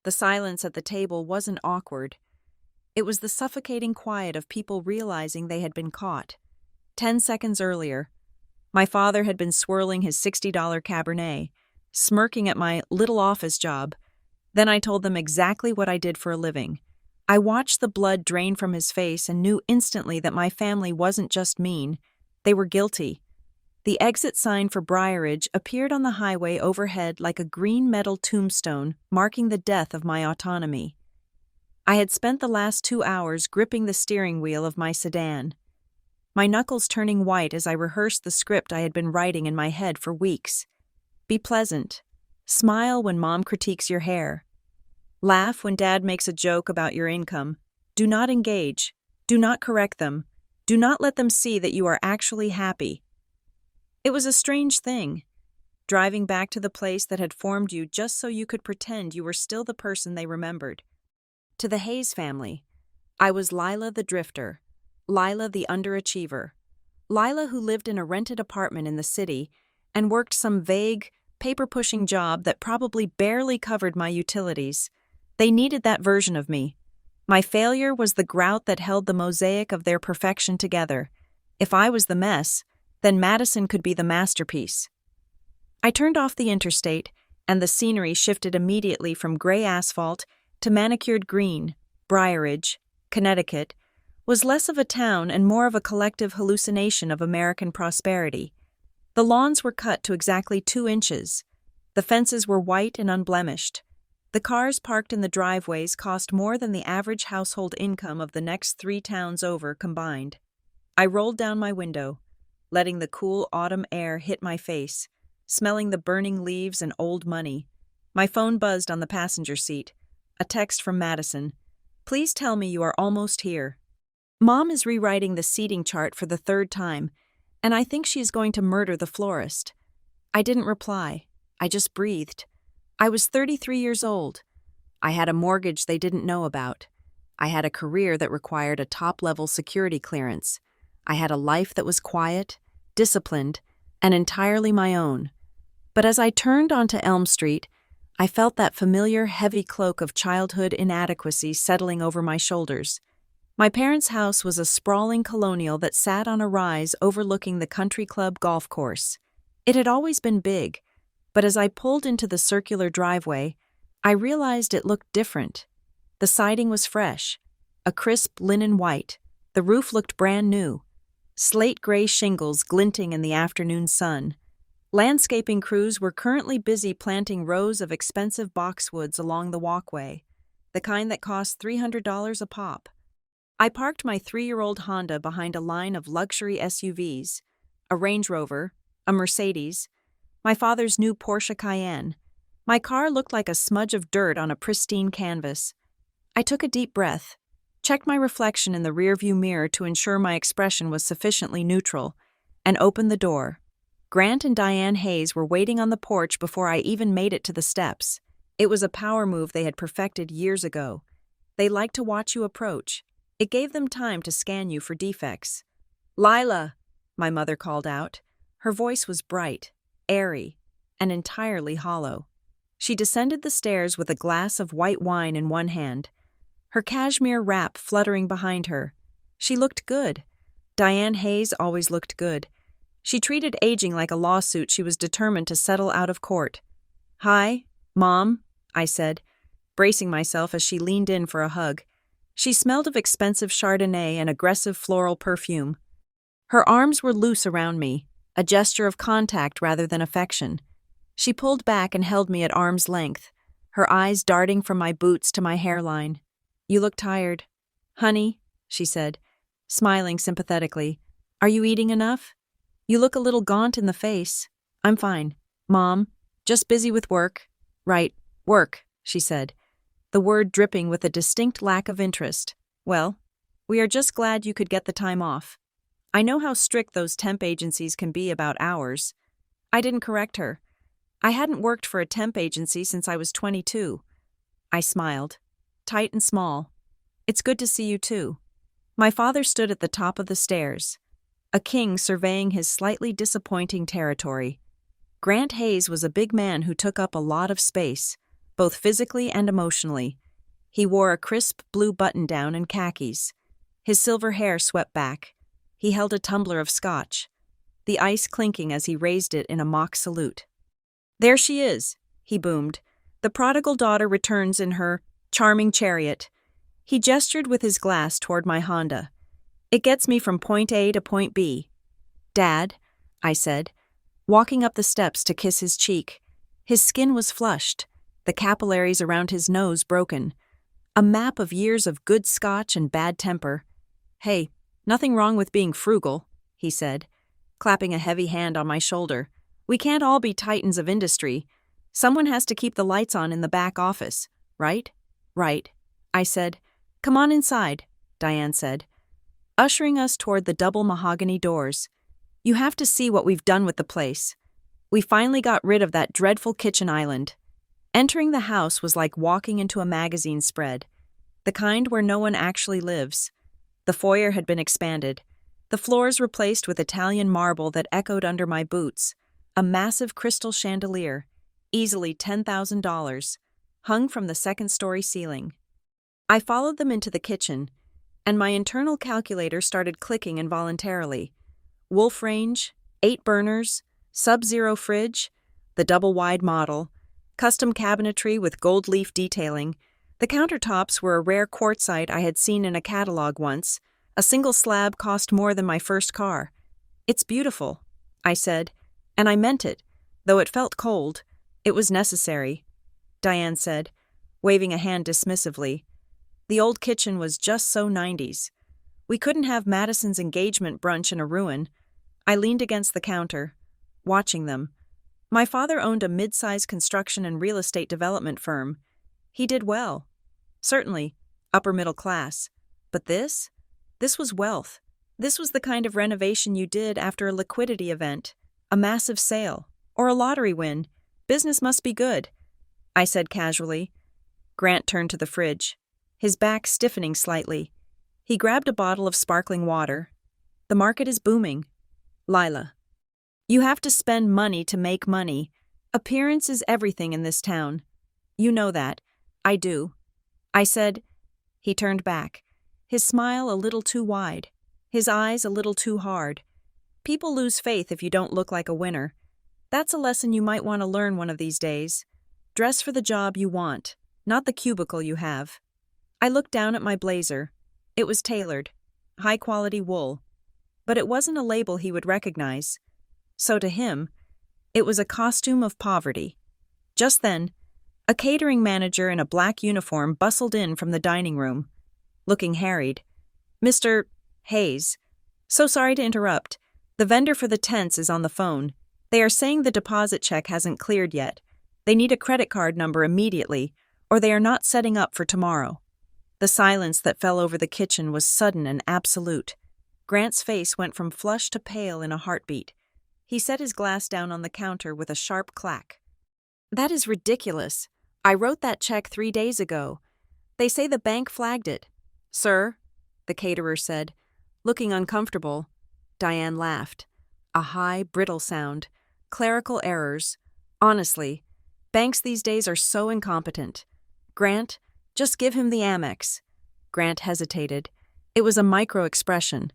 The silence at the table wasn't awkward. It was the suffocating quiet of people realizing they had been caught. 10 seconds earlier, my father had been swirling his $60 Cabernet, smirking at my little office job. Then I told them exactly what I did for a living. I watched the blood drain from his face and knew instantly that my family wasn't just mean, they were guilty. The exit sign for Briarage appeared on the highway overhead like a green metal tombstone marking the death of my autonomy. I had spent the last 2 hours gripping the steering wheel of my sedan, my knuckles turning white as I rehearsed the script I had been writing in my head for weeks. Be pleasant. Smile when mom critiques your hair. Laugh when dad makes a joke about your income. Do not engage. Do not correct them. Do not let them see that you are actually happy. It was a strange thing, driving back to the place that had formed you just so you could pretend you were still the person they remembered. To the Hayes family, I was Lila the drifter, Lila the underachiever, Lila who lived in a rented apartment in the city and worked some vague, paper-pushing job that probably barely covered my utilities. They needed that version of me. My failure was the grout that held the mosaic of their perfection together. If I was the mess, then Madison could be the masterpiece. I turned off the interstate, and the scenery shifted immediately from gray asphalt to manicured green. Briarage, Connecticut, was less of a town and more of a collective hallucination of American prosperity. The lawns were cut to exactly 2 inches. The fences were white and unblemished. The cars parked in the driveways cost more than the average household income of the next 3 towns over combined. I rolled down my window, letting the cool autumn air hit my face, smelling the burning leaves and old money. My phone buzzed on the passenger seat. A text from Madison. Please tell me you are almost here. Mom is rewriting the seating chart for the 3rd time, and I think she is going to murder the florist. I didn't reply. I just breathed. I was 33 years old. I had a mortgage they didn't know about. I had a career that required a top-level security clearance. I had a life that was quiet, disciplined, and entirely my own. But as I turned onto Elm Street, I felt that familiar, heavy cloak of childhood inadequacy settling over my shoulders. My parents' house was a sprawling colonial that sat on a rise overlooking the country club golf course. It had always been big, but as I pulled into the circular driveway, I realized it looked different. The siding was fresh, a crisp linen white. The roof looked brand new, slate gray shingles glinting in the afternoon sun. Landscaping crews were currently busy planting rows of expensive boxwoods along the walkway, the kind that cost $300 a pop. I parked my 3-year-old Honda behind a line of luxury SUVs, a Range Rover, a Mercedes, my father's new Porsche Cayenne. My car looked like a smudge of dirt on a pristine canvas. I took a deep breath, checked my reflection in the rearview mirror to ensure my expression was sufficiently neutral, and opened the door. Grant and Diane Hayes were waiting on the porch before I even made it to the steps. It was a power move they had perfected years ago. They liked to watch you approach. It gave them time to scan you for defects. "Lila," my mother called out. Her voice was bright, airy, and entirely hollow. She descended the stairs with a glass of white wine in one hand, her cashmere wrap fluttering behind her. She looked good. Diane Hayes always looked good. She treated aging like a lawsuit she was determined to settle out of court. "Hi, Mom," I said, bracing myself as she leaned in for a hug. She smelled of expensive Chardonnay and aggressive floral perfume. Her arms were loose around me, a gesture of contact rather than affection. She pulled back and held me at arm's length, her eyes darting from my boots to my hairline. "You look tired." "Honey," she said, smiling sympathetically, "are you eating enough? You look a little gaunt in the face." "I'm fine, Mom. Just busy with work." "Right, work," she said, the word dripping with a distinct lack of interest. "Well, we are just glad you could get the time off. I know how strict those temp agencies can be about hours." I didn't correct her. I hadn't worked for a temp agency since I was 22. I smiled, tight and small. "It's good to see you too." My father stood at the top of the stairs, a king surveying his slightly disappointing territory. Grant Hayes was a big man who took up a lot of space, both physically and emotionally. He wore a crisp blue button-down and khakis. His silver hair swept back. He held a tumbler of scotch, the ice clinking as he raised it in a mock salute. "There she is," he boomed. "The prodigal daughter returns in her charming chariot." He gestured with his glass toward my Honda. "It gets me from point A to point B." "Dad," I said, walking up the steps to kiss his cheek. His skin was flushed, the capillaries around his nose broken. A map of years of good scotch and bad temper. "Hey, nothing wrong with being frugal," he said, clapping a heavy hand on my shoulder. "We can't all be titans of industry. Someone has to keep the lights on in the back office, right?" "Right," I said. "Come on inside," Diane said, ushering us toward the double mahogany doors. "You have to see what we've done with the place. We finally got rid of that dreadful kitchen island." Entering the house was like walking into a magazine spread, the kind where no one actually lives. The foyer had been expanded, the floors replaced with Italian marble that echoed under my boots, a massive crystal chandelier, easily $10,000, hung from the second-story ceiling. I followed them into the kitchen, and my internal calculator started clicking involuntarily. Wolf range, 8 burners, sub-zero fridge, the double-wide model, custom cabinetry with gold leaf detailing. The countertops were a rare quartzite I had seen in a catalog once. A single slab cost more than my first car. "It's beautiful," I said, and I meant it, though it felt cold. "It was necessary," Diane said, waving a hand dismissively. The old kitchen was just so 90s. We couldn't have Madison's engagement brunch in a ruin. I leaned against the counter, watching them. My father owned a mid-sized construction and real estate development firm. He did well. Certainly, upper middle class. But this was wealth. This was the kind of renovation you did after a liquidity event, a massive sale, or a lottery win. "Business must be good," I said casually. Grant turned to the fridge, his back stiffening slightly. He grabbed a bottle of sparkling water. "The market is booming, Lila. You have to spend money to make money. Appearance is everything in this town. You know that." "I do," I said. He turned back, his smile a little too wide, his eyes a little too hard. "People lose faith if you don't look like a winner. That's a lesson you might want to learn one of these days. Dress for the job you want, not the cubicle you have." I looked down at my blazer. It was tailored, high-quality wool. But it wasn't a label he would recognize. So to him, it was a costume of poverty. Just then, a catering manager in a black uniform bustled in from the dining room, looking harried. "Mr. Hayes, so sorry to interrupt. The vendor for the tents is on the phone. They are saying the deposit check hasn't cleared yet. They need a credit card number immediately, or they are not setting up for tomorrow." The silence that fell over the kitchen was sudden and absolute. Grant's face went from flushed to pale in a heartbeat. He set his glass down on the counter with a sharp clack. "That is ridiculous. I wrote that check 3 days ago. They say the bank flagged it." "Sir," the caterer said, looking uncomfortable. Diane laughed. A high, brittle sound. "Clerical errors. Honestly, banks these days are so incompetent. Grant, just give him the Amex." Grant hesitated. It was a micro-expression,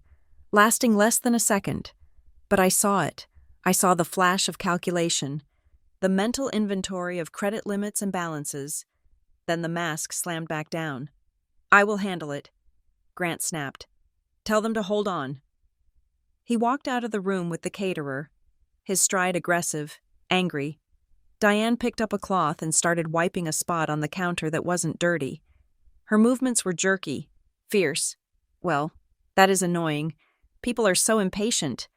lasting less than a second. But I saw it. I saw the flash of calculation, the mental inventory of credit limits and balances. Then the mask slammed back down. "I will handle it," Grant snapped. "Tell them to hold on." He walked out of the room with the caterer, his stride aggressive, angry. Diane picked up a cloth and started wiping a spot on the counter that wasn't dirty. Her movements were jerky, fierce. Well, that is annoying. People are so impatient.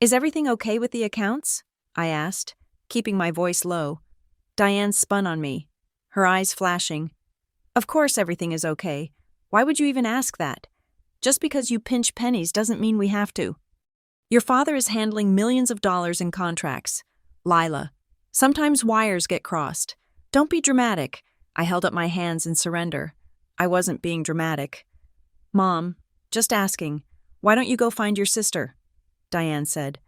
"Is everything okay with the accounts?" I asked, keeping my voice low. Diane spun on me, her eyes flashing. "Of course everything is okay. Why would you even ask that? Just because you pinch pennies doesn't mean we have to. Your father is handling millions of dollars in contracts. Lila, sometimes wires get crossed. Don't be dramatic." I held up my hands in surrender. I wasn't being dramatic. "Mom, just asking. Why don't you go find your sister?" Diane said,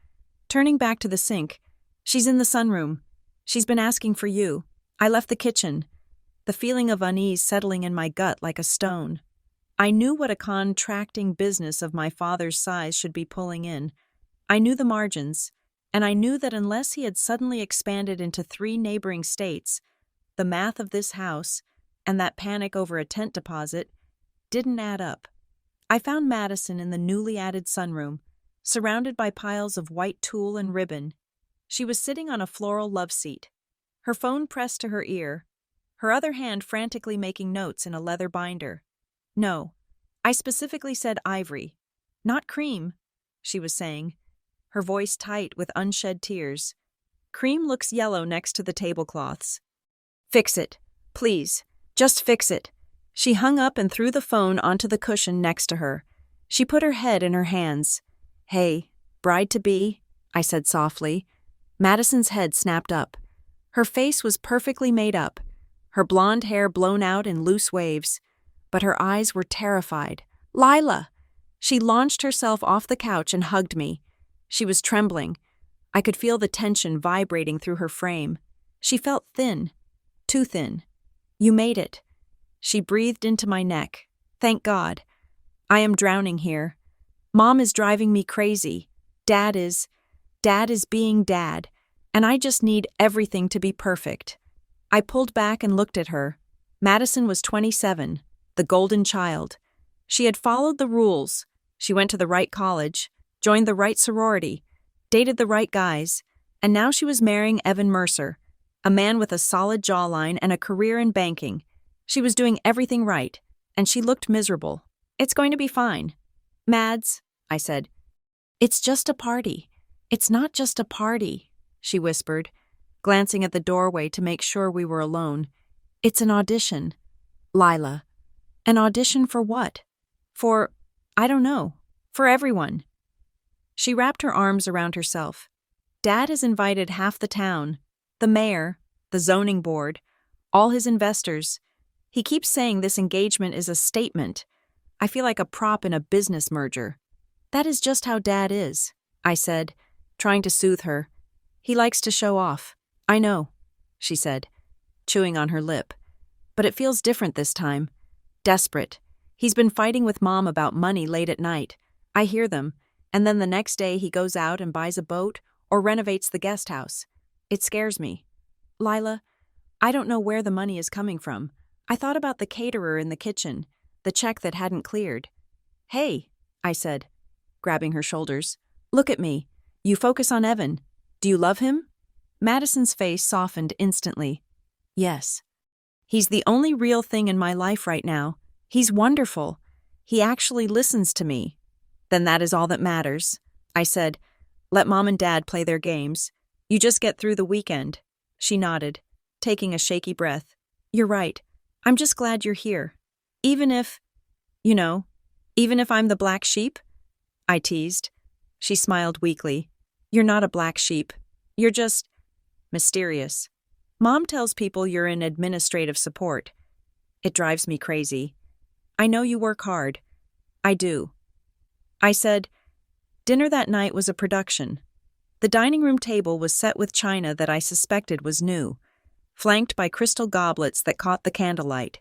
turning back to the sink. "She's in the sunroom. She's been asking for you. I left the kitchen." the feeling of unease settling in my gut like a stone. I knew what a contracting business of my father's size should be pulling in. I knew the margins, and I knew that unless he had suddenly expanded into 3 neighboring states, the math of this house, and that panic over a tent deposit, didn't add up. I found Madison in the newly added sunroom, surrounded by piles of white tulle and ribbon. She was sitting on a floral love seat, her phone pressed to her ear, her other hand frantically making notes in a leather binder. No, I specifically said ivory, not cream, she was saying, her voice tight with unshed tears. Cream looks yellow next to the tablecloths. Fix it, please, just fix it. She hung up and threw the phone onto the cushion next to her. She put her head in her hands. Hey, bride-to-be, I said softly. Madison's head snapped up. Her face was perfectly made up, her blonde hair blown out in loose waves, but her eyes were terrified. Lila! She launched herself off the couch and hugged me. She was trembling. I could feel the tension vibrating through her frame. She felt thin, too thin. You made it. She breathed into my neck. Thank God. I am drowning here. Mom is driving me crazy. Dad is being dad, and I just need everything to be perfect. I pulled back and looked at her. Madison was 27, the golden child. She had followed the rules. She went to the right college, joined the right sorority, dated the right guys, and now she was marrying Evan Mercer, a man with a solid jawline and a career in banking. She was doing everything right, and she looked miserable. It's going to be fine. Mads, I said. It's just a party. It's not just a party, she whispered, glancing at the doorway to make sure we were alone. It's an audition. Lila. An audition for what? For, I don't know, for everyone. She wrapped her arms around herself. Dad has invited half the town, the mayor, the zoning board, all his investors. He keeps saying this engagement is a statement. I feel like a prop in a business merger. That is just how Dad is, I said, trying to soothe her. He likes to show off. I know, she said, chewing on her lip. But it feels different this time. Desperate. He's been fighting with Mom about money late at night. I hear them, and then the next day he goes out and buys a boat or renovates the guest house. It scares me. Lila, I don't know where the money is coming from. I thought about the caterer in the kitchen, the check that hadn't cleared. Hey, I said, grabbing her shoulders. Look at me. You focus on Evan. Do you love him? Madison's face softened instantly. Yes. He's the only real thing in my life right now. He's wonderful. He actually listens to me. Then that is all that matters, I said. Let Mom and Dad play their games. You just get through the weekend. She nodded, taking a shaky breath. You're right. I'm just glad you're here. Even if I'm the black sheep? I teased. She smiled weakly. You're not a black sheep. You're just mysterious. Mom tells people you're in administrative support. It drives me crazy. I know you work hard. I do. I said, dinner that night was a production. The dining room table was set with china that I suspected was new, flanked by crystal goblets that caught the candlelight.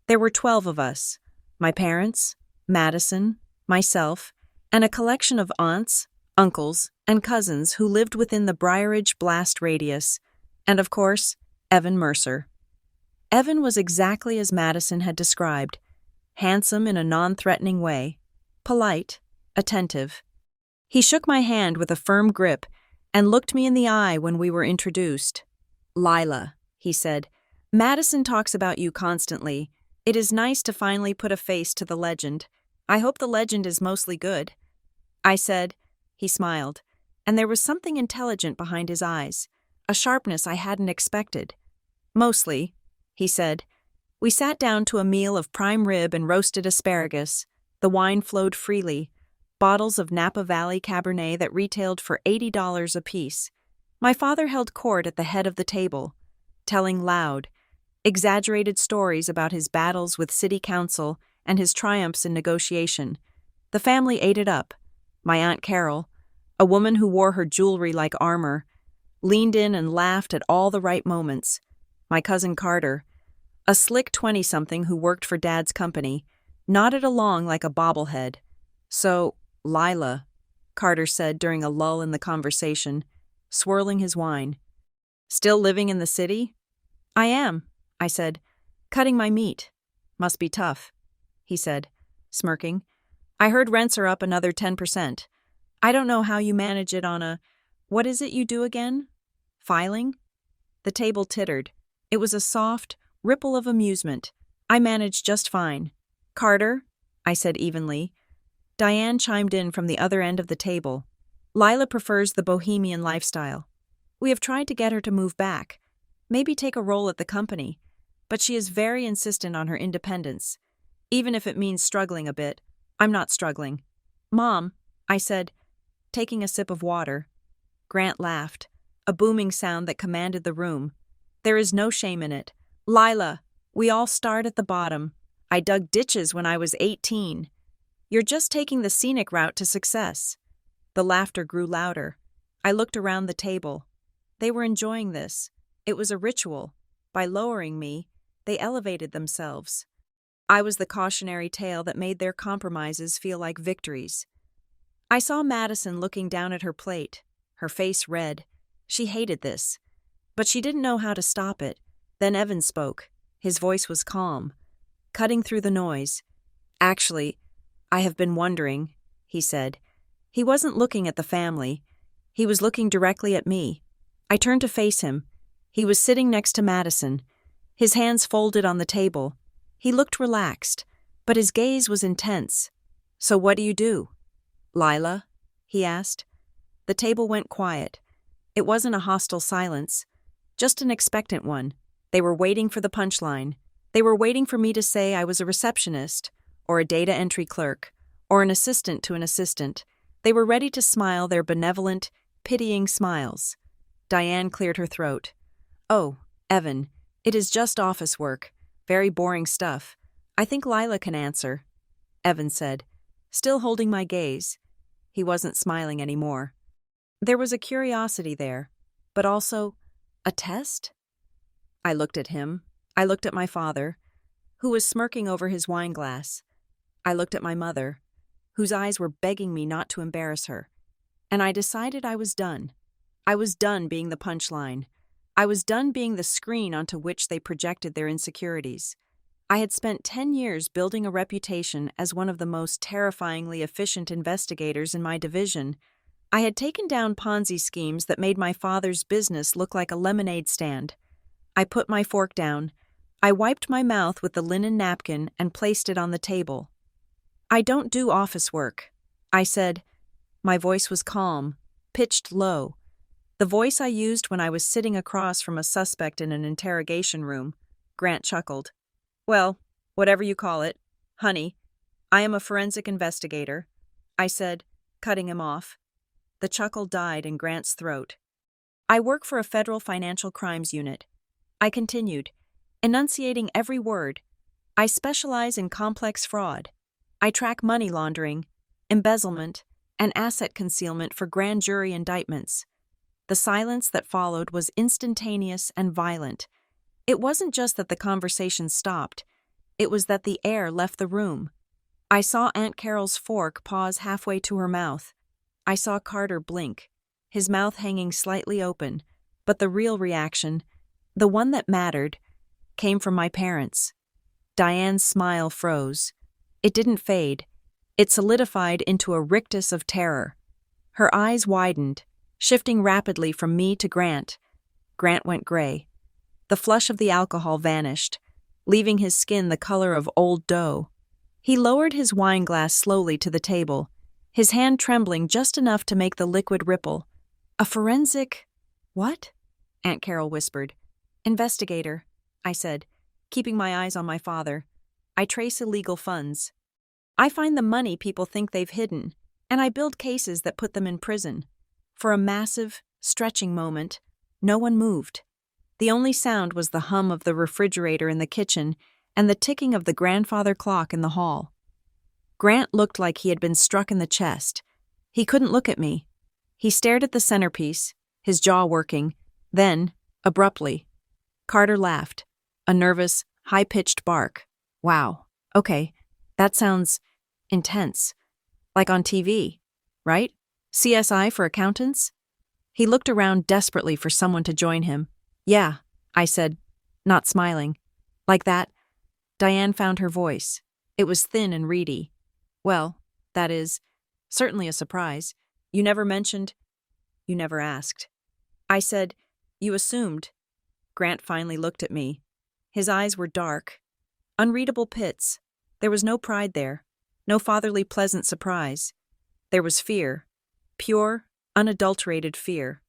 There were 12 of us, my parents, Madison, myself, and a collection of aunts, uncles, and cousins who lived within the Briarage blast radius, and of course, Evan Mercer. Evan was exactly as Madison had described, handsome in a non-threatening way, polite, attentive. He shook my hand with a firm grip and looked me in the eye when we were introduced. Lila, he said, Madison talks about you constantly. It is nice to finally put a face to the legend. I hope the legend is mostly good. I said. He smiled, and there was something intelligent behind his eyes, a sharpness I hadn't expected. Mostly, he said. We sat down to a meal of prime rib and roasted asparagus. The wine flowed freely, bottles of Napa Valley Cabernet that retailed for $80 apiece. My father held court at the head of the table, telling loud, exaggerated stories about his battles with city council and his triumphs in negotiation. The family ate it up. My Aunt Carol, a woman who wore her jewelry like armor, leaned in and laughed at all the right moments. My cousin Carter, A slick 20-something who worked for Dad's company, nodded along like a bobblehead. "So, Lila," Carter said during a lull in the conversation, swirling his wine. "Still living in the city?" "I am," I said, "cutting my meat." "Must be tough," he said, smirking. "I heard rents are up another 10%. I don't know how you manage it on a— what is it you do again? Filing?" The table tittered. It was a soft ripple of amusement. "I manage just fine." "Carter," I said evenly. Diane chimed in from the other end of the table. "Lila prefers the bohemian lifestyle. We have tried to get her to move back, maybe take a role at the company, but she is very insistent on her independence. Even if it means struggling a bit, I'm not struggling." "Mom," I said, taking a sip of water. Grant laughed, a booming sound that commanded the room. "There is no shame in it. Lila, we all start at the bottom. I dug ditches when I was 18. You're just taking the scenic route to success." The laughter grew louder. I looked around the table. They were enjoying this. It was a ritual. By lowering me, they elevated themselves. I was the cautionary tale that made their compromises feel like victories. I saw Madison looking down at her plate, her face red. She hated this, but she didn't know how to stop it. Then Evan spoke. His voice was calm, cutting through the noise. "Actually, I have been wondering," he said. He wasn't looking at the family. He was looking directly at me. I turned to face him. He was sitting next to Madison, his hands folded on the table. He looked relaxed, but his gaze was intense. "So what do you do?" "Lila?" he asked. The table went quiet. It wasn't a hostile silence, just an expectant one. They were waiting for the punchline. They were waiting for me to say I was a receptionist, or a data entry clerk, or an assistant to an assistant. They were ready to smile their benevolent, pitying smiles. Diane cleared her throat. "Oh, Evan, it is just office work. Very boring stuff. I think Lila can answer," Evan said, still holding my gaze. He wasn't smiling anymore. There was a curiosity there, but also a test? I looked at him. I looked at my father, who was smirking over his wine glass. I looked at my mother, whose eyes were begging me not to embarrass her. And I decided I was done. I was done being the punchline. I was done being the screen onto which they projected their insecurities. I had spent 10 years building a reputation as one of the most terrifyingly efficient investigators in my division. I had taken down Ponzi schemes that made my father's business look like a lemonade stand. I put my fork down. I wiped my mouth with the linen napkin and placed it on the table. "I don't do office work," I said. My voice was calm, pitched low. The voice I used when I was sitting across from a suspect in an interrogation room. Grant chuckled. "Well, whatever you call it. Honey, I am a forensic investigator," I said, cutting him off. The chuckle died in Grant's throat. "I work for a federal financial crimes unit," I continued, enunciating every word. "I specialize in complex fraud. I track money laundering, embezzlement, and asset concealment for grand jury indictments." The silence that followed was instantaneous and violent. It wasn't just that the conversation stopped. It was that the air left the room. I saw Aunt Carol's fork pause halfway to her mouth. I saw Carter blink, his mouth hanging slightly open, but the real reaction, the one that mattered, came from my parents. Diane's smile froze. It didn't fade. It solidified into a rictus of terror. Her eyes widened, shifting rapidly from me to Grant. Grant went gray. The flush of the alcohol vanished, leaving his skin the color of old dough. He lowered his wine glass slowly to the table, his hand trembling just enough to make the liquid ripple. "A forensic— what?" Aunt Carol whispered. "Investigator," I said, keeping my eyes on my father. "I trace illegal funds. I find the money people think they've hidden, and I build cases that put them in prison." For a massive, stretching moment, no one moved. The only sound was the hum of the refrigerator in the kitchen and the ticking of the grandfather clock in the hall. Grant looked like he had been struck in the chest. He couldn't look at me. He stared at the centerpiece, his jaw working. Then, abruptly, Carter laughed, a nervous, high-pitched bark. Wow. Okay, that sounds intense. Like on TV, right? CSI for accountants? He looked around desperately for someone to join him. Yeah, I said, not smiling. Like that? Diane found her voice. It was thin and reedy. Well, that is certainly a surprise. You never mentioned. You never asked. I said, you assumed. Grant finally looked at me. His eyes were dark. Unreadable pits. There was no pride there. No fatherly pleasant surprise. There was fear. Pure, unadulterated fear.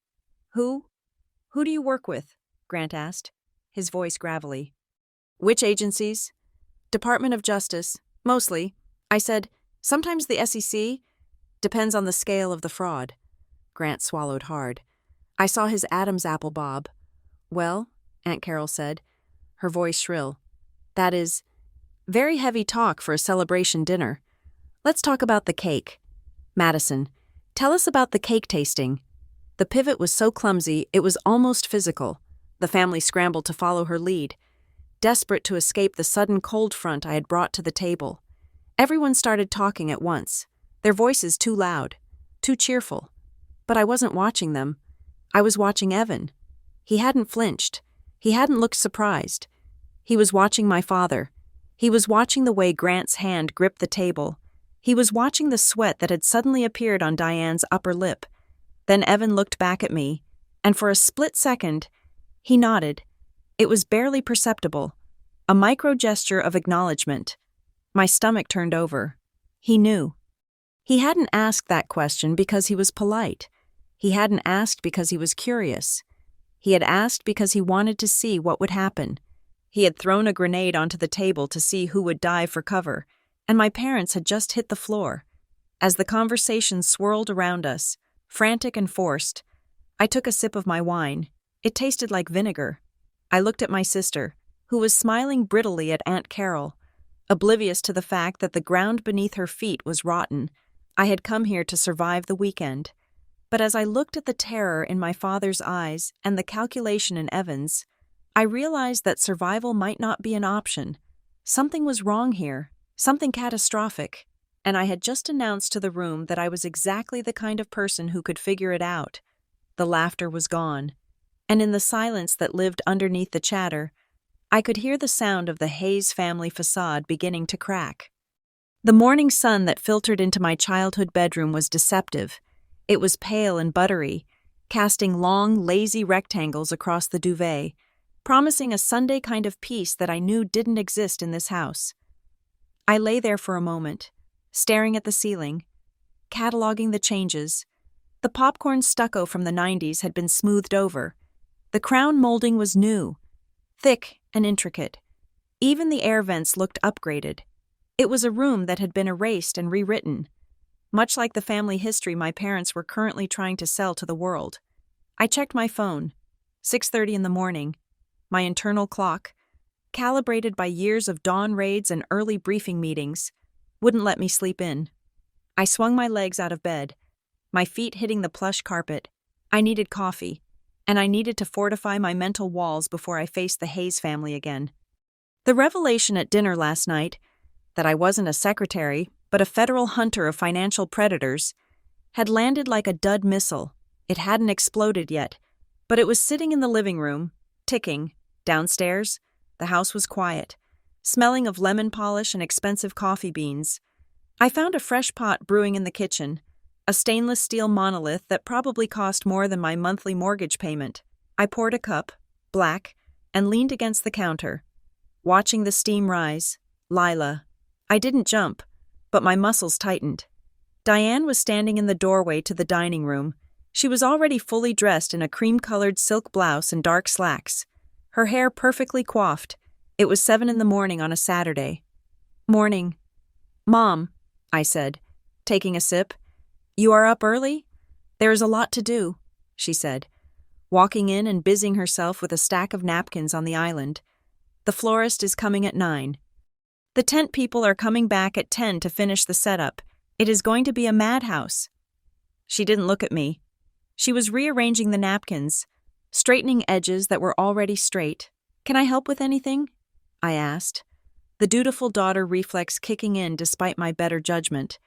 Who do you work with? Grant asked, his voice gravelly. Which agencies? Department of Justice, mostly. I said, sometimes the SEC. Depends on the scale of the fraud. Grant swallowed hard. I saw his Adam's apple bob. Well, Aunt Carol said, her voice shrill. That is very heavy talk for a celebration dinner. Let's talk about the cake. Madison, tell us about the cake tasting. The pivot was so clumsy it was almost physical. The family scrambled to follow her lead, desperate to escape the sudden cold front I had brought to the table. Everyone started talking at once, their voices too loud, too cheerful. But I wasn't watching them. I was watching Evan. He hadn't flinched. He hadn't looked surprised. He was watching my father. He was watching the way Grant's hand gripped the table. He was watching the sweat that had suddenly appeared on Diane's upper lip. Then Evan looked back at me, and for a split second, he nodded. It was barely perceptible, a micro-gesture of acknowledgement. My stomach turned over. He knew. He hadn't asked that question because he was polite. He hadn't asked because he was curious. He had asked because he wanted to see what would happen. He had thrown a grenade onto the table to see who would dive for cover, and my parents had just hit the floor. As the conversation swirled around us, frantic and forced, I took a sip of my wine. It tasted like vinegar. I looked at my sister, who was smiling brittly at Aunt Carol, oblivious to the fact that the ground beneath her feet was rotten. I had come here to survive the weekend. But as I looked at the terror in my father's eyes and the calculation in Evan's, I realized that survival might not be an option. Something was wrong here, something catastrophic, and I had just announced to the room that I was exactly the kind of person who could figure it out. The laughter was gone, and in the silence that lived underneath the chatter, I could hear the sound of the Hayes family facade beginning to crack. The morning sun that filtered into my childhood bedroom was deceptive. It was pale and buttery, casting long, lazy rectangles across the duvet, promising a Sunday kind of peace that I knew didn't exist in this house. I lay there for a moment, staring at the ceiling, cataloging the changes. The popcorn stucco from the 90s had been smoothed over. The crown molding was new, thick and intricate. Even the air vents looked upgraded. It was a room that had been erased and rewritten, much like the family history my parents were currently trying to sell to the world. I checked my phone. 6:30 in the morning. My internal clock, calibrated by years of dawn raids and early briefing meetings, wouldn't let me sleep in. I swung my legs out of bed, my feet hitting the plush carpet. I needed coffee, and I needed to fortify my mental walls before I faced the Hayes family again. The revelation at dinner last night, that I wasn't a secretary, but a federal hunter of financial predators, had landed like a dud missile. It hadn't exploded yet, but it was sitting in the living room, ticking. Downstairs, the house was quiet, smelling of lemon polish and expensive coffee beans. I found a fresh pot brewing in the kitchen, a stainless steel monolith that probably cost more than my monthly mortgage payment. I poured a cup, black, and leaned against the counter, watching the steam rise. Lila. I didn't jump, but my muscles tightened. Diane was standing in the doorway to the dining room. She was already fully dressed in a cream-colored silk blouse and dark slacks, her hair perfectly coiffed. It was 7 in the morning on a Saturday. Morning. Mom, I said, taking a sip. You are up early? There is a lot to do, she said, walking in and busying herself with a stack of napkins on the island. The florist is coming at 9. The tent people are coming back at 10 to finish the setup. It is going to be a madhouse. She didn't look at me. She was rearranging the napkins, straightening edges that were already straight. Can I help with anything? I asked, the dutiful daughter reflex kicking in despite my better judgment.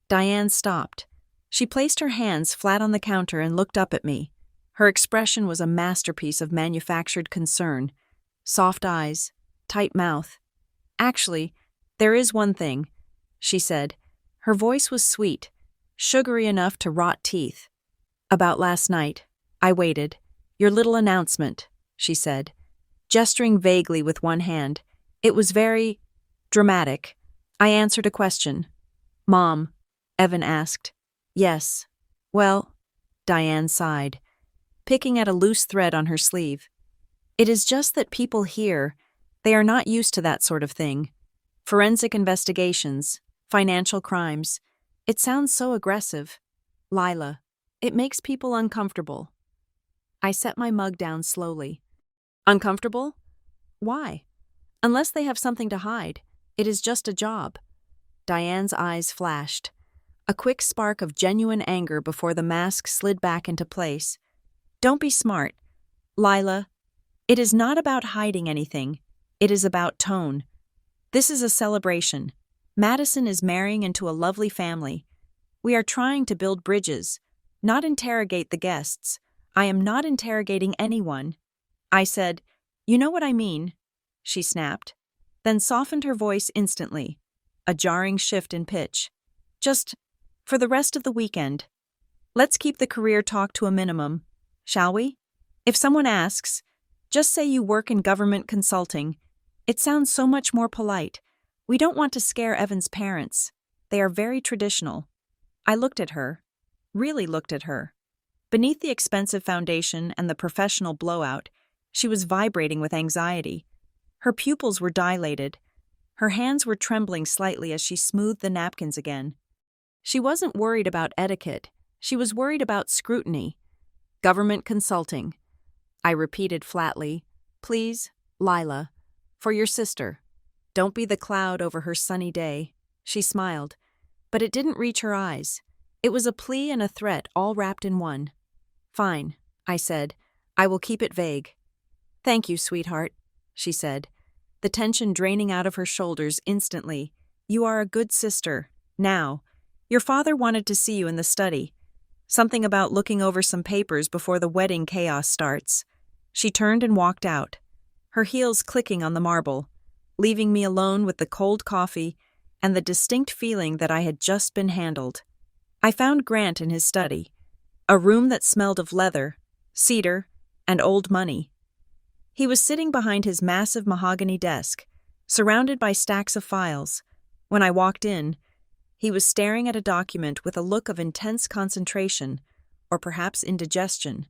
Diane stopped. She placed her hands flat on the counter and looked up at me. Her expression was a masterpiece of manufactured concern. Soft eyes, tight mouth. Actually, there is one thing, she said. Her voice was sweet, sugary enough to rot teeth. About last night. I waited. Your little announcement, she said, gesturing vaguely with one hand. It was very dramatic. I answered a question. Mom, Evan asked. Yes. Well, Diane sighed, picking at a loose thread on her sleeve. It is just that people here, they are not used to that sort of thing. Forensic investigations, financial crimes. It sounds so aggressive. Lila, it makes people uncomfortable. I set my mug down slowly. Uncomfortable? Why? Unless they have something to hide. It is just a job. Diane's eyes flashed. A quick spark of genuine anger before the mask slid back into place. Don't be smart. Lila, it is not about hiding anything. It is about tone. This is a celebration. Madison is marrying into a lovely family. We are trying to build bridges, not interrogate the guests. I am not interrogating anyone. I said, you know what I mean, she snapped, then softened her voice instantly, a jarring shift in pitch. Just for the rest of the weekend. Let's keep the career talk to a minimum, shall we? If someone asks, just say you work in government consulting. It sounds so much more polite. We don't want to scare Evan's parents. They are very traditional. I looked at her, really looked at her. Beneath the expensive foundation and the professional blowout, she was vibrating with anxiety. Her pupils were dilated. Her hands were trembling slightly as she smoothed the napkins again. She wasn't worried about etiquette. She was worried about scrutiny. Government consulting. I repeated flatly, please, Lila, for your sister. Don't be the cloud over her sunny day. She smiled, but it didn't reach her eyes. It was a plea and a threat all wrapped in one. Fine, I said. I will keep it vague. Thank you, sweetheart, she said, the tension draining out of her shoulders instantly. You are a good sister. Now, your father wanted to see you in the study. Something about looking over some papers before the wedding chaos starts. She turned and walked out, her heels clicking on the marble, leaving me alone with the cold coffee and the distinct feeling that I had just been handled. I found Grant in his study, a room that smelled of leather, cedar, and old money. He was sitting behind his massive mahogany desk, surrounded by stacks of files. When I walked in, he was staring at a document with a look of intense concentration, or perhaps indigestion.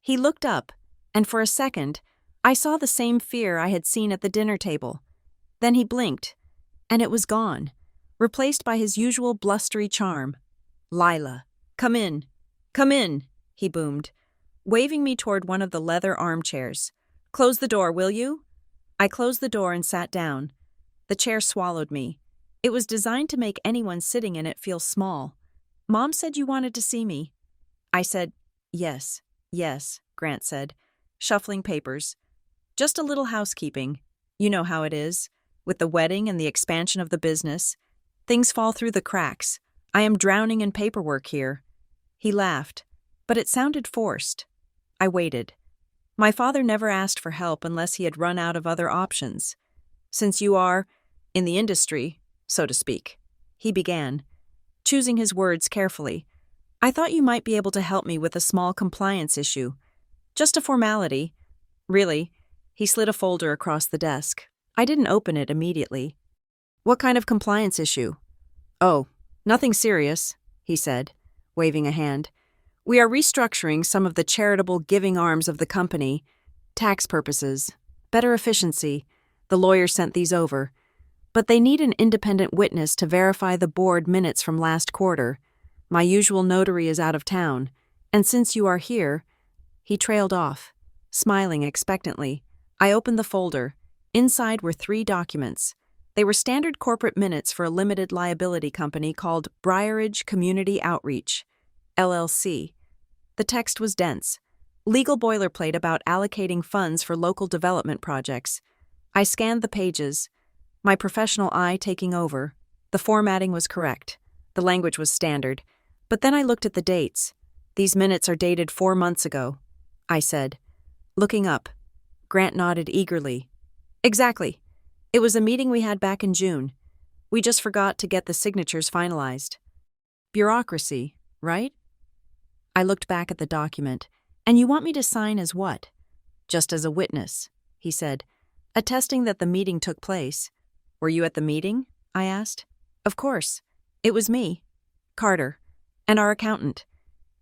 He looked up, and for a second, I saw the same fear I had seen at the dinner table. Then he blinked, and it was gone, replaced by his usual blustery charm. Lila, come in, he boomed, waving me toward one of the leather armchairs. Close the door, will you? I closed the door and sat down. The chair swallowed me. It was designed to make anyone sitting in it feel small. Mom said you wanted to see me. I said, yes, Grant said, shuffling papers. Just a little housekeeping. You know how it is. With the wedding and the expansion of the business, things fall through the cracks. I am drowning in paperwork here. He laughed, but it sounded forced. I waited. My father never asked for help unless he had run out of other options. Since you are, in the industry, so to speak, he began, choosing his words carefully. I thought you might be able to help me with a small compliance issue. Just a formality. Really, he slid a folder across the desk. I didn't open it immediately. What kind of compliance issue? Oh, nothing serious, he said, waving a hand. We are restructuring some of the charitable giving arms of the company. Tax purposes, better efficiency. The lawyer sent these over. But they need an independent witness to verify the board minutes from last quarter. My usual notary is out of town, and since you are here, he trailed off, smiling expectantly. I opened the folder. Inside were 3 documents. They were standard corporate minutes for a limited liability company called Briarage Community Outreach, LLC. The text was dense. Legal boilerplate about allocating funds for local development projects. I scanned the pages, my professional eye taking over. The formatting was correct. The language was standard. But then I looked at the dates. These minutes are dated 4 months ago, I said. Looking up, Grant nodded eagerly. Exactly. It was a meeting we had back in June. We just forgot to get the signatures finalized. Bureaucracy, right? I looked back at the document. And you want me to sign as what? Just as a witness, he said, attesting that the meeting took place. Were you at the meeting? I asked. Of course. It was me, Carter, and our accountant.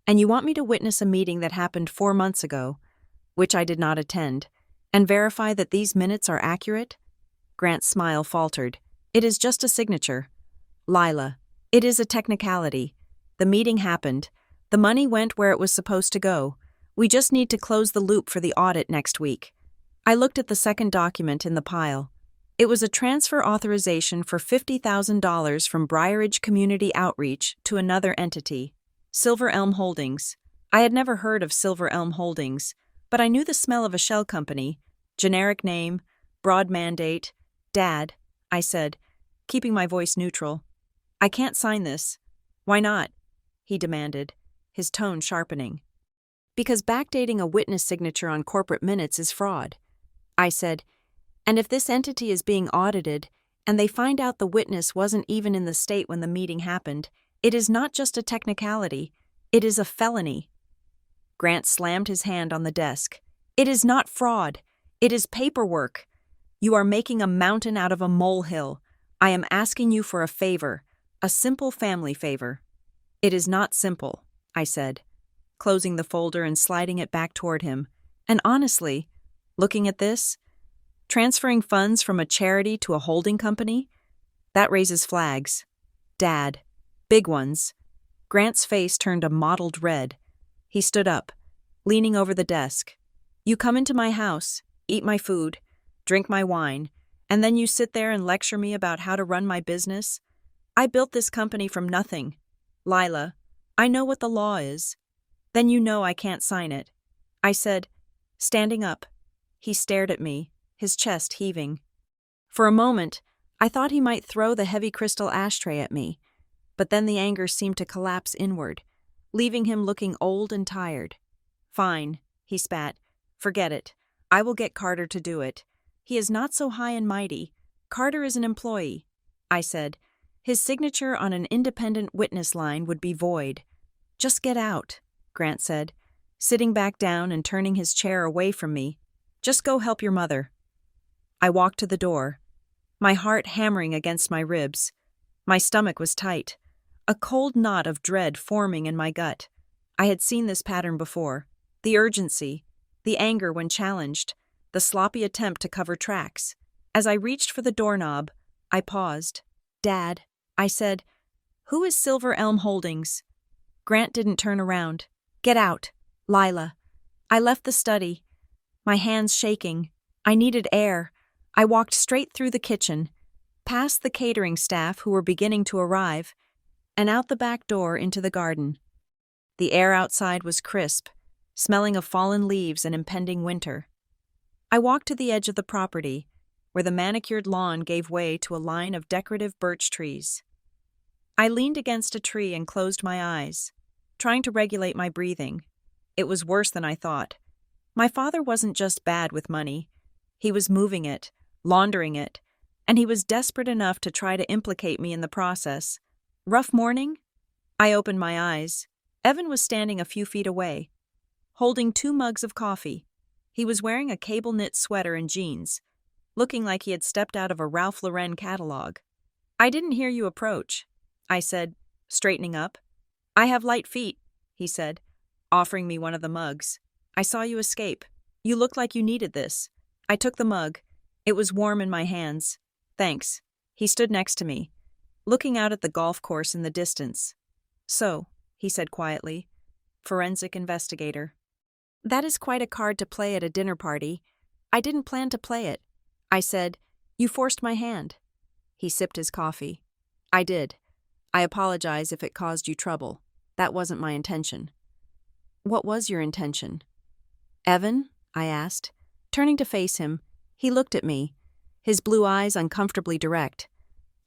And you want me to witness a meeting that happened 4 months ago, which I did not attend, and verify that these minutes are accurate? Grant's smile faltered. It is just a signature. Lila, it is a technicality. The meeting happened. The money went where it was supposed to go. We just need to close the loop for the audit next week. I looked at the second document in the pile. It was a transfer authorization for $50,000 from Briarage Community Outreach to another entity, Silver Elm Holdings. I had never heard of Silver Elm Holdings, but I knew the smell of a shell company. Generic name, broad mandate. Dad, I said, keeping my voice neutral. I can't sign this. Why not? He demanded, his tone sharpening. Because backdating a witness signature on corporate minutes is fraud. I said, and if this entity is being audited and they find out the witness wasn't even in the state when the meeting happened, it is not just a technicality, it is a felony. Grant slammed his hand on the desk. It is not fraud. It is paperwork. You are making a mountain out of a molehill. I am asking you for a favor, a simple family favor. It is not simple, I said, closing the folder and sliding it back toward him. And honestly, looking at this, transferring funds from a charity to a holding company, that raises flags. Dad, big ones. Grant's face turned a mottled red. He stood up, leaning over the desk. You come into my house, eat my food, drink my wine, and then you sit there and lecture me about how to run my business? I built this company from nothing. Lila, I know what the law is. Then you know I can't sign it. I said, standing up. He stared at me, his chest heaving. For a moment, I thought he might throw the heavy crystal ashtray at me, but then the anger seemed to collapse inward, leaving him looking old and tired. Fine, he spat. Forget it. I will get Carter to do it. He is not so high and mighty. Carter is an employee, I said. His signature on an independent witness line would be void. Just get out, Grant said, sitting back down and turning his chair away from me. Just go help your mother. I walked to the door, my heart hammering against my ribs. My stomach was tight, a cold knot of dread forming in my gut. I had seen this pattern before. The urgency, the anger when challenged, the sloppy attempt to cover tracks. As I reached for the doorknob, I paused. Dad, I said, who is Silver Elm Holdings? Grant didn't turn around. Get out, Lila. I left the study, my hands shaking. I needed air. I walked straight through the kitchen, past the catering staff who were beginning to arrive, and out the back door into the garden. The air outside was crisp, smelling of fallen leaves and impending winter. I walked to the edge of the property, where the manicured lawn gave way to a line of decorative birch trees. I leaned against a tree and closed my eyes, trying to regulate my breathing. It was worse than I thought. My father wasn't just bad with money. He was moving it, laundering it, and he was desperate enough to try to implicate me in the process. Rough morning? I opened my eyes. Evan was standing a few feet away, holding 2 mugs of coffee. He was wearing a cable-knit sweater and jeans, looking like he had stepped out of a Ralph Lauren catalog. I didn't hear you approach, I said, straightening up. I have light feet, he said, offering me one of the mugs. I saw you escape. You looked like you needed this. I took the mug. It was warm in my hands. Thanks. He stood next to me, looking out at the golf course in the distance. So, he said quietly, forensic investigator. That is quite a card to play at a dinner party. I didn't plan to play it. I said, you forced my hand. He sipped his coffee. I did. I apologize if it caused you trouble. That wasn't my intention. What was your intention? Evan? I asked. Turning to face him, he looked at me, his blue eyes uncomfortably direct.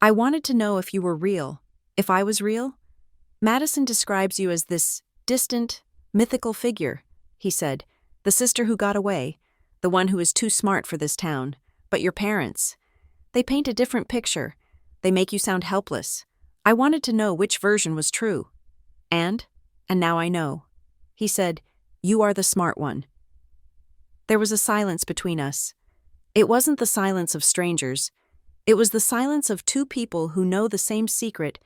"I wanted to know if you were real, if I was real. Madison describes you as this distant, mythical figure," he said. "The sister who got away, the one who is too smart for this town. But your parents, they paint a different picture. They make you sound helpless. I wanted to know which version was true. And now I know." He said, "You are the smart one." There was a silence between us. It wasn't the silence of strangers. It was the silence of two people who know the same secret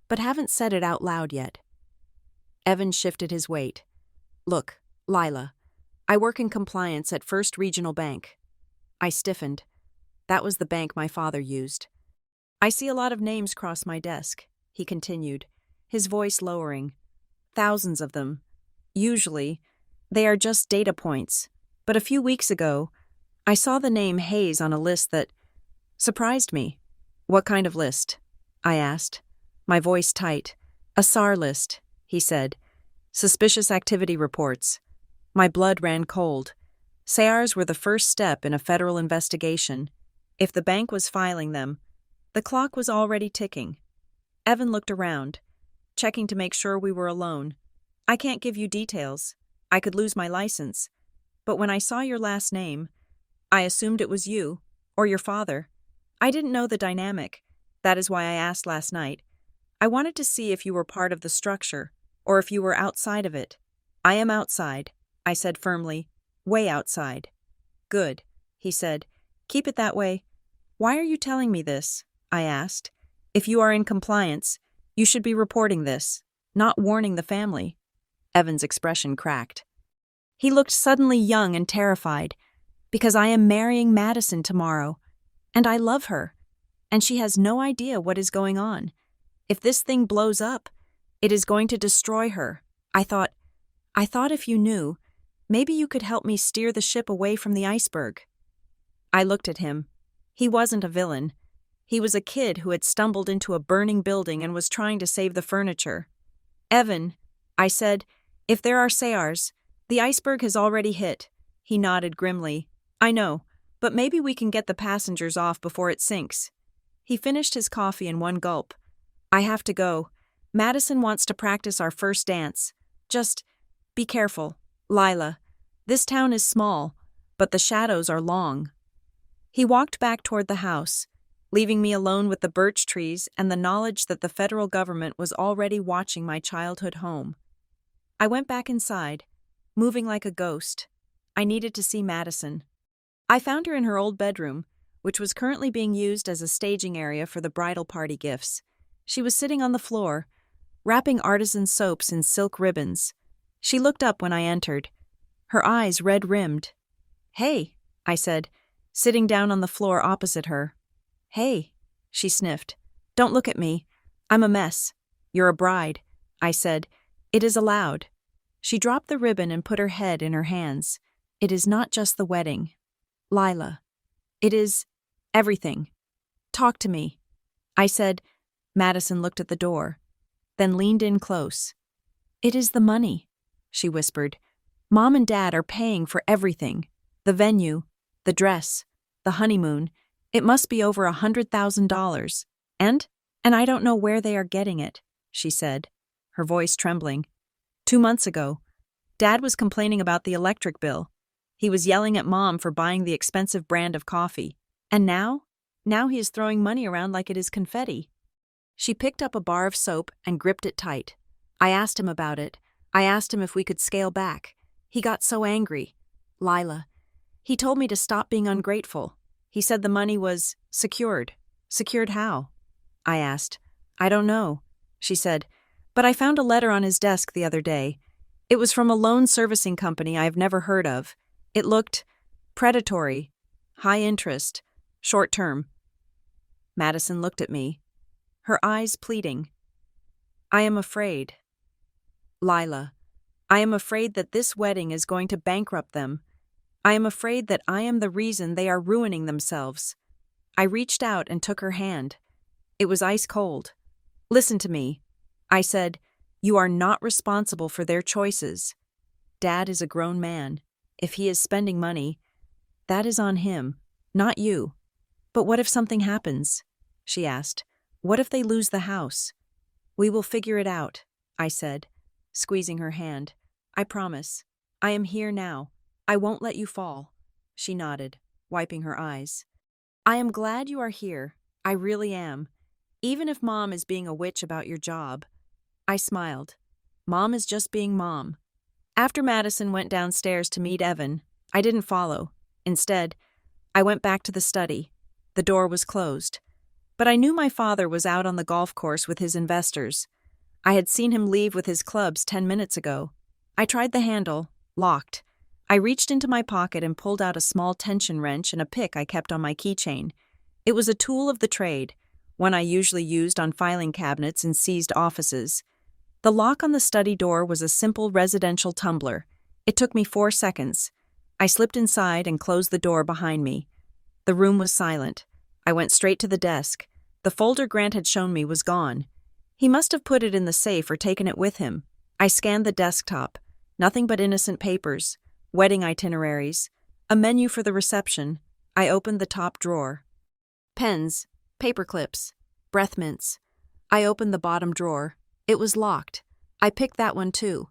but haven't said it out loud yet. Evan shifted his weight. "Look, Lila, I work in compliance at First Regional Bank." I stiffened. That was the bank my father used. "I see a lot of names cross my desk," he continued, his voice lowering. "Thousands of them. Usually, they are just data points. But a few weeks ago, I saw the name Hayes on a list that surprised me." "What kind of list?" I asked, my voice tight. "A SAR list," he said. "Suspicious activity reports." My blood ran cold. SARs were the first step in a federal investigation. If the bank was filing them, the clock was already ticking. Evan looked around, checking to make sure we were alone. "I can't give you details. I could lose my license. But when I saw your last name, I assumed it was you, or your father. I didn't know the dynamic. That is why I asked last night. I wanted to see if you were part of the structure, or if you were outside of it." "I am outside," I said firmly. "Way outside." "Good," he said. "Keep it that way." "Why are you telling me this?" I asked. "If you are in compliance, you should be reporting this, not warning the family." Evan's expression cracked. He looked suddenly young and terrified. "Because I am marrying Madison tomorrow, and I love her, and she has no idea what is going on. If this thing blows up, it is going to destroy her. I thought if you knew, maybe you could help me steer the ship away from the iceberg." I looked at him. He wasn't a villain. He was a kid who had stumbled into a burning building and was trying to save the furniture. "Evan," I said, "if there are SARs, the iceberg has already hit." He nodded grimly. "I know, but maybe we can get the passengers off before it sinks." He finished his coffee in one gulp. "I have to go. Madison wants to practice our first dance. Just be careful, Lila. This town is small, but the shadows are long." He walked back toward the house, leaving me alone with the birch trees and the knowledge that the federal government was already watching my childhood home. I went back inside, moving like a ghost. I needed to see Madison. I found her in her old bedroom, which was currently being used as a staging area for the bridal party gifts. She was sitting on the floor, wrapping artisan soaps in silk ribbons. She looked up when I entered, her eyes red-rimmed. "Hey," I said, sitting down on the floor opposite her. "Hey," she sniffed. "Don't look at me. I'm a mess." "You're a bride," I said. "It is allowed." She dropped the ribbon and put her head in her hands. "It is not just the wedding, Lila. It is everything. Talk to me." I said. Madison looked at the door, then leaned in close. "It is the money," she whispered. "Mom and Dad are paying for everything. The venue, the dress, the honeymoon. It must be over $100,000. And I don't know where they are getting it," she said, her voice trembling. 2 months ago, Dad was complaining about the electric bill. He was yelling at Mom for buying the expensive brand of coffee. And now he is throwing money around like it is confetti. She picked up a bar of soap and gripped it tight. I asked him about it. I asked him if we could scale back. He got so angry. Lila, he told me to stop being ungrateful. He said the money was secured. Secured how? I asked. "I don't know," she said, "but I found a letter on his desk the other day. It was from a loan servicing company I have never heard of. It looked predatory, high interest, short term." Madison looked at me, her eyes pleading. "I am afraid. Lila, I am afraid that this wedding is going to bankrupt them. I am afraid that I am the reason they are ruining themselves." I reached out and took her hand. It was ice cold. "Listen to me," I said. "You are not responsible for their choices. Dad is a grown man. If he is spending money, that is on him, not you. But what if something happens? She asked. What if they lose the house? We will figure it out, I said, squeezing her hand. I promise. I am here now. I won't let you fall. She nodded, wiping her eyes. I am glad you are here. I really am. Even if Mom is being a witch about your job. I smiled. Mom is just being Mom. After Madison went downstairs to meet Evan, I didn't follow. Instead, I went back to the study. The door was closed. But I knew my father was out on the golf course with his investors. I had seen him leave with his clubs 10 minutes ago. I tried the handle, locked. I reached into my pocket and pulled out a small tension wrench and a pick I kept on my keychain. It was a tool of the trade, one I usually used on filing cabinets in seized offices. The lock on the study door was a simple residential tumbler. It took me 4 seconds. I slipped inside and closed the door behind me. The room was silent. I went straight to the desk. The folder Grant had shown me was gone. He must have put it in the safe or taken it with him. I scanned the desktop. Nothing but innocent papers, wedding itineraries, a menu for the reception. I opened the top drawer. Pens, paper clips, breath mints. I opened the bottom drawer. It was locked. I picked that one too.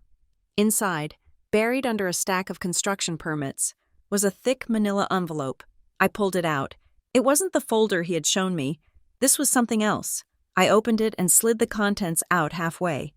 Inside, buried under a stack of construction permits, was a thick manila envelope. I pulled it out. It wasn't the folder he had shown me. This was something else. I opened it and slid the contents out halfway.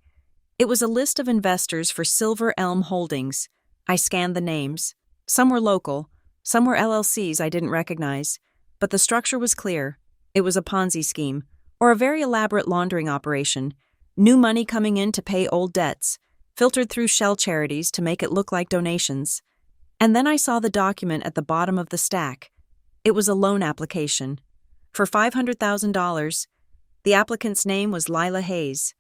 It was a list of investors for Silver Elm Holdings. I scanned the names. Some were local, some were LLCs I didn't recognize, but the structure was clear. It was a Ponzi scheme, or a very elaborate laundering operation. New money coming in to pay old debts, filtered through shell charities to make it look like donations. And then I saw the document at the bottom of the stack. It was a loan application. For $500,000, the applicant's name was Lila Hayes.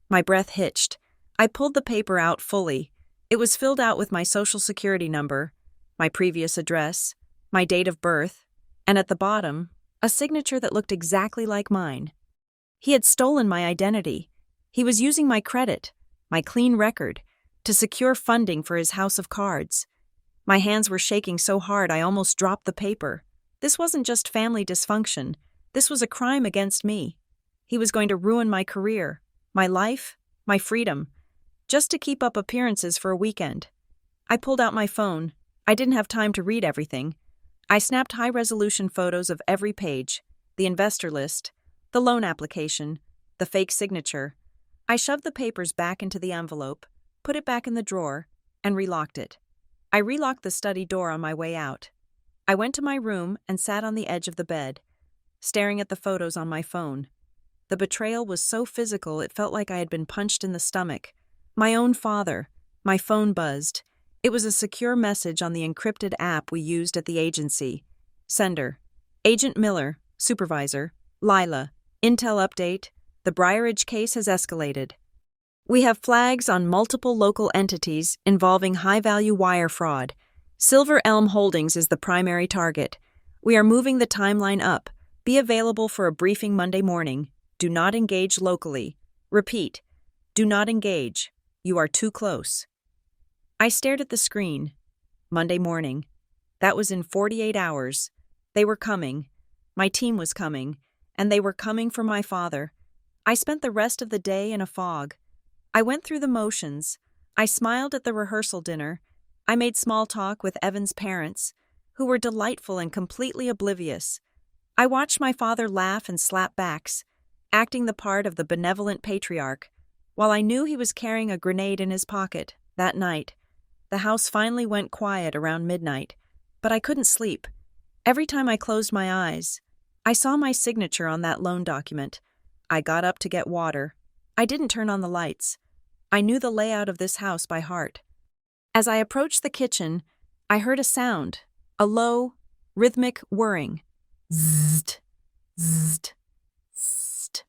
My breath hitched. I pulled the paper out fully. It was filled out with my social security number, my previous address, my date of birth, and at the bottom, a signature that looked exactly like mine. He had stolen my identity. He was using my credit, my clean record, to secure funding for his house of cards. My hands were shaking so hard I almost dropped the paper. This wasn't just family dysfunction. This was a crime against me. He was going to ruin my career, my life, my freedom, just to keep up appearances for a weekend. I pulled out my phone. I didn't have time to read everything. I snapped high-resolution photos of every page, the investor list, the loan application, the fake signature. I shoved the papers back into the envelope, put it back in the drawer, and relocked it. I relocked the study door on my way out. I went to my room and sat on the edge of the bed, staring at the photos on my phone. The betrayal was so physical it felt like I had been punched in the stomach. My own father. My phone buzzed. It was a secure message on the encrypted app we used at the agency. Sender: Agent Miller, Supervisor, Lila. Intel update: the Briarage case has escalated. We have flags on multiple local entities involving high-value wire fraud. Silver Elm Holdings is the primary target. We are moving the timeline up. Be available for a briefing Monday morning. Do not engage locally. Repeat: do not engage. You are too close. I stared at the screen. Monday morning. That was in 48 hours. They were coming. My team was coming. And they were coming for my father. I spent the rest of the day in a fog. I went through the motions. I smiled at the rehearsal dinner. I made small talk with Evan's parents, who were delightful and completely oblivious. I watched my father laugh and slap backs, acting the part of the benevolent patriarch, while I knew he was carrying a grenade in his pocket. That night, the house finally went quiet around midnight, but I couldn't sleep. Every time I closed my eyes, I saw my signature on that loan document. I got up to get water. I didn't turn on the lights. I knew the layout of this house by heart. As I approached the kitchen, I heard a sound, a low, rhythmic whirring. Zzzt, zzzt, zzzt.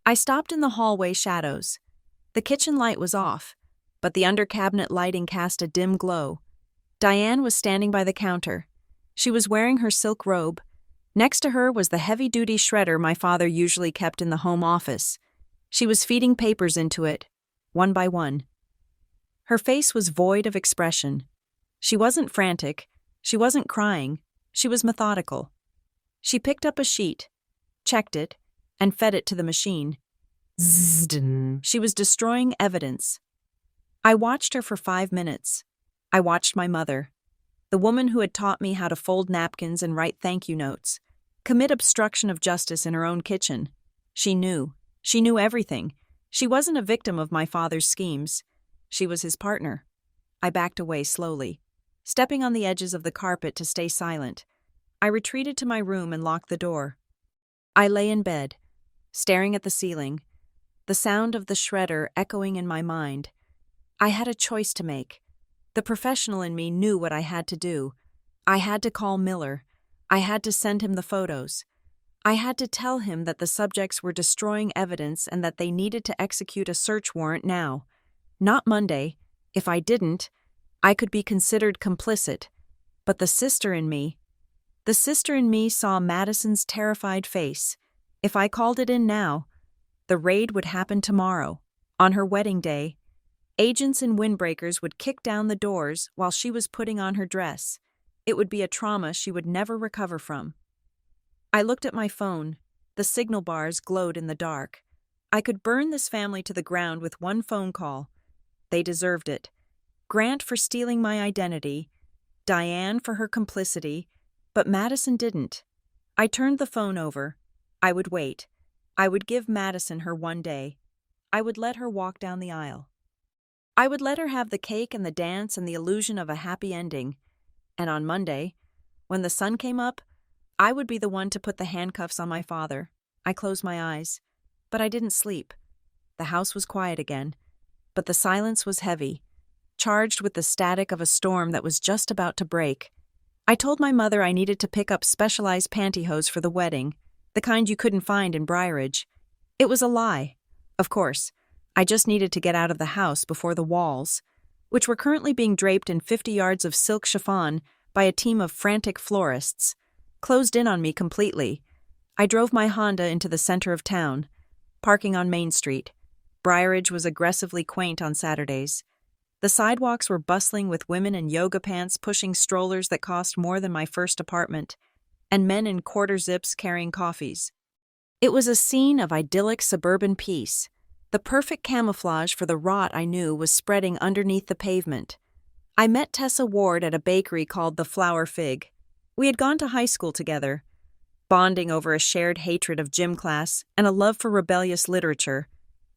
I stopped in the hallway shadows. The kitchen light was off, but the under-cabinet lighting cast a dim glow. Diane was standing by the counter. She was wearing her silk robe. Next to her was the heavy-duty shredder my father usually kept in the home office. She was feeding papers into it, one by one. Her face was void of expression. She wasn't frantic. She wasn't crying. She was methodical. She picked up a sheet, checked it, and fed it to the machine. Zzz. She was destroying evidence. I watched her for 5 minutes. I watched my mother, the woman who had taught me how to fold napkins and write thank you notes, commit obstruction of justice in her own kitchen. She knew. She knew everything. She wasn't a victim of my father's schemes. She was his partner. I backed away slowly, stepping on the edges of the carpet to stay silent. I retreated to my room and locked the door. I lay in bed, staring at the ceiling, the sound of the shredder echoing in my mind. I had a choice to make. The professional in me knew what I had to do. I had to call Miller. I had to send him the photos. I had to tell him that the subjects were destroying evidence and that they needed to execute a search warrant now. Not Monday. If I didn't, I could be considered complicit. But the sister in me saw Madison's terrified face. If I called it in now, the raid would happen tomorrow, on her wedding day. Agents in windbreakers would kick down the doors while she was putting on her dress. It would be a trauma she would never recover from. I looked at my phone. The signal bars glowed in the dark. I could burn this family to the ground with one phone call. They deserved it. Grant for stealing my identity, Diane for her complicity, but Madison didn't. I turned the phone over. I would wait. I would give Madison her one day. I would let her walk down the aisle. I would let her have the cake and the dance and the illusion of a happy ending. And on Monday, when the sun came up, I would be the one to put the handcuffs on my father. I closed my eyes, but I didn't sleep. The house was quiet again, but the silence was heavy, charged with the static of a storm that was just about to break. I told my mother I needed to pick up specialized pantyhose for the wedding, the kind you couldn't find in Briarage. It was a lie. Of course, I just needed to get out of the house before the walls, which were currently being draped in 50 yards of silk chiffon by a team of frantic florists, closed in on me completely. I drove my Honda into the center of town, parking on Main Street. Briarage was aggressively quaint on Saturdays. The sidewalks were bustling with women in yoga pants pushing strollers that cost more than my first apartment, and men in quarter zips carrying coffees. It was a scene of idyllic suburban peace. The perfect camouflage for the rot I knew was spreading underneath the pavement. I met Tessa Ward at a bakery called the Flower Fig. We had gone to high school together, bonding over a shared hatred of gym class and a love for rebellious literature.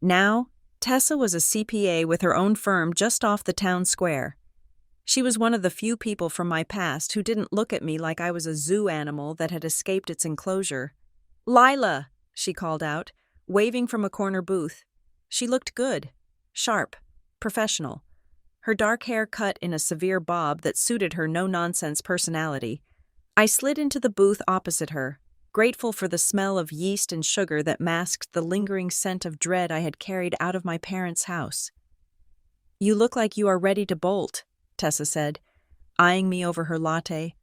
Now, Tessa was a CPA with her own firm just off the town square. She was one of the few people from my past who didn't look at me like I was a zoo animal that had escaped its enclosure. "Lila," she called out, waving from a corner booth. She looked good, sharp, professional. Her dark hair cut in a severe bob that suited her no-nonsense personality. I slid into the booth opposite her, grateful for the smell of yeast and sugar that masked the lingering scent of dread I had carried out of my parents' house. "You look like you are ready to bolt," Tessa said, eyeing me over her latte.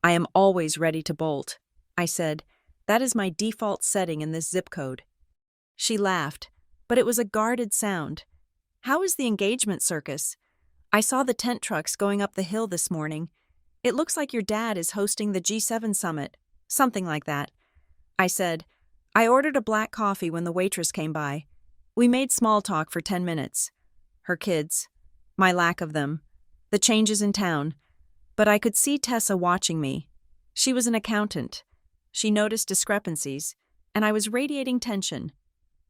"I am always ready to bolt," I said. "That is my default setting in this zip code." She laughed, but it was a guarded sound. "How is the engagement circus? I saw the tent trucks going up the hill this morning. It looks like your dad is hosting the G7 summit, something like that." I said. I ordered a black coffee when the waitress came by. We made small talk for 10 minutes. Her kids, my lack of them, the changes in town. But I could see Tessa watching me. She was an accountant. She noticed discrepancies, and I was radiating tension.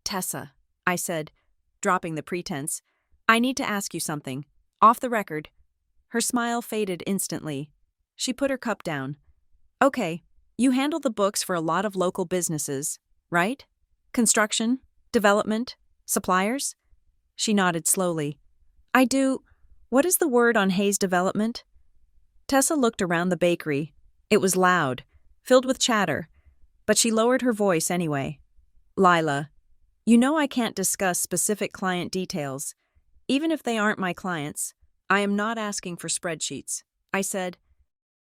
"Tessa," I said, dropping the pretense, "I need to ask you something. Off the record." Her smile faded instantly. She put her cup down. "Okay, you handle the books for a lot of local businesses, right? Construction, development, suppliers?" She nodded slowly. "I do. What is the word on Hayes Development?" Tessa looked around the bakery. It was loud, filled with chatter, but she lowered her voice anyway. "Lila, you know I can't discuss specific client details. Even if they aren't my clients, I am not asking for spreadsheets." I said.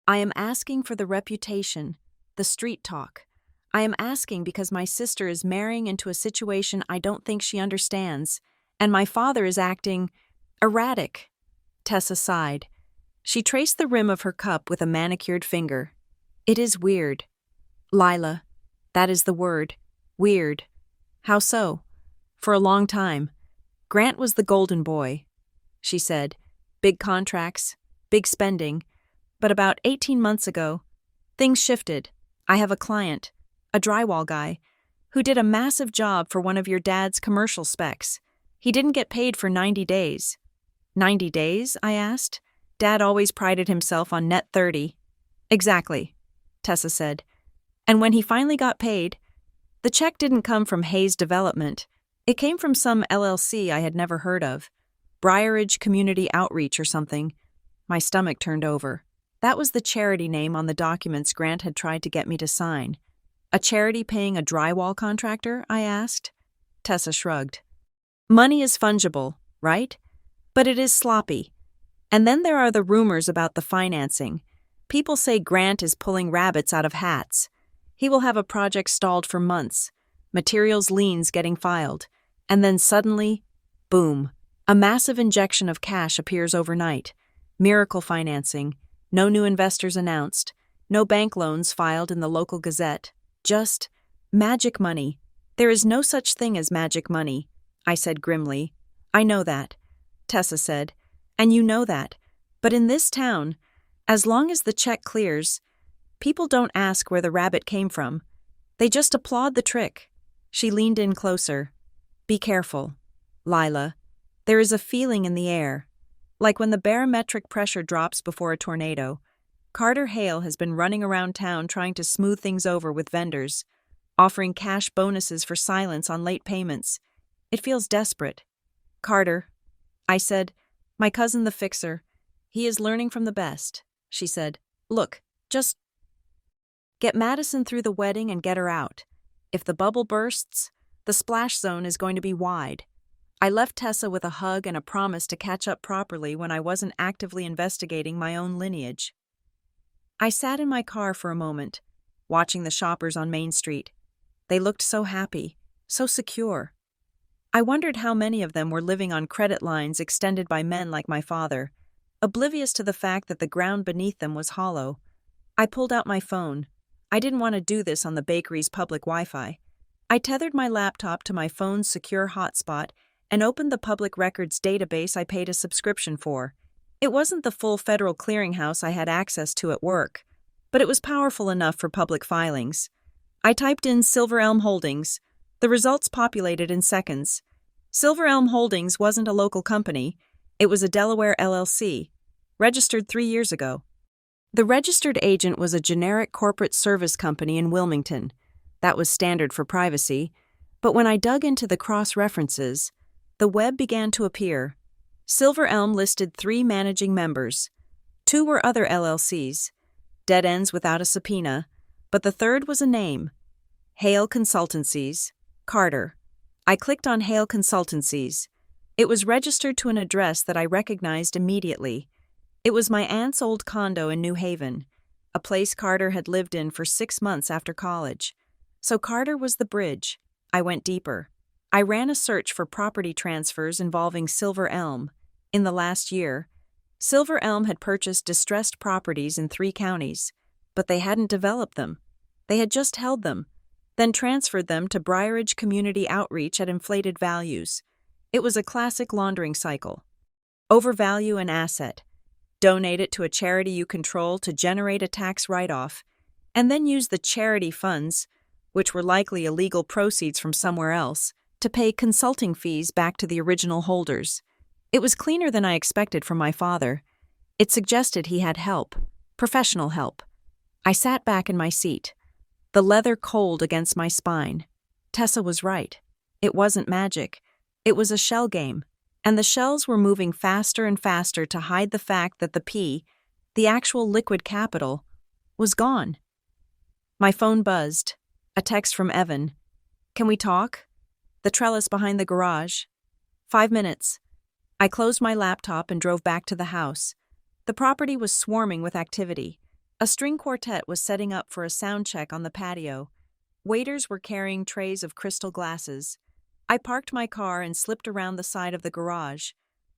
"I am asking for the reputation, the street talk. I am asking because my sister is marrying into a situation I don't think she understands, and my father is acting erratic." Tessa sighed. She traced the rim of her cup with a manicured finger. "It is weird. Lila. That is the word. Weird. How so? For a long time. Grant was the golden boy, she said. Big contracts, big spending. But about 18 months ago, things shifted. I have a client, a drywall guy, who did a massive job for one of your dad's commercial specs. He didn't get paid for 90 days. 90 days? I asked. Dad always prided himself on net 30. Exactly, Tessa said. And when he finally got paid, the check didn't come from Hayes Development. It came from some LLC I had never heard of. Briarage Community Outreach or something. My stomach turned over. That was the charity name on the documents Grant had tried to get me to sign. A charity paying a drywall contractor? I asked. Tessa shrugged. Money is fungible, right? But it is sloppy. And then there are the rumors about the financing. People say Grant is pulling rabbits out of hats. He will have a project stalled for months, materials liens getting filed, and then suddenly, boom, a massive injection of cash appears overnight. Miracle financing, no new investors announced, no bank loans filed in the local gazette, just magic money. There is no such thing as magic money, I said grimly. I know that, Tessa said, and you know that. But in this town, as long as the check clears, people don't ask where the rabbit came from. They just applaud the trick. She leaned in closer. Be careful, Lila. There is a feeling in the air. Like when the barometric pressure drops before a tornado. Carter Hale has been running around town trying to smooth things over with vendors, offering cash bonuses for silence on late payments. It feels desperate. Carter, I said, my cousin the fixer. He is learning from the best, she said. Look, just get Madison through the wedding and get her out. If the bubble bursts, the splash zone is going to be wide. I left Tessa with a hug and a promise to catch up properly when I wasn't actively investigating my own lineage. I sat in my car for a moment, watching the shoppers on Main Street. They looked so happy, so secure. I wondered how many of them were living on credit lines extended by men like my father, oblivious to the fact that the ground beneath them was hollow. I pulled out my phone. I didn't want to do this on the bakery's public Wi-Fi. I tethered my laptop to my phone's secure hotspot and opened the public records database I paid a subscription for. It wasn't the full federal clearinghouse I had access to at work, but it was powerful enough for public filings. I typed in Silver Elm Holdings. The results populated in seconds. Silver Elm Holdings wasn't a local company. It was a Delaware LLC, registered 3 years ago. The registered agent was a generic corporate service company in Wilmington. That was standard for privacy. But when I dug into the cross-references, the web began to appear. Silver Elm listed 3 managing members. 2 were other LLCs, dead ends without a subpoena, but the third was a name. Hale Consultancies, Carter. I clicked on Hale Consultancies. It was registered to an address that I recognized immediately. It was my aunt's old condo in New Haven, a place Carter had lived in for 6 months after college. So Carter was the bridge. I went deeper. I ran a search for property transfers involving Silver Elm. In the last year, Silver Elm had purchased distressed properties in 3 counties, but they hadn't developed them. They had just held them, then transferred them to Briarage Community Outreach at inflated values. It was a classic laundering cycle. Overvalue an asset, donate it to a charity you control to generate a tax write-off, and then use the charity funds, which were likely illegal proceeds from somewhere else, to pay consulting fees back to the original holders. It was cleaner than I expected from my father. It suggested he had help, professional help. I sat back in my seat, the leather cold against my spine. Tessa was right. It wasn't magic. It was a shell game, and the shells were moving faster and faster to hide the fact that the actual liquid capital, was gone. My phone buzzed. A text from Evan. Can we talk? The trellis behind the garage. 5 minutes. I closed my laptop and drove back to the house. The property was swarming with activity. A string quartet was setting up for a sound check on the patio. Waiters were carrying trays of crystal glasses. I parked my car and slipped around the side of the garage,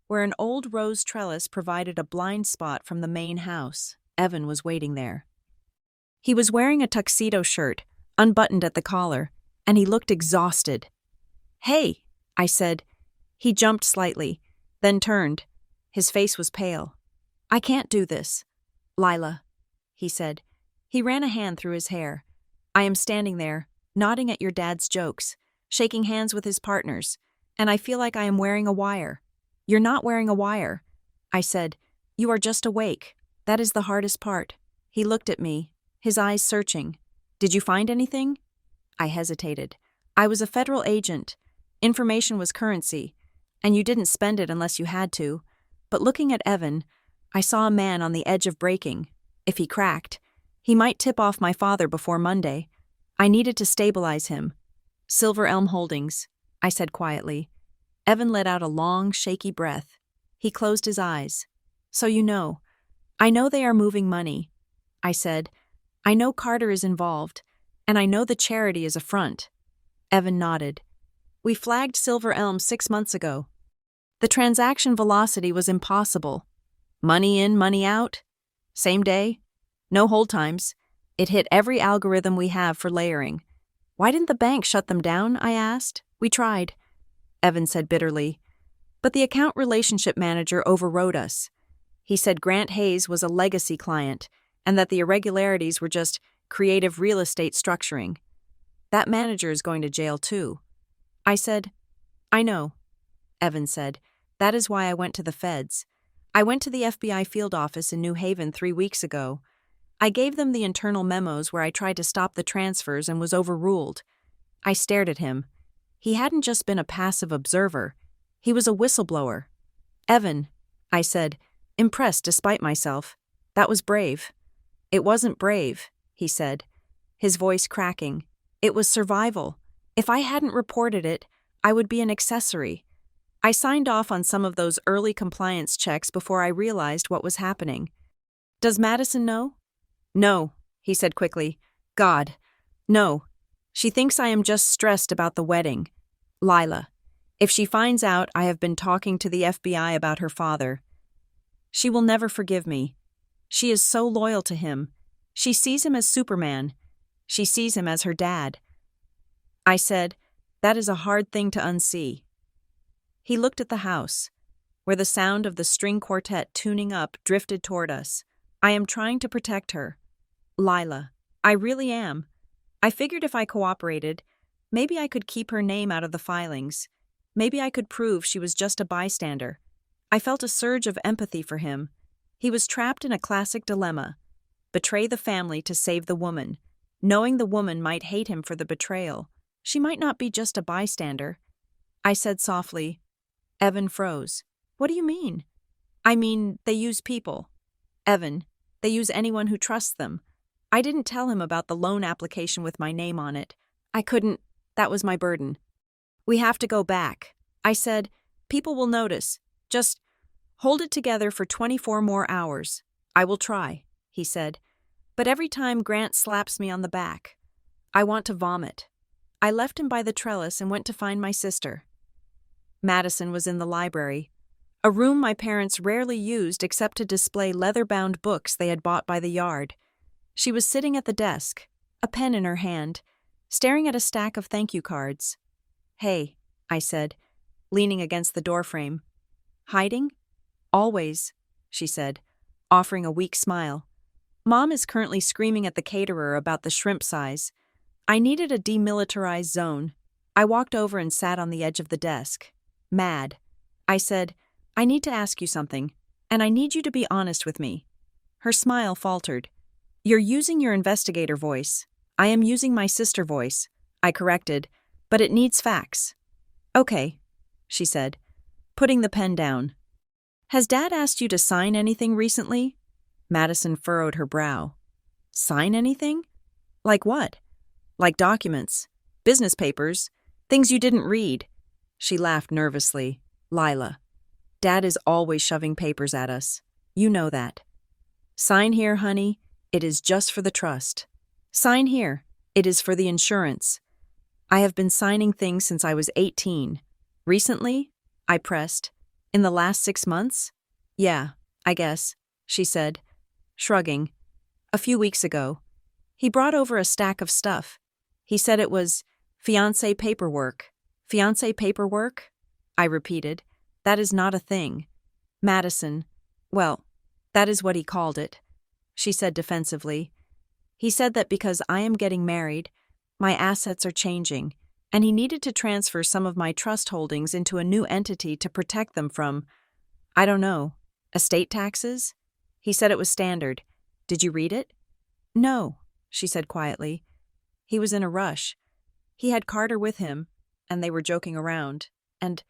where an old rose trellis provided a blind spot from the main house. Evan was waiting there. He was wearing a tuxedo shirt, unbuttoned at the collar, and he looked exhausted. "Hey," I said. He jumped slightly, then turned. His face was pale. "I can't do this, Lila," he said. He ran a hand through his hair. "I am standing there, nodding at your dad's jokes, shaking hands with his partners, and I feel like I am wearing a wire." "You're not wearing a wire," I said. "You are just awake. That is the hardest part." He looked at me, his eyes searching. "Did you find anything?" I hesitated. "I was a federal agent. Information was currency, and you didn't spend it unless you had to. But looking at Evan, I saw a man on the edge of breaking. If he cracked, he might tip off my father before Monday. I needed to stabilize him." "Silver Elm Holdings," I said quietly. Evan let out a long, shaky breath. He closed his eyes. "So you know." "I know they are moving money," I said. "I know Carter is involved, and I know the charity is a front." Evan nodded. "We flagged Silver Elm 6 months ago. The transaction velocity was impossible. Money in, money out. Same day. No hold times. It hit every algorithm we have for layering." "Why didn't the bank shut them down?" I asked. "We tried," Evan said bitterly. "But the account relationship manager overrode us. He said Grant Hayes was a legacy client and that the irregularities were just creative real estate structuring. That manager is going to jail too." I said, "I know," Evan said. "That is why I went to the feds. I went to the FBI field office in New Haven 3 weeks ago. I gave them the internal memos where I tried to stop the transfers and was overruled." I stared at him. He hadn't just been a passive observer. He was a whistleblower. "Evan," I said, impressed despite myself. "That was brave." "It wasn't brave," he said, his voice cracking. "It was survival. If I hadn't reported it, I would be an accessory. I signed off on some of those early compliance checks before I realized what was happening." "Does Madison know?" "No," he said quickly. "God, no. She thinks I am just stressed about the wedding. Lila, if she finds out I have been talking to the FBI about her father, she will never forgive me. She is so loyal to him. She sees him as Superman. She sees him as her dad." I said, "That is a hard thing to unsee." He looked at the house, where the sound of the string quartet tuning up drifted toward us. "I am trying to protect her, Lila. I really am. I figured if I cooperated, maybe I could keep her name out of the filings. Maybe I could prove she was just a bystander." I felt a surge of empathy for him. He was trapped in a classic dilemma: betray the family to save the woman, knowing the woman might hate him for the betrayal. She might not be just a bystander. I said softly. Evan froze. "What do you mean?" "I mean, they use people. Evan, they use anyone who trusts them. I didn't tell him about the loan application with my name on it. I couldn't. That was my burden." "We have to go back," I said. "People will notice. Just hold it together for 24 more hours." "I will try," he said. "But every time Grant slaps me on the back, I want to vomit." I left him by the trellis and went to find my sister. Madison was in the library, a room my parents rarely used except to display leather-bound books they had bought by the yard. She was sitting at the desk, a pen in her hand, staring at a stack of thank you cards. "Hey," I said, leaning against the doorframe. "Hiding?" "Always," she said, offering a weak smile. "Mom is currently screaming at the caterer about the shrimp size. I needed a demilitarized zone." I walked over and sat on the edge of the desk. Mad. I said, "I need to ask you something, and I need you to be honest with me." Her smile faltered. "You're using your investigator voice. I am using my sister voice," I corrected, "but it needs facts." "Okay," she said, putting the pen down. "Has Dad asked you to sign anything recently?" Madison furrowed her brow. "Sign anything? Like what?" "Like documents, business papers, things you didn't read." She laughed nervously. "Lila, Dad is always shoving papers at us. You know that. Sign here, honey. It is just for the trust. Sign here. It is for the insurance." I have been signing things since I was 18. "Recently?" I pressed. "In the last 6 months?" "Yeah, I guess," she said, shrugging. "A few weeks ago." He brought over a stack of stuff. He said it was fiancé paperwork. Fiancé paperwork? I repeated. That is not a thing. Madison, well, that is what he called it, she said defensively. He said that because I am getting married, my assets are changing, and he needed to transfer some of my trust holdings into a new entity to protect them from, I don't know, estate taxes? He said it was standard. Did you read it? No, she said quietly. He was in a rush. He had Carter with him, and they were joking around, and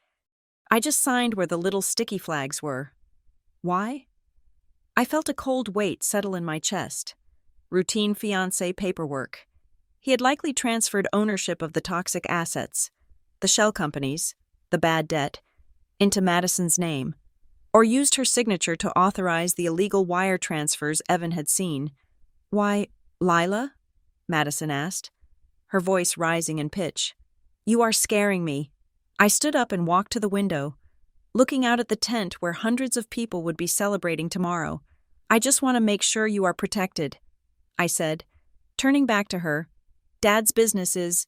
I just signed where the little sticky flags were. Why? I felt a cold weight settle in my chest. Routine fiancé paperwork. He had likely transferred ownership of the toxic assets, the shell companies, the bad debt, into Madison's name, or used her signature to authorize the illegal wire transfers Evan had seen. Why, Lila? Madison asked, her voice rising in pitch. You are scaring me. I stood up and walked to the window, looking out at the tent where hundreds of people would be celebrating tomorrow. I just want to make sure you are protected, I said, turning back to her. Dad's business is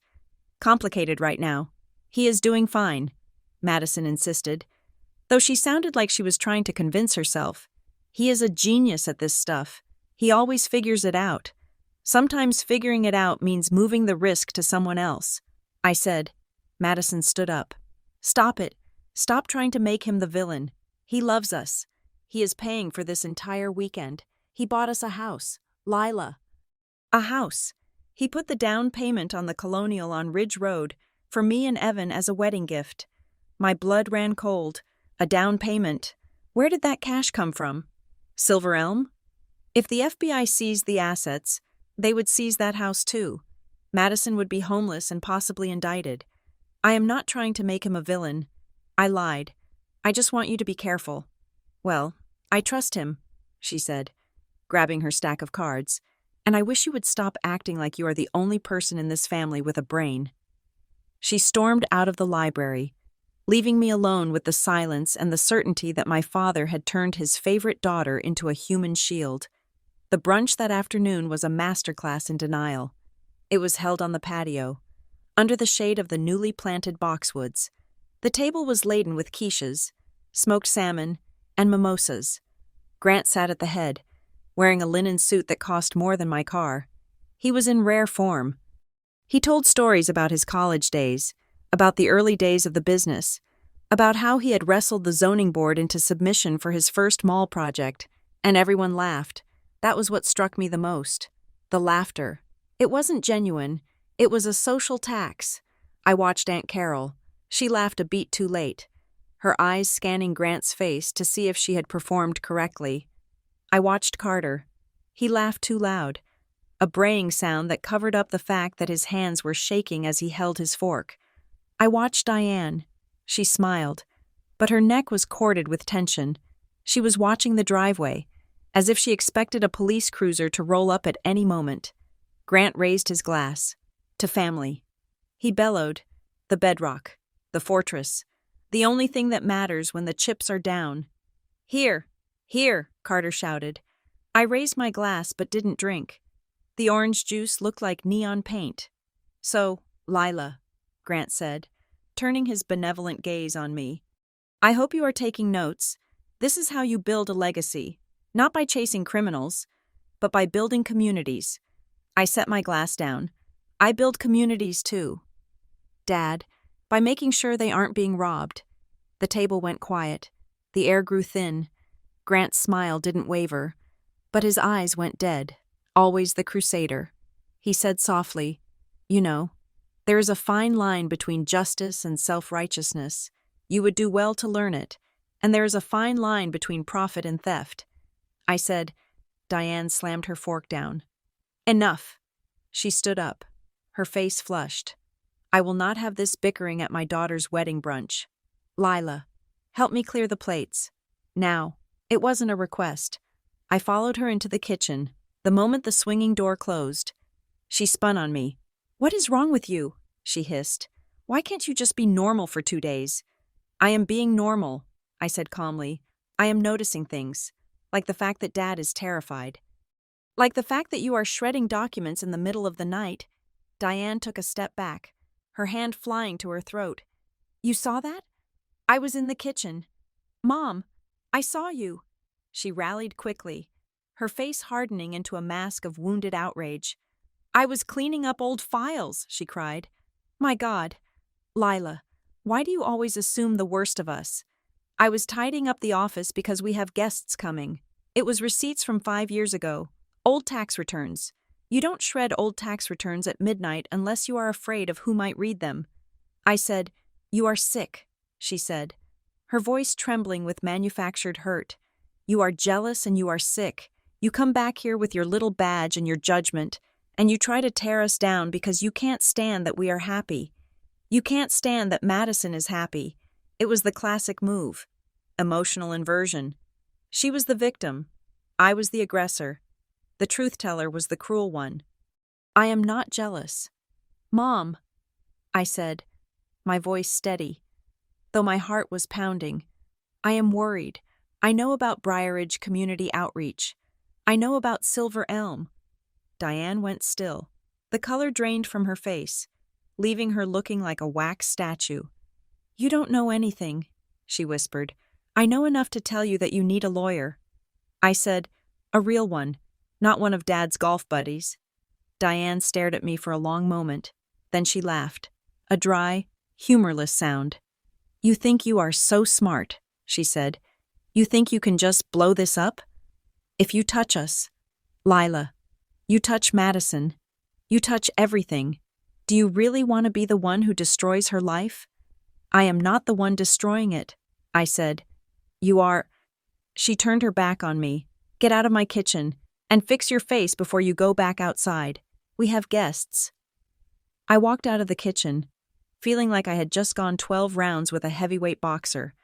complicated right now. He is doing fine, Madison insisted, though she sounded like she was trying to convince herself. He is a genius at this stuff. He always figures it out. Sometimes figuring it out means moving the risk to someone else, I said. Madison stood up. Stop it. Stop trying to make him the villain. He loves us. He is paying for this entire weekend. He bought us a house. Lila. A house. He put the down payment on the Colonial on Ridge Road for me and Evan as a wedding gift. My blood ran cold. A down payment. Where did that cash come from? Silver Elm? If the FBI seized the assets, they would seize that house too. Madison would be homeless and possibly indicted. I am not trying to make him a villain. I lied. I just want you to be careful. Well, I trust him, she said, grabbing her stack of cards, and I wish you would stop acting like you are the only person in this family with a brain. She stormed out of the library, leaving me alone with the silence and the certainty that my father had turned his favorite daughter into a human shield. The brunch that afternoon was a masterclass in denial. It was held on the patio, under the shade of the newly planted boxwoods. The table was laden with quiches, smoked salmon, and mimosas. Grant sat at the head, wearing a linen suit that cost more than my car. He was in rare form. He told stories about his college days, about the early days of the business, about how he had wrestled the zoning board into submission for his first mall project, and everyone laughed. That was what struck me the most. The laughter. It wasn't genuine. It was a social tax. I watched Aunt Carol. She laughed a beat too late, her eyes scanning Grant's face to see if she had performed correctly. I watched Carter. He laughed too loud, a braying sound that covered up the fact that his hands were shaking as he held his fork. I watched Diane. She smiled, but her neck was corded with tension. She was watching the driveway, as if she expected a police cruiser to roll up at any moment. Grant raised his glass. To family. He bellowed. The bedrock. The fortress. The only thing that matters when the chips are down. Here, here, Carter shouted. I raised my glass but didn't drink. The orange juice looked like neon paint. So, Lila, Grant said, turning his benevolent gaze on me. I hope you are taking notes. This is how you build a legacy, not by chasing criminals, but by building communities. I set my glass down. I build communities too. Dad, by making sure they aren't being robbed. The table went quiet. The air grew thin. Grant's smile didn't waver, but his eyes went dead. Always the crusader. He said softly, You know, there is a fine line between justice and self-righteousness. You would do well to learn it. And there is a fine line between profit and theft. I said. Diane slammed her fork down. Enough. She stood up, her face flushed. I will not have this bickering at my daughter's wedding brunch. Lila, help me clear the plates. Now. It wasn't a request. I followed her into the kitchen, the moment the swinging door closed. She spun on me. What is wrong with you? She hissed. Why can't you just be normal for 2 days? I am being normal, I said calmly. I am noticing things, like the fact that Dad is terrified. Like the fact that you are shredding documents in the middle of the night. Diane took a step back, her hand flying to her throat. You saw that? I was in the kitchen. Mom, I saw you. She rallied quickly, her face hardening into a mask of wounded outrage. I was cleaning up old files, she cried. My God. Lila, why do you always assume the worst of us? I was tidying up the office because we have guests coming. It was receipts from 5 years ago. Old tax returns. You don't shred old tax returns at midnight unless you are afraid of who might read them. I said, You are sick, she said, her voice trembling with manufactured hurt. You are jealous and you are sick. You come back here with your little badge and your judgment, and you try to tear us down because you can't stand that we are happy. You can't stand that Madison is happy. It was the classic move. Emotional inversion. She was the victim. I was the aggressor. The truth teller was the cruel one. I am not jealous. Mom, I said, my voice steady, though my heart was pounding. I am worried. I know about Briarridge Community Outreach. I know about Silver Elm. Diane went still. The color drained from her face, leaving her looking like a wax statue. You don't know anything, she whispered. I know enough to tell you that you need a lawyer. I said, a real one, not one of Dad's golf buddies. Diane stared at me for a long moment. Then she laughed, a dry, humorless sound. You think you are so smart, she said. You think you can just blow this up? If you touch us, Lila, you touch Madison, you touch everything, do you really want to be the one who destroys her life? I am not the one destroying it, I said. You are. She turned her back on me. Get out of my kitchen, and fix your face before you go back outside. We have guests. I walked out of the kitchen, feeling like I had just gone 12 rounds with a heavyweight boxer.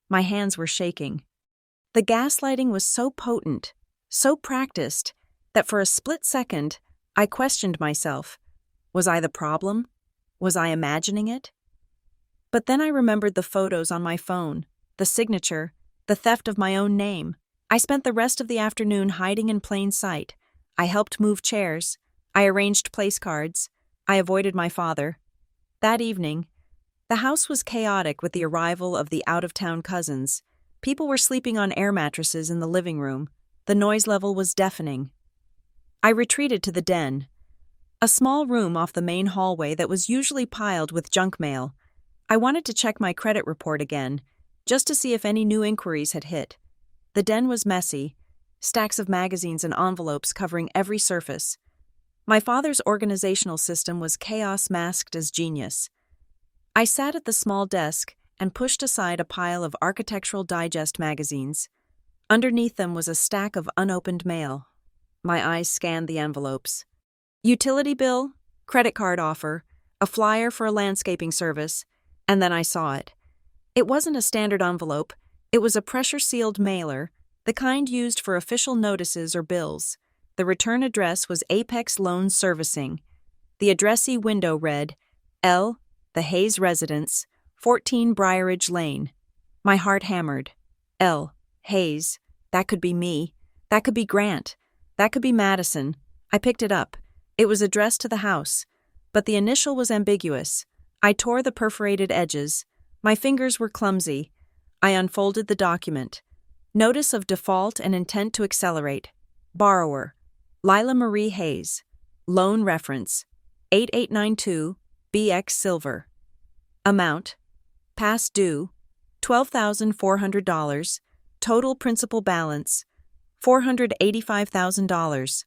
My hands were shaking. The gaslighting was so potent, so practiced, that for a split second, I questioned myself. Was I the problem? Was I imagining it? But then I remembered the photos on my phone, the signature, the theft of my own name. I spent the rest of the afternoon hiding in plain sight. I helped move chairs. I arranged place cards. I avoided my father. That evening, the house was chaotic with the arrival of the out-of-town cousins. People were sleeping on air mattresses in the living room. The noise level was deafening. I retreated to the den, a small room off the main hallway that was usually piled with junk mail. I wanted to check my credit report again, just to see if any new inquiries had hit. The den was messy, stacks of magazines and envelopes covering every surface. My father's organizational system was chaos masked as genius. I sat at the small desk and pushed aside a pile of Architectural Digest magazines. Underneath them was a stack of unopened mail. My eyes scanned the envelopes. Utility bill, credit card offer, a flyer for a landscaping service, and then I saw it. It wasn't a standard envelope. It was a pressure-sealed mailer, the kind used for official notices or bills. The return address was Apex Loan Servicing. The addressee window read, L, The Hayes Residence, 14 Briarridge Lane. My heart hammered. L, Hayes. That could be me. That could be Grant. That could be Madison. I picked it up. It was addressed to the house, but the initial was ambiguous. I tore the perforated edges. My fingers were clumsy. I unfolded the document. Notice of default and intent to accelerate. Borrower, Lila Marie Hayes. Loan reference, 8892 BX Silver. Amount, past due, $12,400. Total principal balance, $485,000.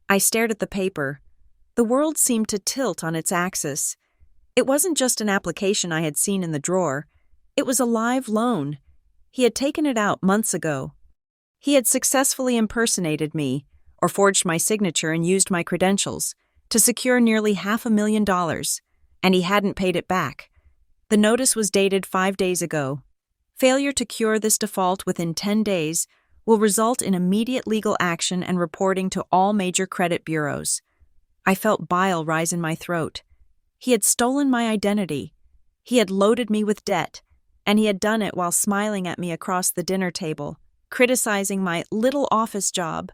I stared at the paper. The world seemed to tilt on its axis. It wasn't just an application I had seen in the drawer. It was a live loan. He had taken it out months ago. He had successfully impersonated me, or forged my signature and used my credentials, to secure nearly $500,000, and he hadn't paid it back. The notice was dated 5 days ago. Failure to cure this default within 10 days will result in immediate legal action and reporting to all major credit bureaus. I felt bile rise in my throat. He had stolen my identity. He had loaded me with debt, and he had done it while smiling at me across the dinner table, criticizing my little office job.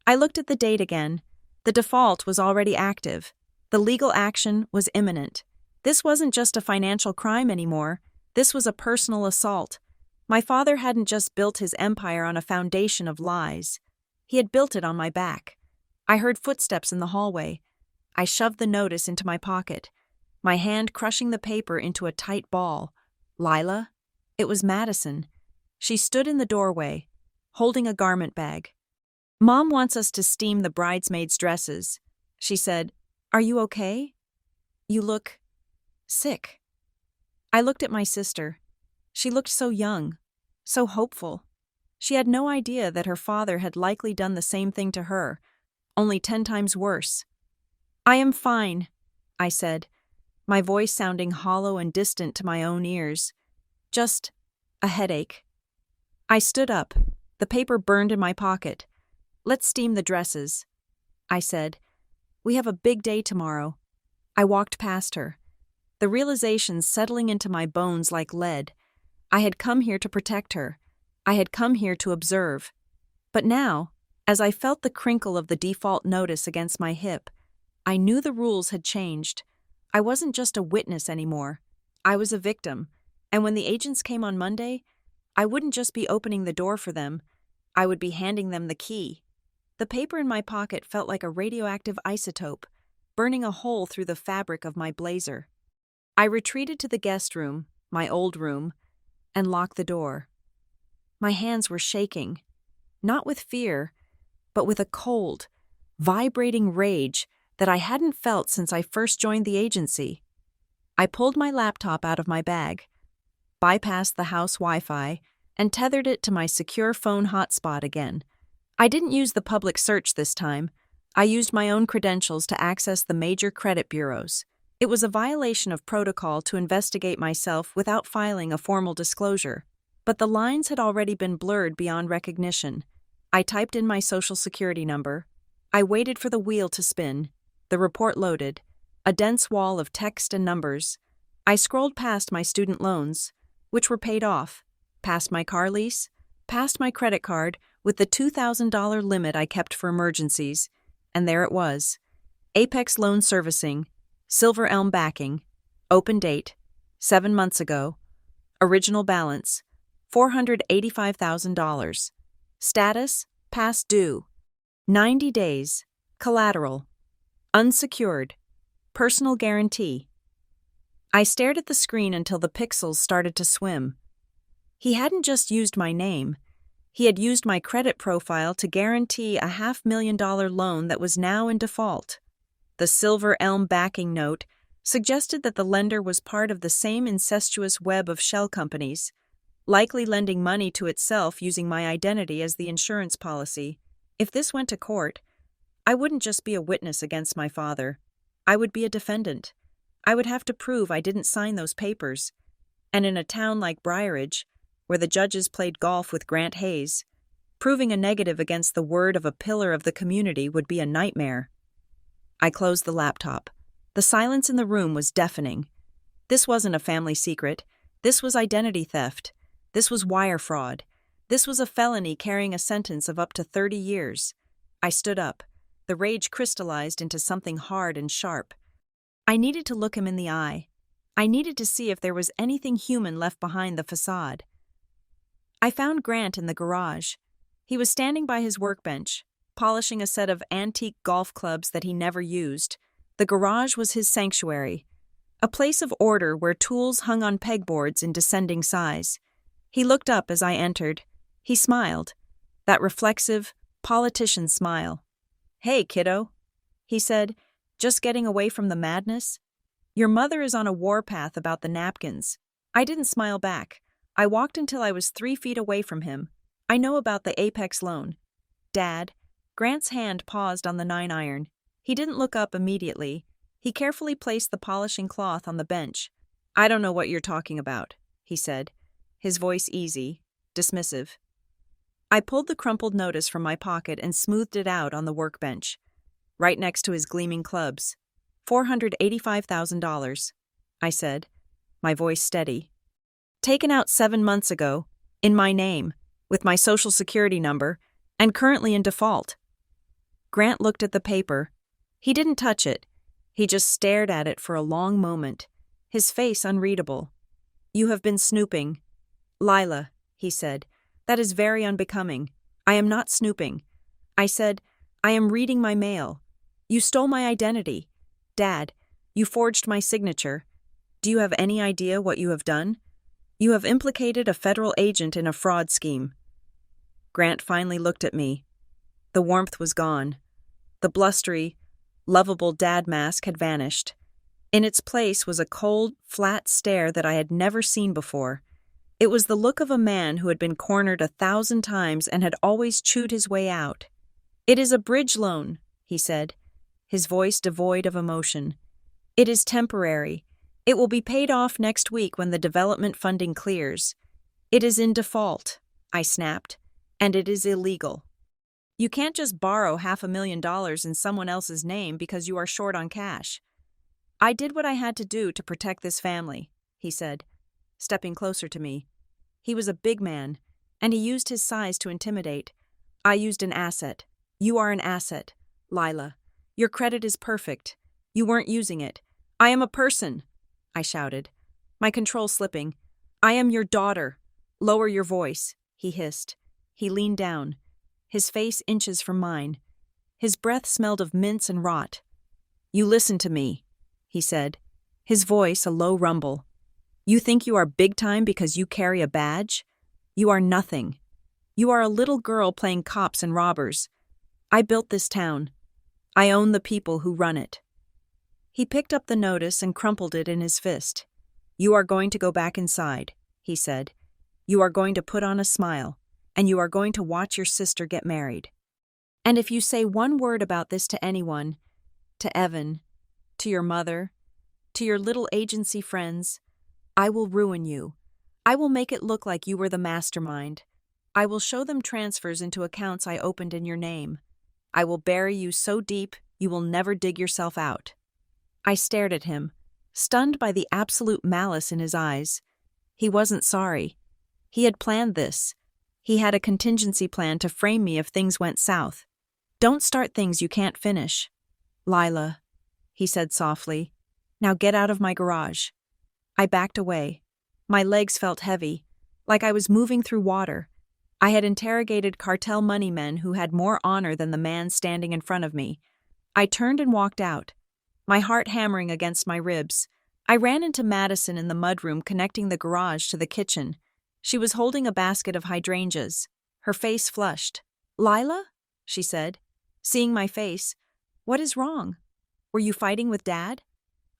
I looked at the date again. The default was already active. The legal action was imminent. This wasn't just a financial crime anymore. This was a personal assault. My father hadn't just built his empire on a foundation of lies. He had built it on my back. I heard footsteps in the hallway. I shoved the notice into my pocket, my hand crushing the paper into a tight ball. Lila? It was Madison. She stood in the doorway, holding a garment bag. "Mom wants us to steam the bridesmaids' dresses," she said. "Are you okay? You look sick." I looked at my sister. She looked so young, so hopeful. She had no idea that her father had likely done the same thing to her, only 10 times worse. "I am fine," I said, my voice sounding hollow and distant to my own ears. "Just a headache." I stood up. The paper burned in my pocket. "Let's steam the dresses," I said. "We have a big day tomorrow." I walked past her, the realization settling into my bones like lead. I had come here to protect her. I had come here to observe. But now, as I felt the crinkle of the default notice against my hip, I knew the rules had changed. I wasn't just a witness anymore. I was a victim, and when the agents came on Monday, I wouldn't just be opening the door for them. I would be handing them the key. The paper in my pocket felt like a radioactive isotope, burning a hole through the fabric of my blazer. I retreated to the guest room, my old room, and locked the door. My hands were shaking, not with fear, but with a cold, vibrating rage that I hadn't felt since I first joined the agency. I pulled my laptop out of my bag, bypassed the house Wi-Fi, and tethered it to my secure phone hotspot again. I didn't use the public search this time. I used my own credentials to access the major credit bureaus. It was a violation of protocol to investigate myself without filing a formal disclosure, but the lines had already been blurred beyond recognition. I typed in my social security number. I waited for the wheel to spin. The report loaded, a dense wall of text and numbers. I scrolled past my student loans, which were paid off, past my car lease, past my credit card with the $2,000 limit I kept for emergencies, and there it was. Apex Loan Servicing, Silver Elm backing, open date, 7 months ago, original balance, $485,000. Status, past due, 90 days, collateral, unsecured, personal guarantee. I stared at the screen until the pixels started to swim. He hadn't just used my name. He had used my credit profile to guarantee a $500,000 loan that was now in default. The Silver Elm backing note suggested that the lender was part of the same incestuous web of shell companies, likely lending money to itself using my identity as the insurance policy. If this went to court, I wouldn't just be a witness against my father. I would be a defendant. I would have to prove I didn't sign those papers. And in a town like Briarage, where the judges played golf with Grant Hayes, proving a negative against the word of a pillar of the community would be a nightmare. I closed the laptop. The silence in the room was deafening. This wasn't a family secret. This was identity theft. This was wire fraud. This was a felony carrying a sentence of up to 30 years. I stood up. The rage crystallized into something hard and sharp. I needed to look him in the eye. I needed to see if there was anything human left behind the facade. I found Grant in the garage. He was standing by his workbench, polishing a set of antique golf clubs that he never used. The garage was his sanctuary, a place of order where tools hung on pegboards in descending size. He looked up as I entered. He smiled, that reflexive, politician smile. "Hey, kiddo," he said, "just getting away from the madness? Your mother is on a warpath about the napkins." I didn't smile back. I walked until I was 3 feet away from him. "I know about the Apex loan." "Dad." Grant's hand paused on the 9-iron. He didn't look up immediately. He carefully placed the polishing cloth on the bench. "I don't know what you're talking about," he said, his voice easy, dismissive. I pulled the crumpled notice from my pocket and smoothed it out on the workbench, right next to his gleaming clubs. $485,000, I said, my voice steady. "Taken out 7 months ago, in my name, with my social security number, and currently in default." Grant looked at the paper. He didn't touch it. He just stared at it for a long moment, his face unreadable. "You have been snooping." "Lila," he said, "that is very unbecoming. I am not snooping." I said, "I am reading my mail. You stole my identity. Dad, you forged my signature. Do you have any idea what you have done? You have implicated a federal agent in a fraud scheme." Grant finally looked at me. The warmth was gone. The blustery, lovable dad mask had vanished. In its place was a cold, flat stare that I had never seen before. It was the look of a man who had been cornered 1,000 times and had always chewed his way out. "It is a bridge loan," he said, his voice devoid of emotion. "It is temporary. It will be paid off next week when the development funding clears. It is in default," I snapped, "and it is illegal. You can't just borrow $500,000 in someone else's name because you are short on cash." "I did what I had to do to protect this family," he said, stepping closer to me. He was a big man, and he used his size to intimidate. "I used an asset. You are an asset, Lila. Your credit is perfect. You weren't using it. I am a person," I shouted, my control slipping. "I am your daughter. Lower your voice," he hissed. He leaned down, his face inches from mine. His breath smelled of mints and rot. "You listen to me," he said, his voice a low rumble. "You think you are big time because you carry a badge? You are nothing. You are a little girl playing cops and robbers. I built this town. I own the people who run it." He picked up the notice and crumpled it in his fist. "You are going to go back inside," he said. "You are going to put on a smile, and you are going to watch your sister get married. And if you say one word about this to anyone, to Evan, to your mother, to your little agency friends, I will ruin you. I will make it look like you were the mastermind. I will show them transfers into accounts I opened in your name. I will bury you so deep you will never dig yourself out." I stared at him, stunned by the absolute malice in his eyes. He wasn't sorry. He had planned this. He had a contingency plan to frame me if things went south. "Don't start things you can't finish. Lila," he said softly. "Now get out of my garage." I backed away. My legs felt heavy, like I was moving through water. I had interrogated cartel money men who had more honor than the man standing in front of me. I turned and walked out, my heart hammering against my ribs. I ran into Madison in the mudroom connecting the garage to the kitchen. She was holding a basket of hydrangeas, her face flushed. "Lila?" she said, seeing my face. "What is wrong? Were you fighting with Dad?"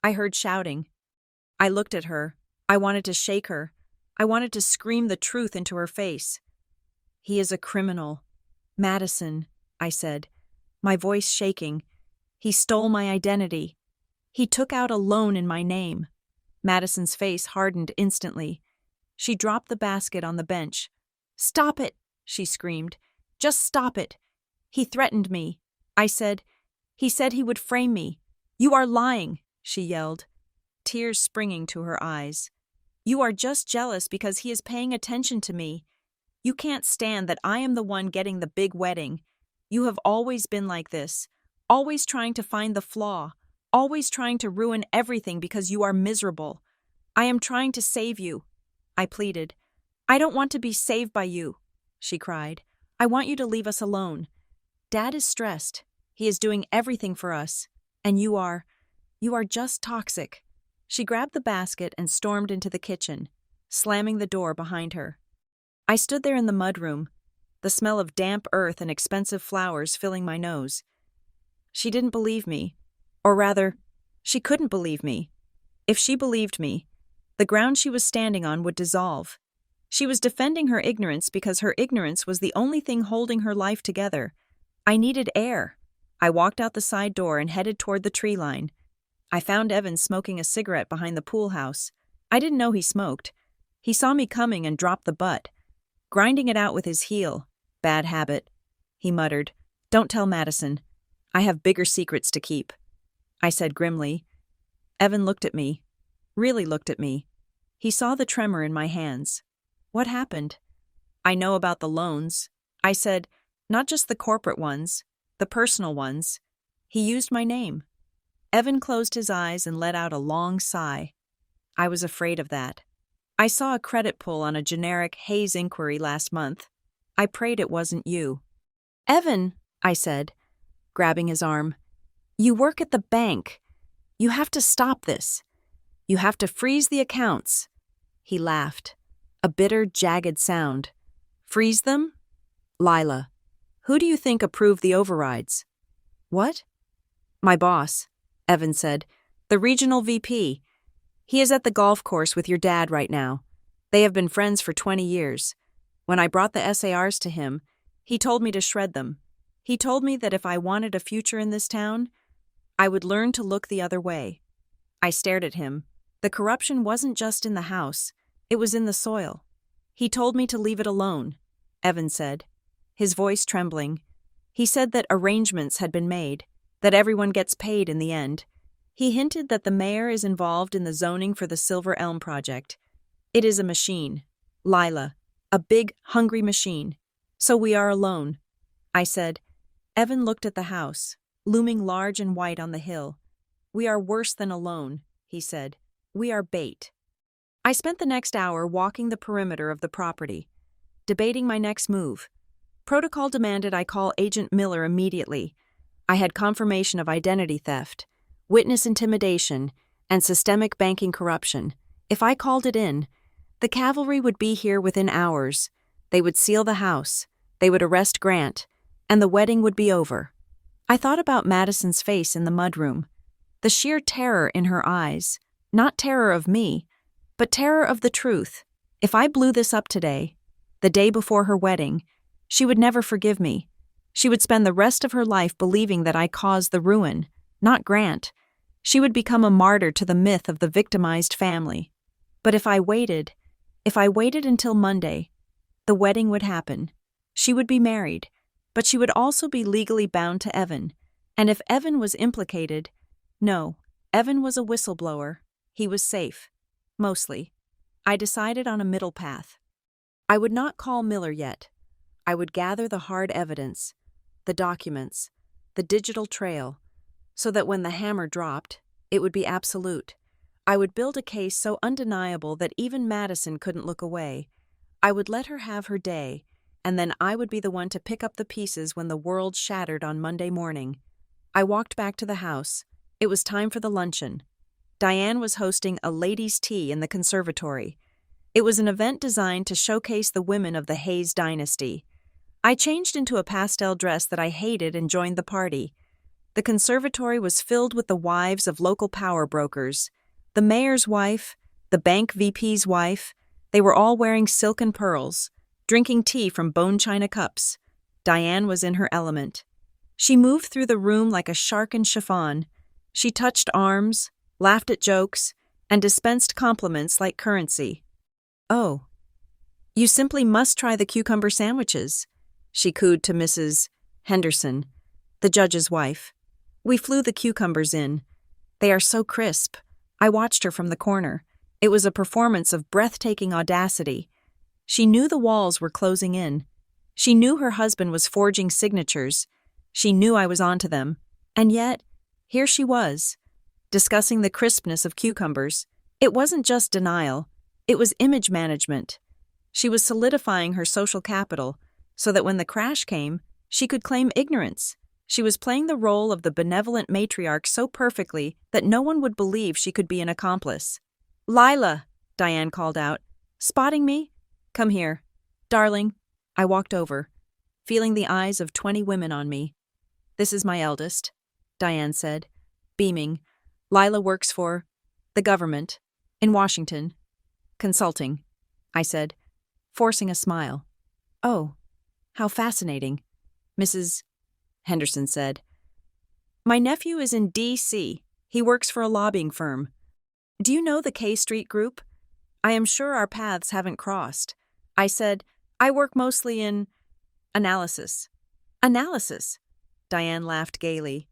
I heard shouting. I looked at her. I wanted to shake her. I wanted to scream the truth into her face. "He is a criminal. Madison," I said, my voice shaking. "He stole my identity. He took out a loan in my name." Madison's face hardened instantly. She dropped the basket on the bench. "Stop it," she screamed. "Just stop it. He threatened me." I said, "He said he would frame me." "You are lying," she yelled, tears springing to her eyes. "You are just jealous because he is paying attention to me. You can't stand that I am the one getting the big wedding. You have always been like this, always trying to find the flaw, always trying to ruin everything because you are miserable. I am trying to save you," I pleaded. "I don't want to be saved by you," she cried. "I want you to leave us alone. Dad is stressed. He is doing everything for us. And you are just toxic." She grabbed the basket and stormed into the kitchen, slamming the door behind her. I stood there in the mudroom, the smell of damp earth and expensive flowers filling my nose. She didn't believe me. Or rather, she couldn't believe me. If she believed me, the ground she was standing on would dissolve. She was defending her ignorance because her ignorance was the only thing holding her life together. I needed air. I walked out the side door and headed toward the tree line. I found Evan smoking a cigarette behind the pool house. I didn't know he smoked. He saw me coming and dropped the butt, grinding it out with his heel. "Bad habit," he muttered. "Don't tell Madison. I have bigger secrets to keep," I said grimly. Evan looked at me, really looked at me. He saw the tremor in my hands. "What happened?" "I know about the loans," I said, "not just the corporate ones, the personal ones. He used my name. Evan closed his eyes and let out a long sigh. I was afraid of that. I saw a credit pull on a generic Hayes inquiry last month. I prayed it wasn't you. Evan, I said, grabbing his arm, you work at the bank. You have to stop this. You have to freeze the accounts. He laughed. A bitter, jagged sound. Freeze them? Lila, who do you think approved the overrides? What? My boss, Evan said. The regional VP. He is at the golf course with your dad right now. They have been friends for 20 years. When I brought the SARs to him, he told me to shred them. He told me that if I wanted a future in this town, I would learn to look the other way. I stared at him. The corruption wasn't just in the house, it was in the soil. He told me to leave it alone, Evan said, his voice trembling. He said that arrangements had been made, that everyone gets paid in the end. He hinted that the mayor is involved in the zoning for the Silver Elm project. It is a machine, Lila, a big, hungry machine. So we are alone. I said. Evan looked at the house, looming large and white on the hill. We are worse than alone, he said. We are bait. I spent the next hour walking the perimeter of the property, debating my next move. Protocol demanded I call Agent Miller immediately. I had confirmation of identity theft, witness intimidation, and systemic banking corruption. If I called it in, the cavalry would be here within hours. They would seal the house. They would arrest Grant, and the wedding would be over. I thought about Madison's face in the mudroom, the sheer terror in her eyes, not terror of me, but terror of the truth. If I blew this up today, the day before her wedding, she would never forgive me. She would spend the rest of her life believing that I caused the ruin, not Grant. She would become a martyr to the myth of the victimized family. But if I waited until Monday, the wedding would happen. She would be married, but she would also be legally bound to Evan. And if Evan was implicated, no, Evan was a whistleblower. He was safe. Mostly. I decided on a middle path. I would not call Miller yet. I would gather the hard evidence, the documents, the digital trail, so that when the hammer dropped, it would be absolute. I would build a case so undeniable that even Madison couldn't look away. I would let her have her day, and then I would be the one to pick up the pieces when the world shattered on Monday morning. I walked back to the house. It was time for the luncheon. Diane was hosting a ladies' tea in the conservatory. It was an event designed to showcase the women of the Hayes dynasty. I changed into a pastel dress that I hated and joined the party. The conservatory was filled with the wives of local power brokers. The mayor's wife, the bank VP's wife, they were all wearing silken pearls, drinking tea from bone china cups. Diane was in her element. She moved through the room like a shark in chiffon. She touched arms, laughed at jokes, and dispensed compliments like currency. Oh, you simply must try the cucumber sandwiches, she cooed to Mrs. Henderson, the judge's wife. We flew the cucumbers in. They are so crisp. I watched her from the corner. It was a performance of breathtaking audacity. She knew the walls were closing in. She knew her husband was forging signatures. She knew I was onto them. And yet, here she was, discussing the crispness of cucumbers. It wasn't just denial. It was image management. She was solidifying her social capital so that when the crash came, she could claim ignorance. She was playing the role of the benevolent matriarch so perfectly that no one would believe she could be an accomplice. Lila, Diane called out. Spotting me? Come here. Darling. I walked over, feeling the eyes of 20 women on me. This is my eldest, Diane said, beaming. Lila works for the government in Washington. Consulting, I said, forcing a smile. Oh, how fascinating, Mrs. Henderson said. My nephew is in D.C. He works for a lobbying firm. Do you know the K Street Group? I am sure our paths haven't crossed. I said, I work mostly in analysis. Analysis? Diane laughed gaily.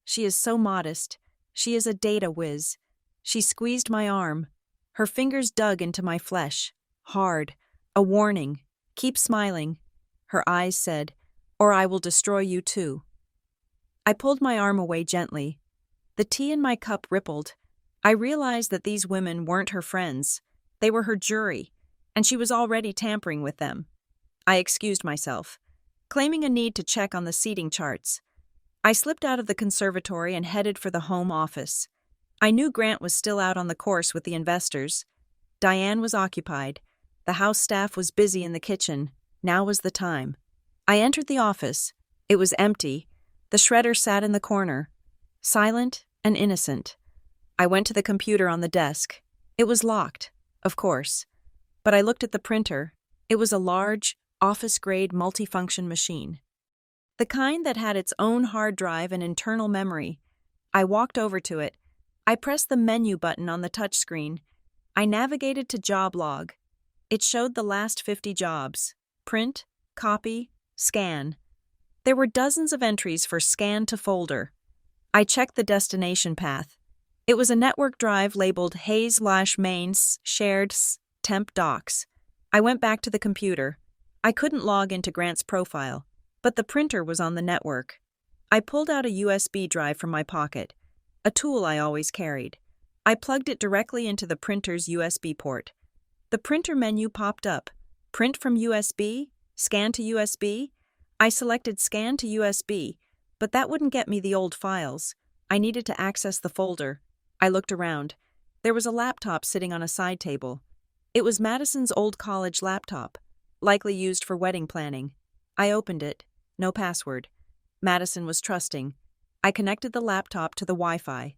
She is so modest. She is a data whiz. She squeezed my arm. Her fingers dug into my flesh. Hard. A warning. Keep smiling. Her eyes said, or I will destroy you too. I pulled my arm away gently. The tea in my cup rippled. I realized that these women weren't her friends. They were her jury, and she was already tampering with them. I excused myself, claiming a need to check on the seating charts. I slipped out of the conservatory and headed for the home office. I knew Grant was still out on the course with the investors. Diane was occupied. The house staff was busy in the kitchen. Now was the time. I entered the office. It was empty. The shredder sat in the corner, silent and innocent. I went to the computer on the desk. It was locked, of course. But I looked at the printer. It was a large, office-grade multifunction machine. The kind that had its own hard drive and internal memory. I walked over to it. I pressed the menu button on the touchscreen. I navigated to job log. It showed the last 50 jobs. Print, copy, scan. There were dozens of entries for scan to folder. I checked the destination path. It was a network drive labeled Hayes/Mains Shared Temp Docs. I went back to the computer. I couldn't log into Grant's profile, but the printer was on the network. I pulled out a USB drive from my pocket, a tool I always carried. I plugged it directly into the printer's USB port. The printer menu popped up. Print from USB? Scan to USB? I selected Scan to USB, but that wouldn't get me the old files. I needed to access the folder. I looked around. There was a laptop sitting on a side table. It was Madison's old college laptop, likely used for wedding planning. I opened it. No password. Madison was trusting. I connected the laptop to the Wi-Fi.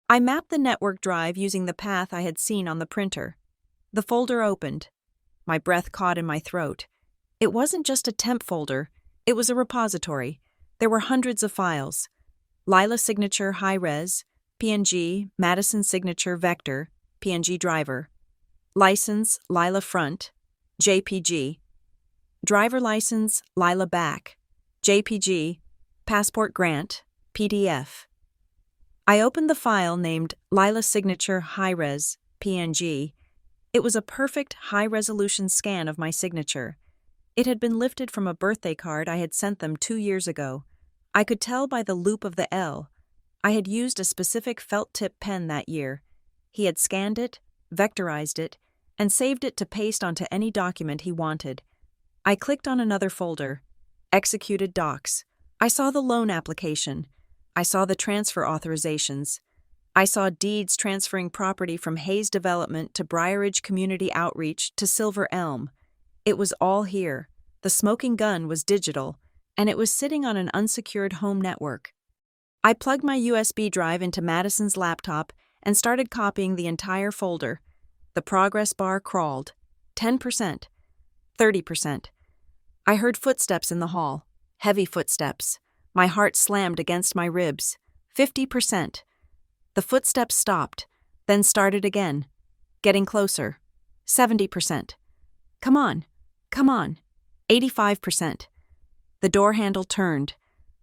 I mapped the network drive using the path I had seen on the printer. The folder opened. My breath caught in my throat. It wasn't just a temp folder. It was a repository. There were hundreds of files. Lila signature high-res, PNG, Madison signature vector, PNG driver. License, Lila front, JPG. Driver license, Lila back, JPG. Passport Grant, PDF. I opened the file named Lila signature high-res, PNG. It was a perfect high-resolution scan of my signature. It had been lifted from a birthday card I had sent them 2 years ago. I could tell by the loop of the L. I had used a specific felt-tip pen that year. He had scanned it, vectorized it, and saved it to paste onto any document he wanted. I clicked on another folder. Executed docs. I saw the loan application. I saw the transfer authorizations. I saw deeds transferring property from Hayes Development to Briarridge Community Outreach to Silver Elm. It was all here. The smoking gun was digital, and it was sitting on an unsecured home network. I plugged my USB drive into Madison's laptop and started copying the entire folder. The progress bar crawled. 10%. 30%. I heard footsteps in the hall. Heavy footsteps. My heart slammed against my ribs. 50%. The footsteps stopped, then started again. Getting closer. 70%. Come on. Come on. 85%. The door handle turned.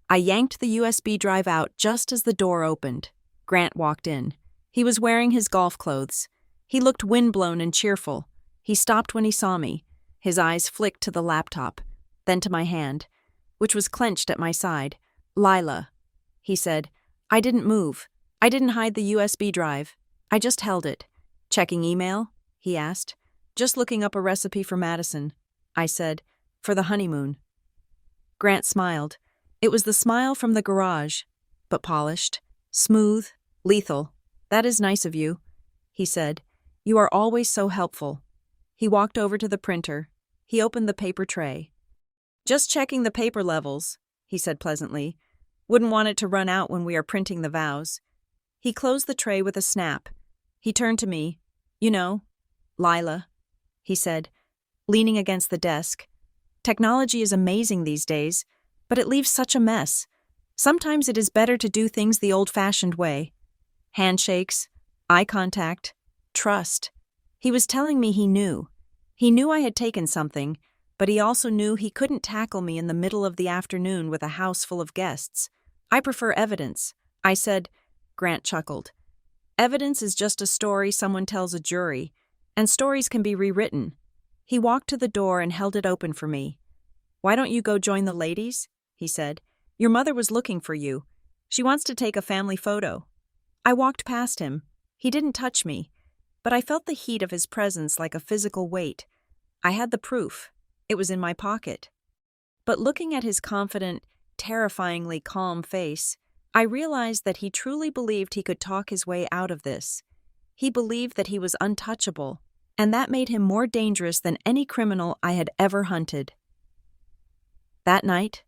I yanked the USB drive out just as the door opened. Grant walked in. He was wearing his golf clothes. He looked windblown and cheerful. He stopped when he saw me. His eyes flicked to the laptop, then to my hand, which was clenched at my side. Lila, he said. I didn't move. I didn't hide the USB drive. I just held it. Checking email? He asked. Just looking up a recipe for Madison, I said, for the honeymoon. Grant smiled. It was the smile from the garage, but polished, smooth, lethal. That is nice of you, he said. You are always so helpful. He walked over to the printer. He opened the paper tray. Just checking the paper levels, he said pleasantly. Wouldn't want it to run out when we are printing the vows. He closed the tray with a snap. He turned to me. You know, Lila, he said, leaning against the desk. Technology is amazing these days, but it leaves such a mess. Sometimes it is better to do things the old-fashioned way. Handshakes, eye contact, trust. He was telling me he knew. He knew I had taken something, but he also knew he couldn't tackle me in the middle of the afternoon with a house full of guests. I prefer evidence, I said. Grant chuckled. Evidence is just a story someone tells a jury, and stories can be rewritten. He walked to the door and held it open for me. Why don't you go join the ladies? He said. Your mother was looking for you. She wants to take a family photo. I walked past him. He didn't touch me, but I felt the heat of his presence like a physical weight. I had the proof. It was in my pocket. But looking at his confident, terrifyingly calm face, I realized that he truly believed he could talk his way out of this. He believed that he was untouchable, and that made him more dangerous than any criminal I had ever hunted. That night,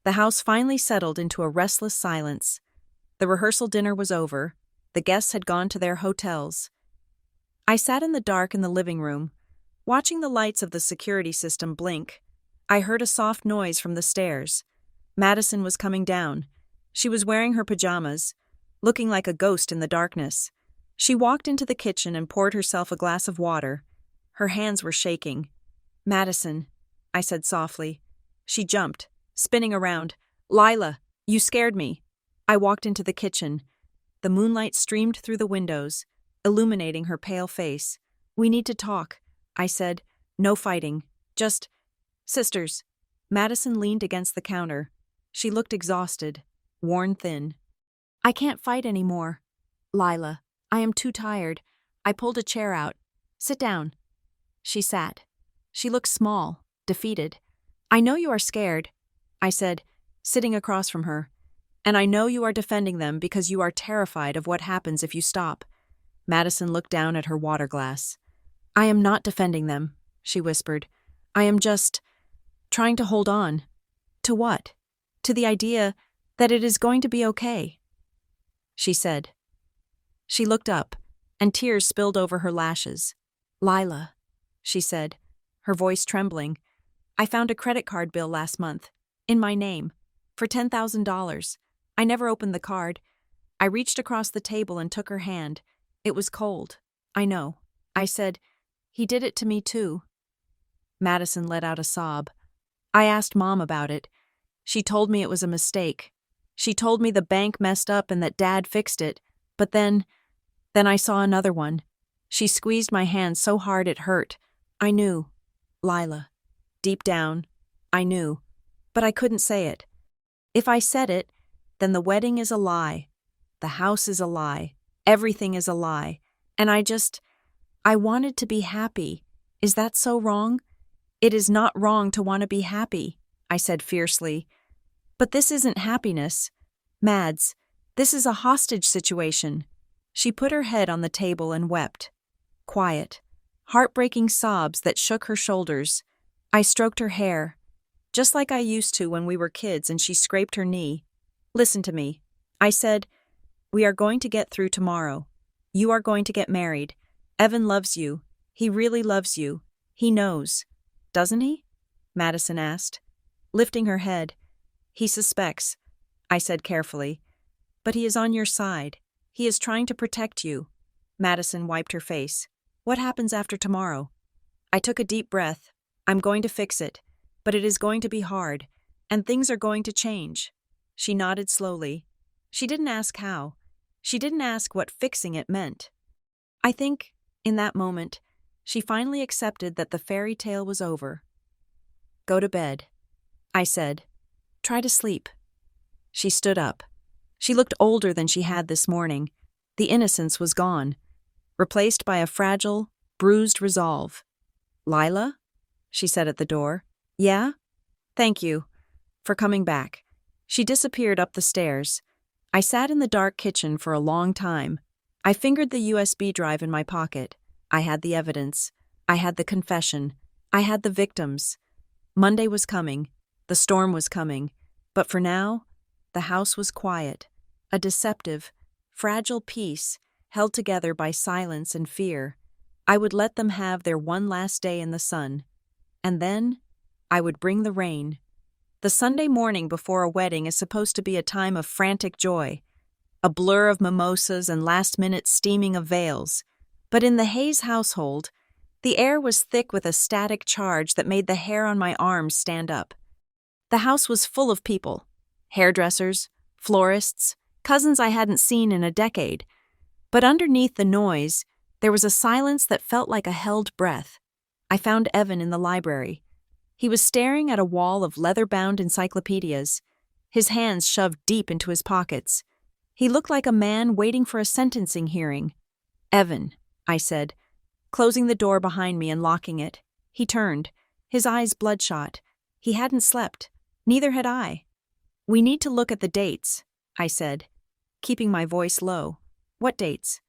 the house finally settled into a restless silence. The rehearsal dinner was over. The guests had gone to their hotels. I sat in the dark in the living room, watching the lights of the security system blink. I heard a soft noise from the stairs. Madison was coming down. She was wearing her pajamas, looking like a ghost in the darkness. She walked into the kitchen and poured herself a glass of water. Her hands were shaking. "Madison," I said softly. She jumped, spinning around. "Lila, you scared me." I walked into the kitchen. The moonlight streamed through the windows, illuminating her pale face. "We need to talk," I said. "No fighting. Just sisters." Madison leaned against the counter. She looked exhausted, worn thin. "I can't fight anymore, Lila. I am too tired." I pulled a chair out. "Sit down." She sat. She looked small, defeated. "I know you are scared," I said, sitting across from her. "And I know you are defending them because you are terrified of what happens if you stop." Madison looked down at her water glass. "I am not defending them," she whispered. "I am just trying to hold on." "To what?" "To the idea that it is going to be okay," she said. She looked up, and tears spilled over her lashes. "Lila," she said, her voice trembling, "I found a credit card bill last month, in my name, for $10,000. I never opened the card." I reached across the table and took her hand. It was cold. "I know," I said. "He did it to me too." Madison let out a sob. "I asked Mom about it. She told me it was a mistake. She told me the bank messed up and that Dad fixed it. But then I saw another one." She squeezed my hand so hard it hurt. "I knew, Lila. Deep down, I knew. But I couldn't say it. If I said it, then the wedding is a lie. The house is a lie. Everything is a lie. And I wanted to be happy. Is that so wrong?" "It is not wrong to want to be happy," I said fiercely. "But this isn't happiness. Mads, this is a hostage situation." She put her head on the table and wept. Quiet, heartbreaking sobs that shook her shoulders. I stroked her hair, just like I used to when we were kids, and she scraped her knee. "Listen to me," I said. "We are going to get through tomorrow. You are going to get married. Evan loves you. He really loves you. He knows." "Doesn't he?" Madison asked, lifting her head. "He suspects," I said carefully. "But he is on your side. He is trying to protect you." Madison wiped her face. "What happens after tomorrow?" I took a deep breath. "I'm going to fix it, but it is going to be hard, and things are going to change." She nodded slowly. She didn't ask how. She didn't ask what fixing it meant. I think, in that moment, she finally accepted that the fairy tale was over. "Go to bed," I said. "Try to sleep." She stood up. She looked older than she had this morning. The innocence was gone, replaced by a fragile, bruised resolve. "Lila?" she said at the door. "Yeah? Thank you for coming back." She disappeared up the stairs. I sat in the dark kitchen for a long time. I fingered the USB drive in my pocket. I had the evidence. I had the confession. I had the victims. Monday was coming. The storm was coming. But for now, the house was quiet. A deceptive, fragile peace held together by silence and fear. I would let them have their one last day in the sun. And then I would bring the rain. The Sunday morning before a wedding is supposed to be a time of frantic joy, a blur of mimosas and last-minute steaming of veils. But in the Hayes household, the air was thick with a static charge that made the hair on my arms stand up. The house was full of people, hairdressers, florists, cousins I hadn't seen in a decade. But underneath the noise, there was a silence that felt like a held breath. I found Evan in the library. He was staring at a wall of leather-bound encyclopedias. his hands shoved deep into his pockets. He looked like a man waiting for a sentencing hearing. "Evan," I said, closing the door behind me and locking it. He turned, his eyes bloodshot. He hadn't slept. Neither had I. "We need to look at the dates," I said, keeping my voice low. "What dates?"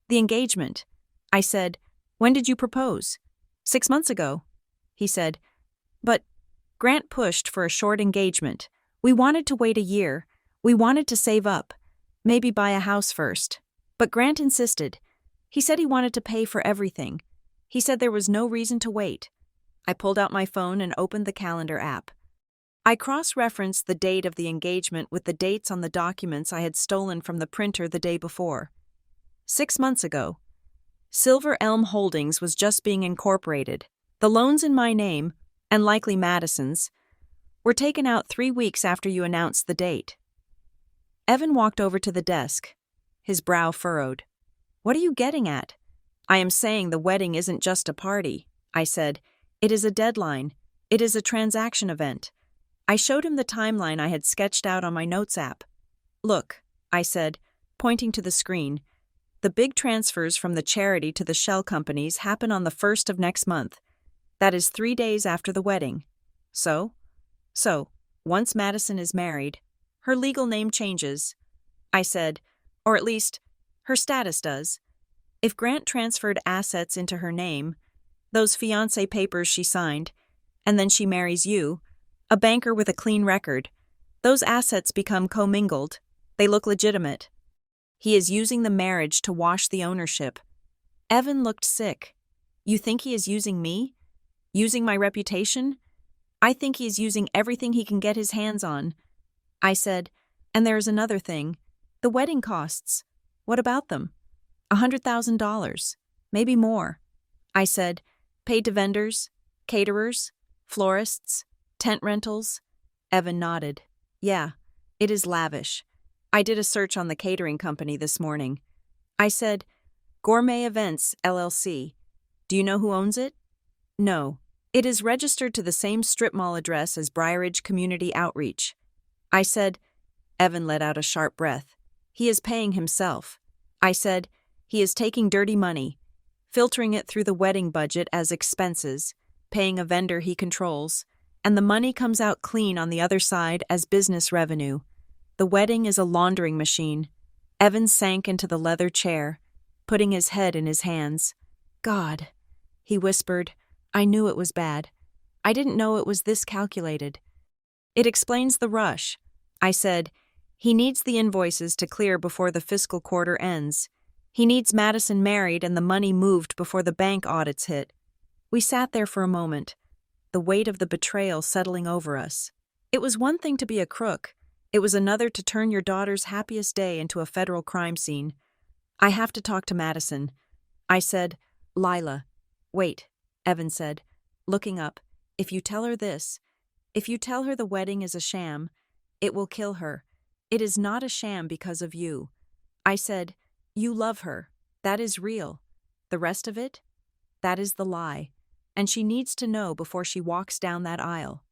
"The engagement." I said, "When did you propose?" 6 months ago." He said, "But Grant pushed for a short engagement. We wanted to wait a year. We wanted to save up. Maybe buy a house first. But Grant insisted. He said he wanted to pay for everything. He said there was no reason to wait." I pulled out my phone and opened the calendar app. I cross-referenced the date of the engagement with the dates on the documents I had stolen from the printer the day before. 6 months ago. Silver Elm Holdings was just being incorporated. The loans in my name, and likely Madison's, were taken out 3 weeks after you announced the date. Evan walked over to the desk, his brow furrowed. "What are you getting at?" "I am saying the wedding isn't just a party," I said. "It is a deadline. It is a transaction event." I showed him the timeline I had sketched out on my notes app. "Look," I said, pointing to the screen. "The big transfers from the charity to the shell companies happen on the 1st of next month. That is 3 days after the wedding. So, once Madison is married, her legal name changes," I said, "or at least, her status does. If Grant transferred assets into her name, those fiancé papers she signed, and then she marries you, a banker with a clean record, those assets become commingled. They look legitimate. He is using the marriage to wash the ownership." Evan looked sick. "You think he is using me? Using my reputation?" "I think he is using everything he can get his hands on." I said, "And there is another thing. The wedding costs. What about them? $100,000, maybe more." I said, "Paid to vendors, caterers, florists, tent rentals." Evan nodded. "Yeah, it is lavish. I did a search on the catering company this morning." I said, "Gourmet Events, LLC. Do you know who owns it?" "No. It is registered to the same strip mall address as Briarage Community Outreach." I said. Evan let out a sharp breath. "He is paying himself." I said, "He is taking dirty money, filtering it through the wedding budget as expenses, paying a vendor he controls, and the money comes out clean on the other side as business revenue. The wedding is a laundering machine." Evan sank into the leather chair, putting his head in his hands. "God," he whispered, "I knew it was bad. I didn't know it was this calculated." "It explains the rush." I said, "He needs the invoices to clear before the fiscal quarter ends. He needs Madison married and the money moved before the bank audits hit." We sat there for a moment, the weight of the betrayal settling over us. It was one thing to be a crook. It was another to turn your daughter's happiest day into a federal crime scene. "I have to talk to Madison." I said, "Lila." "Wait," Evan said, looking up. If you tell her the wedding is a sham, it will kill her. It is not a sham because of you." I said, "You love her. That is real. The rest of it? That is the lie. And she needs to know before she walks down that aisle."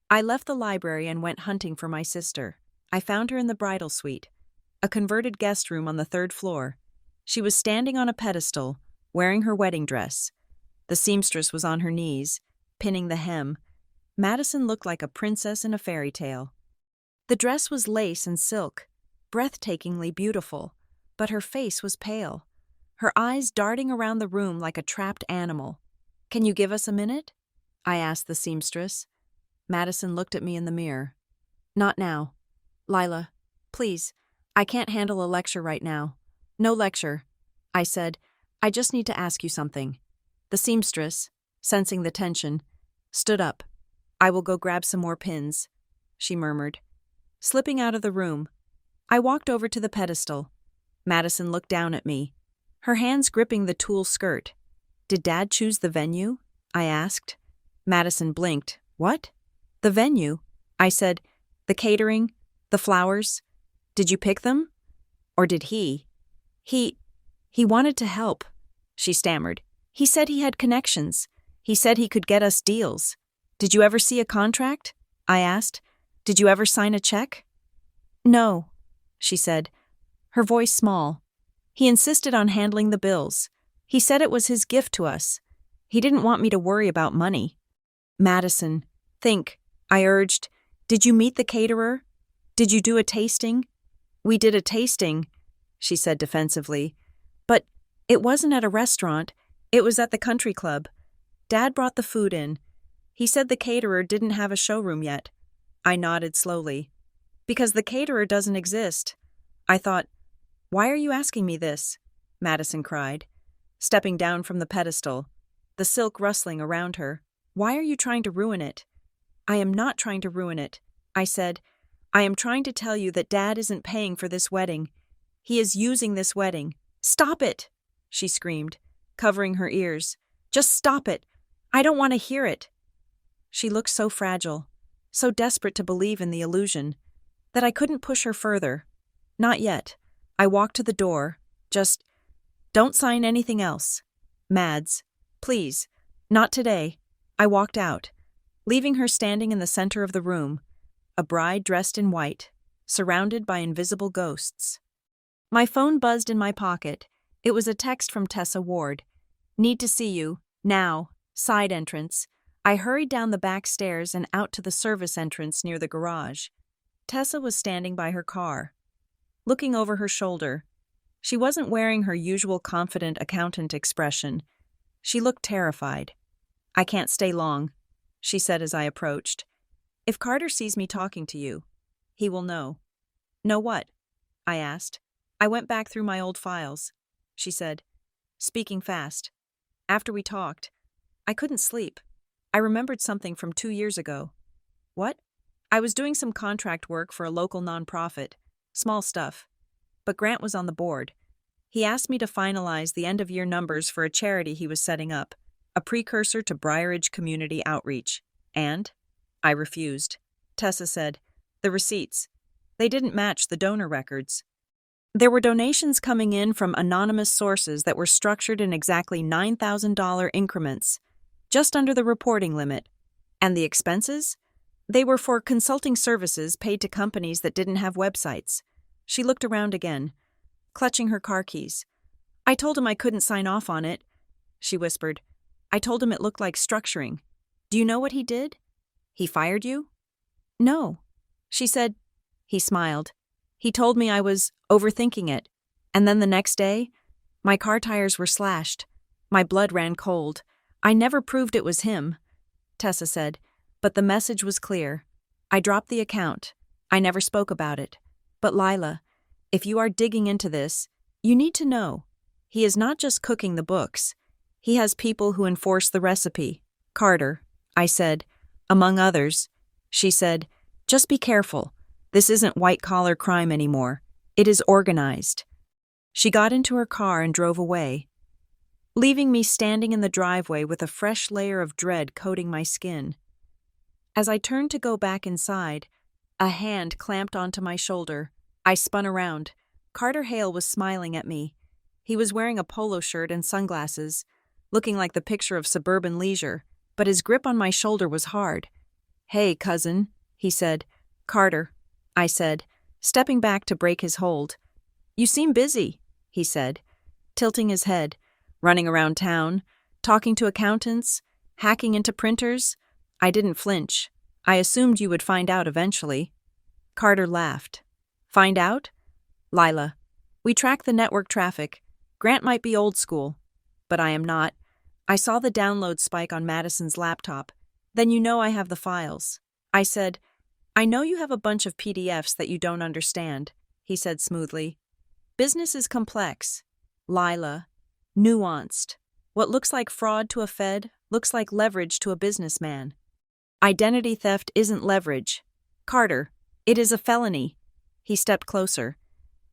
I left the library and went hunting for my sister. I found her in the bridal suite, a converted guest room on the 3rd floor. She was standing on a pedestal, wearing her wedding dress. The seamstress was on her knees, pinning the hem. Madison looked like a princess in a fairy tale. The dress was lace and silk, breathtakingly beautiful, but her face was pale, her eyes darting around the room like a trapped animal. "Can you give us a minute?" I asked the seamstress. Madison looked at me in the mirror. "Not now. Lila, please, I can't handle a lecture right now." "No lecture," I said. "I just need to ask you something." The seamstress, sensing the tension, stood up. "I will go grab some more pins," she murmured. Slipping out of the room, I walked over to the pedestal. Madison looked down at me, her hands gripping the tulle skirt. "Did Dad choose the venue?" I asked. Madison blinked. "What?" "The venue," I said. "The catering, the flowers. Did you pick them? Or did he?" He wanted to help," she stammered. "He said he had connections. He said he could get us deals. Did you ever see a contract?" I asked. Did you ever sign a check? No, she said, her voice small. He insisted on handling the bills. He said it was his gift to us. He didn't want me to worry about money. Madison, think, I urged. Did you meet the caterer? Did you do a tasting? We did a tasting, she said defensively. But it wasn't at a restaurant. It was at the country club. Dad brought the food in. He said the caterer didn't have a showroom yet. I nodded slowly. Because the caterer doesn't exist. I thought, why are you asking me this? Madison cried, stepping down from the pedestal, the silk rustling around her. Why are you trying to ruin it? I am not trying to ruin it, I said. I am trying to tell you that Dad isn't paying for this wedding. He is using this wedding. Stop it, she screamed, covering her ears. Just stop it. I don't want to hear it. She looked so fragile, so desperate to believe in the illusion, that I couldn't push her further. Not yet. I walked to the door. Just, don't sign anything else. Mads, please, not today. I walked out, leaving her standing in the center of the room, a bride dressed in white, surrounded by invisible ghosts. My phone buzzed in my pocket. It was a text from Tessa Ward. Need to see you, now, side entrance. I hurried down the back stairs and out to the service entrance near the garage. Tessa was standing by her car, looking over her shoulder. She wasn't wearing her usual confident accountant expression. She looked terrified. I can't stay long, she said as I approached. If Carter sees me talking to you, he will know. Know what? I asked. I went back through my old files, she said, speaking fast. After we talked, I couldn't sleep. I remembered something from 2 years ago. What? I was doing some contract work for a local nonprofit, small stuff. But Grant was on the board. He asked me to finalize the end-of-year numbers for a charity he was setting up, a precursor to Briarage Community Outreach. And? I refused. Tessa said, the receipts. They didn't match the donor records. There were donations coming in from anonymous sources that were structured in exactly $9,000 increments, just under the reporting limit. And the expenses? They were for consulting services paid to companies that didn't have websites. She looked around again, clutching her car keys. I told him I couldn't sign off on it, she whispered. I told him it looked like structuring. Do you know what he did? He fired you? No, she said. He smiled. He told me I was overthinking it. And then the next day, my car tires were slashed. My blood ran cold. I never proved it was him, Tessa said, but the message was clear. I dropped the account. I never spoke about it. But Lila, if you are digging into this, you need to know. He is not just cooking the books. He has people who enforce the recipe. Carter, I said, among others. She said, just be careful. This isn't white-collar crime anymore. It is organized. She got into her car and drove away, leaving me standing in the driveway with a fresh layer of dread coating my skin. As I turned to go back inside, a hand clamped onto my shoulder. I spun around. Carter Hale was smiling at me. He was wearing a polo shirt and sunglasses, looking like the picture of suburban leisure, but his grip on my shoulder was hard. Hey, cousin, he said. Carter, I said, stepping back to break his hold. You seem busy, he said, tilting his head, running around town, talking to accountants, hacking into printers. I didn't flinch. I assumed you would find out eventually. Carter laughed. Find out? Lila, we track the network traffic. Grant might be old school, but I am not. I saw the download spike on Madison's laptop. Then you know I have the files. I said, I know you have a bunch of PDFs that you don't understand, he said smoothly. Business is complex. Lila, nuanced. What looks like fraud to a Fed looks like leverage to a businessman. Identity theft isn't leverage. Carter, it is a felony. He stepped closer,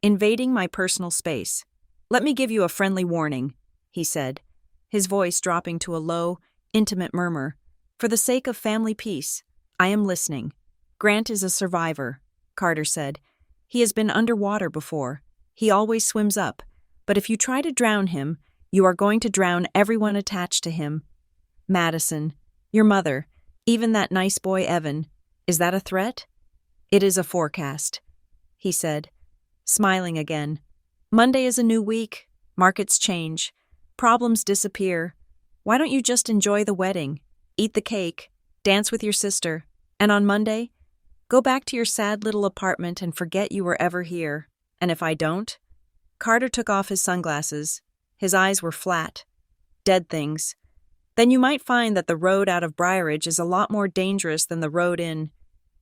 invading my personal space. Let me give you a friendly warning, he said, his voice dropping to a low, intimate murmur. For the sake of family peace, I am listening. Grant is a survivor, Carter said. He has been underwater before. He always swims up. But if you try to drown him, you are going to drown everyone attached to him. Madison, your mother, even that nice boy Evan. Is that a threat? It is a forecast, he said, smiling again. Monday is a new week. Markets change. Problems disappear. Why don't you just enjoy the wedding, eat the cake, dance with your sister, and on Monday, go back to your sad little apartment and forget you were ever here. And if I don't? Carter took off his sunglasses. His eyes were flat. Dead things. Then you might find that the road out of Briarridge is a lot more dangerous than the road in.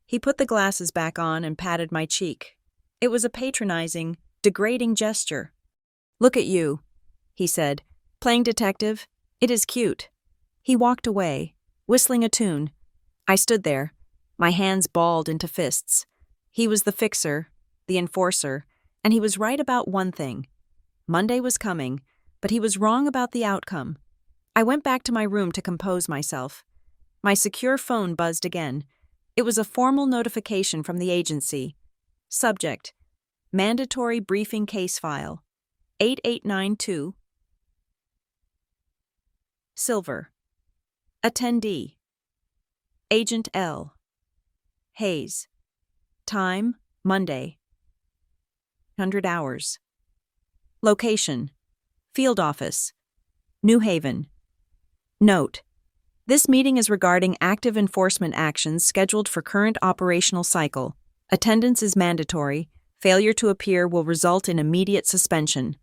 He put the glasses back on and patted my cheek. It was a patronizing, degrading gesture. Look at you, he said, playing detective. It is cute. He walked away, whistling a tune. I stood there, my hands balled into fists. He was the fixer, the enforcer, and he was right about one thing. Monday was coming, but he was wrong about the outcome. I went back to my room to compose myself. My secure phone buzzed again. It was a formal notification from the agency. Subject: Mandatory Briefing Case File. 8892. Silver. Attendee: Agent L. Hayes. Time: Monday. 100 hours. Location: Field Office, New Haven. Note: this meeting is regarding active enforcement actions scheduled for current operational cycle. Attendance is mandatory. Failure to appear will result in immediate suspension.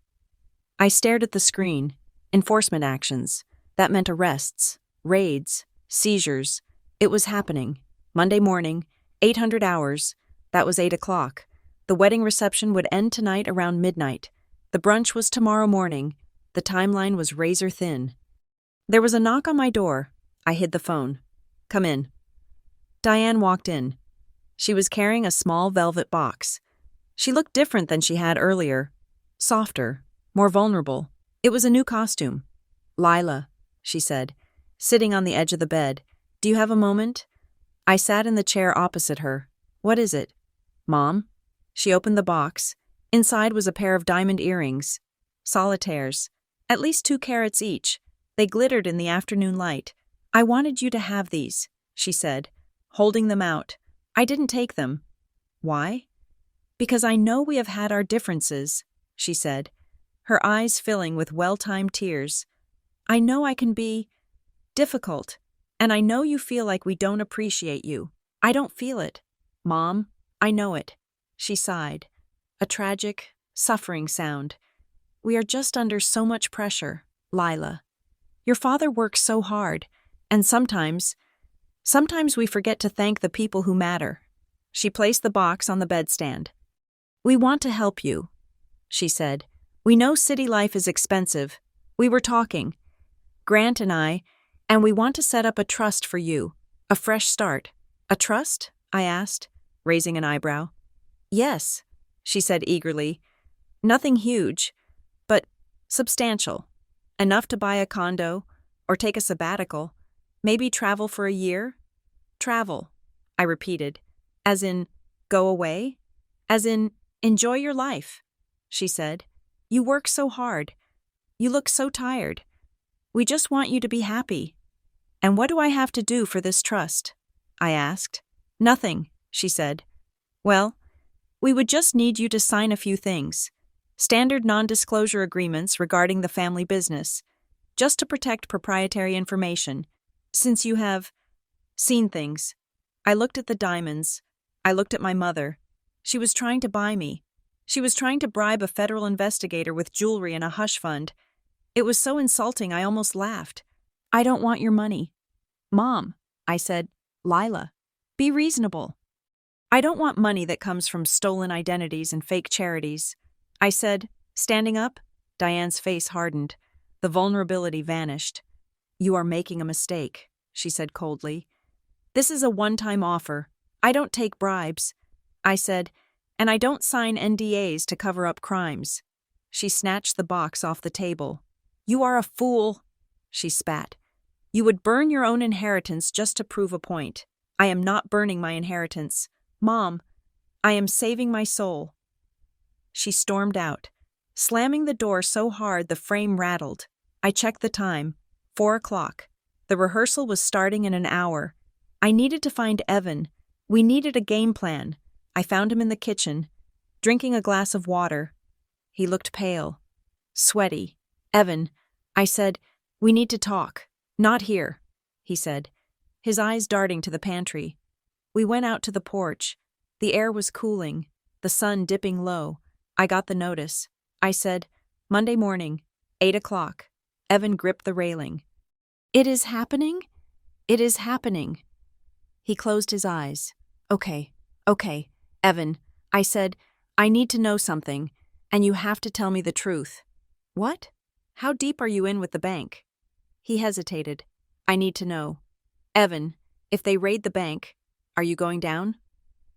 I stared at the screen. Enforcement actions. That meant arrests, raids, seizures. It was happening. Monday morning, 800 hours. That was 8 o'clock. The wedding reception would end tonight around midnight. The brunch was tomorrow morning. The timeline was razor thin. There was a knock on my door. I hid the phone. Come in. Diane walked in. She was carrying a small velvet box. She looked different than she had earlier. Softer, more vulnerable. It was a new costume. Lila, she said, sitting on the edge of the bed. Do you have a moment? I sat in the chair opposite her. What is it? Mom? She opened the box. Inside was a pair of diamond earrings. Solitaires. At least 2 carats each. They glittered in the afternoon light. I wanted you to have these, she said, holding them out. I didn't take them. Why? Because I know we have had our differences, she said, her eyes filling with well-timed tears. I know I can be difficult, and I know you feel like we don't appreciate you. I don't feel it. Mom, I know it. She sighed. A tragic, suffering sound. We are just under so much pressure, Lila. Your father works so hard, and sometimes we forget to thank the people who matter. She placed the box on the bedstand. We want to help you, she said. We know city life is expensive. We were talking, Grant and I, and we want to set up a trust for you, a fresh start. A trust? I asked, raising an eyebrow. Yes, she said eagerly. Nothing huge, but substantial. Enough to buy a condo, or take a sabbatical, maybe travel for a year? Travel, I repeated. As in, go away? As in, enjoy your life, she said. You work so hard. You look so tired. We just want you to be happy. And what do I have to do for this trust? I asked. Nothing, she said. Well, we would just need you to sign a few things. Standard non-disclosure agreements regarding the family business, just to protect proprietary information, since you have seen things. I looked at the diamonds. I looked at my mother. She was trying to buy me. She was trying to bribe a federal investigator with jewelry and a hush fund. It was so insulting I almost laughed. I don't want your money. Mom, I said, Lila, be reasonable. I don't want money that comes from stolen identities and fake charities. I said, standing up. Diane's face hardened. The vulnerability vanished. You are making a mistake, she said coldly. This is a one-time offer. I don't take bribes. I said, and I don't sign NDAs to cover up crimes. She snatched the box off the table. You are a fool, she spat. You would burn your own inheritance just to prove a point. I am not burning my inheritance. Mom, I am saving my soul. She stormed out, slamming the door so hard the frame rattled. I checked the time. 4 o'clock. The rehearsal was starting in an hour. I needed to find Evan. We needed a game plan. I found him in the kitchen, drinking a glass of water. He looked pale, sweaty. "Evan," I said, "we need to talk." "Not here," he said, his eyes darting to the pantry. We went out to the porch. The air was cooling, the sun dipping low. I got the notice. I said, "Monday morning, 8 o'clock." Evan gripped the railing. "It is happening? It is happening." He closed his eyes. Okay, Evan," I said, "I need to know something, and you have to tell me the truth." "What? How deep are you in with the bank?" He hesitated. "I need to know. Evan, if they raid the bank, are you going down?"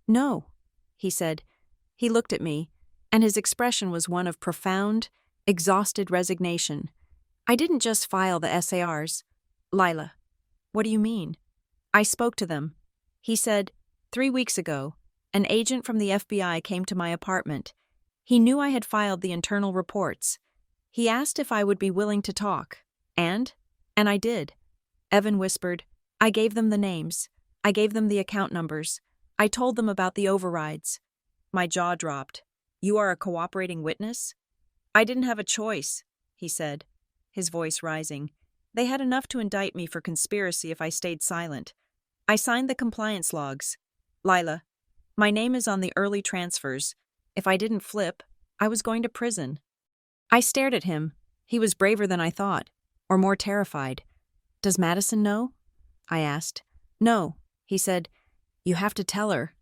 "No," he said. He looked at me, and his expression was one of profound, exhausted resignation. "I didn't just file the SARs. Lila." "What do you mean?" "I spoke to them." He said, 3 weeks ago, an agent from the FBI came to my apartment. He knew I had filed the internal reports. He asked if I would be willing to talk. And I did." Evan whispered. "I gave them the names. I gave them the account numbers. I told them about the overrides." My jaw dropped. "You are a cooperating witness?" "I didn't have a choice," he said, his voice rising. "They had enough to indict me for conspiracy if I stayed silent. I signed the compliance logs. Lila, my name is on the early transfers. If I didn't flip, I was going to prison." I stared at him. He was braver than I thought, or more terrified. "Does Madison know?" I asked. "No," he said. "You have to tell her."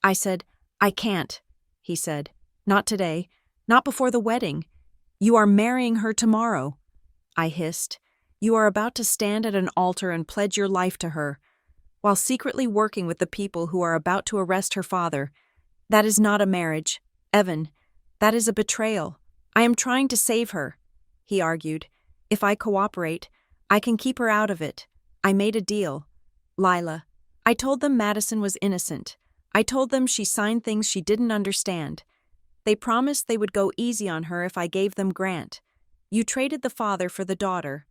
I said, "I can't," he said. "Not today. Not before the wedding. You are marrying her tomorrow." I hissed. "You are about to stand at an altar and pledge your life to her, while secretly working with the people who are about to arrest her father. That is not a marriage, Evan. That is a betrayal. I am trying to save her," he argued. "If I cooperate, I can keep her out of it. I made a deal. Lila, I told them Madison was innocent. I told them she signed things she didn't understand. They promised they would go easy on her if I gave them Grant. You traded the father for the daughter."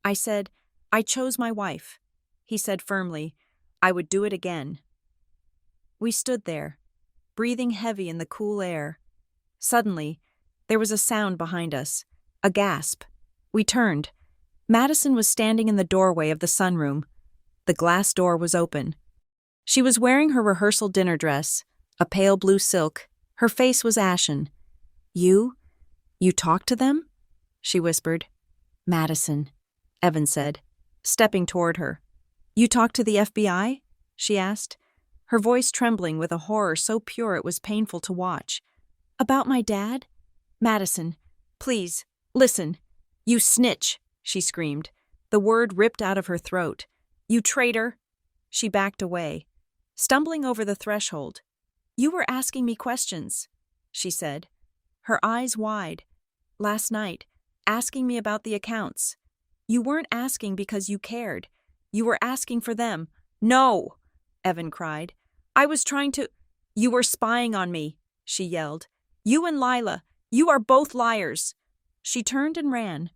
I said, "I chose my wife." He said firmly, "I would do it again." We stood there, breathing heavy in the cool air. Suddenly, there was a sound behind us, a gasp. We turned. Madison was standing in the doorway of the sunroom. The glass door was open. She was wearing her rehearsal dinner dress, a pale blue silk. Her face was ashen. You talked to them?" she whispered. "Madison," Evan said, stepping toward her. "You talked to the FBI?" she asked, her voice trembling with a horror so pure it was painful to watch. "About my dad?" "Madison, please, listen. You snitch," she screamed, the word ripped out of her throat. "You traitor." She backed away, stumbling over the threshold. "You were asking me questions," she said, her eyes wide. "Last night, asking me about the accounts. You weren't asking because you cared. You were asking for them." "No!" Evan cried. "I was trying to—" "You were spying on me," she yelled. "You and Lila, you are both liars." She turned and ran.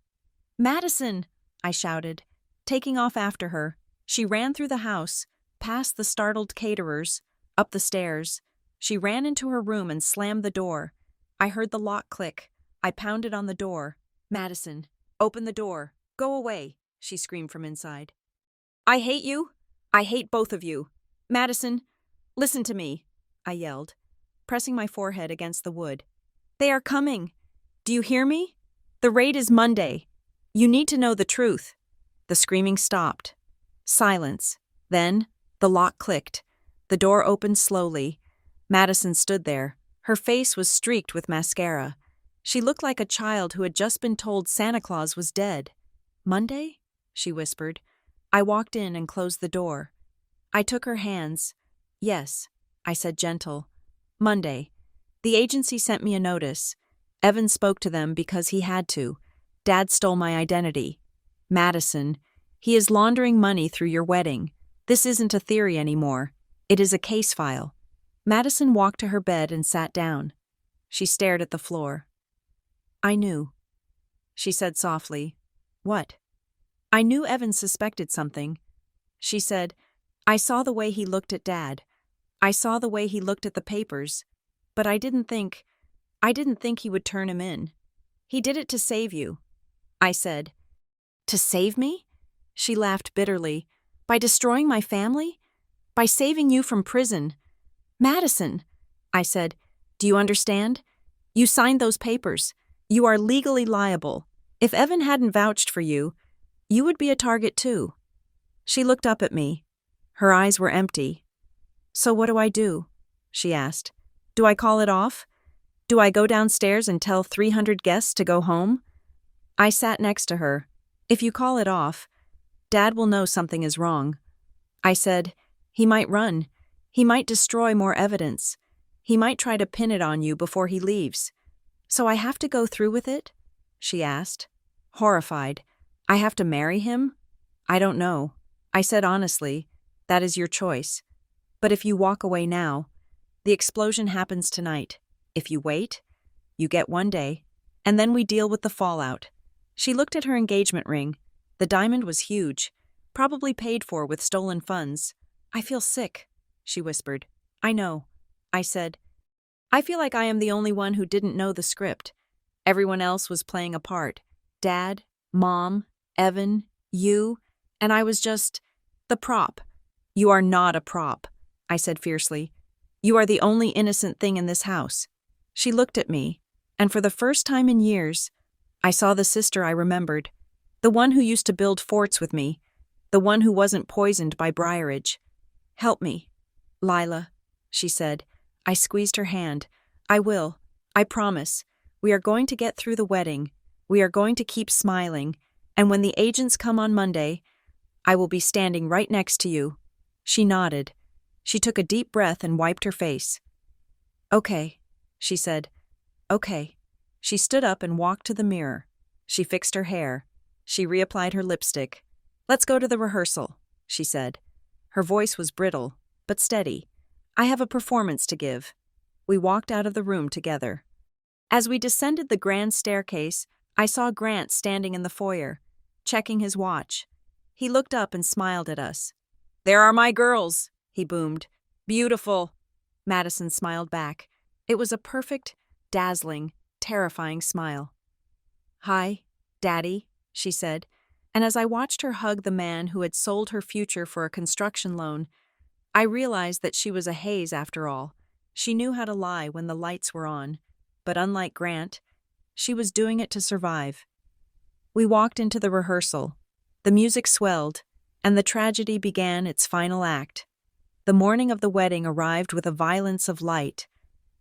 "Madison!" I shouted, taking off after her. She ran through the house, past the startled caterers, up the stairs. She ran into her room and slammed the door. I heard the lock click. I pounded on the door. "Madison, open the door. Go away," she screamed from inside. "I hate you. I hate both of you. Madison, listen to me," I yelled, pressing my forehead against the wood. "They are coming. Do you hear me? The raid is Monday. You need to know the truth." The screaming stopped. Silence. Then, the lock clicked. The door opened slowly. Madison stood there. Her face was streaked with mascara. She looked like a child who had just been told Santa Claus was dead. "Monday?" she whispered. I walked in and closed the door. I took her hands. "Yes," I said gentle. "Monday. The agency sent me a notice. Evan spoke to them because he had to. Dad stole my identity. Madison, he is laundering money through your wedding. This isn't a theory anymore. It is a case file." Madison walked to her bed and sat down. She stared at the floor. "I knew," she said softly. "What?" "I knew Evan suspected something." She said, "I saw the way he looked at Dad. I saw the way he looked at the papers, but I didn't think he would turn him in. He did it to save you, I said. To save me? She laughed bitterly. By destroying my family? By saving you from prison? Madison, I said, do you understand? You signed those papers. You are legally liable. If Evan hadn't vouched for you, you would be a target too. She looked up at me. Her eyes were empty. So what do I do? She asked. Do I call it off? Do I go downstairs and tell 300 guests to go home? I sat next to her. If you call it off, Dad will know something is wrong. I said, he might run. He might destroy more evidence. He might try to pin it on you before he leaves. So I have to go through with it? She asked, horrified. I have to marry him? I don't know. I said honestly, that is your choice. But if you walk away now, the explosion happens tonight. If you wait, you get one day, and then we deal with the fallout. She looked at her engagement ring. The diamond was huge, probably paid for with stolen funds. I feel sick, she whispered. I know, I said. I feel like I am the only one who didn't know the script. Everyone else was playing a part. Dad, Mom, Evan, you, and I was just the prop. You are not a prop, I said fiercely. You are the only innocent thing in this house. She looked at me, and for the first time in years, I saw the sister I remembered, the one who used to build forts with me, the one who wasn't poisoned by briarage. Help me, Lila, she said. I squeezed her hand. I will. I promise. We are going to get through the wedding. We are going to keep smiling, and when the agents come on Monday, I will be standing right next to you. She nodded. She took a deep breath and wiped her face. Okay, she said. Okay. She stood up and walked to the mirror. She fixed her hair. She reapplied her lipstick. Let's go to the rehearsal, she said. Her voice was brittle, but steady. I have a performance to give. We walked out of the room together. As we descended the grand staircase, I saw Grant standing in the foyer, checking his watch. He looked up and smiled at us. There are my girls, he boomed. Beautiful. Madison smiled back. It was a perfect, dazzling, terrifying smile. Hi, Daddy, she said, and as I watched her hug the man who had sold her future for a construction loan, I realized that she was a haze after all. She knew how to lie when the lights were on, but unlike Grant, she was doing it to survive. We walked into the rehearsal. The music swelled, and the tragedy began its final act. The morning of the wedding arrived with a violence of light.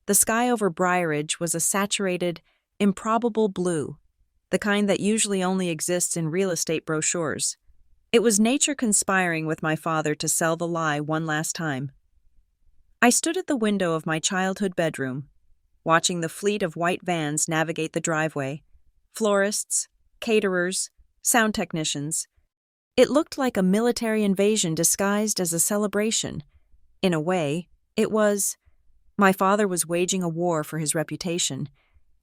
The sky over Briarage was a saturated, improbable blue, the kind that usually only exists in real estate brochures. It was nature conspiring with my father to sell the lie one last time. I stood at the window of my childhood bedroom, watching the fleet of white vans navigate the driveway. Florists, caterers, sound technicians. It looked like a military invasion disguised as a celebration. In a way, it was. My father was waging a war for his reputation,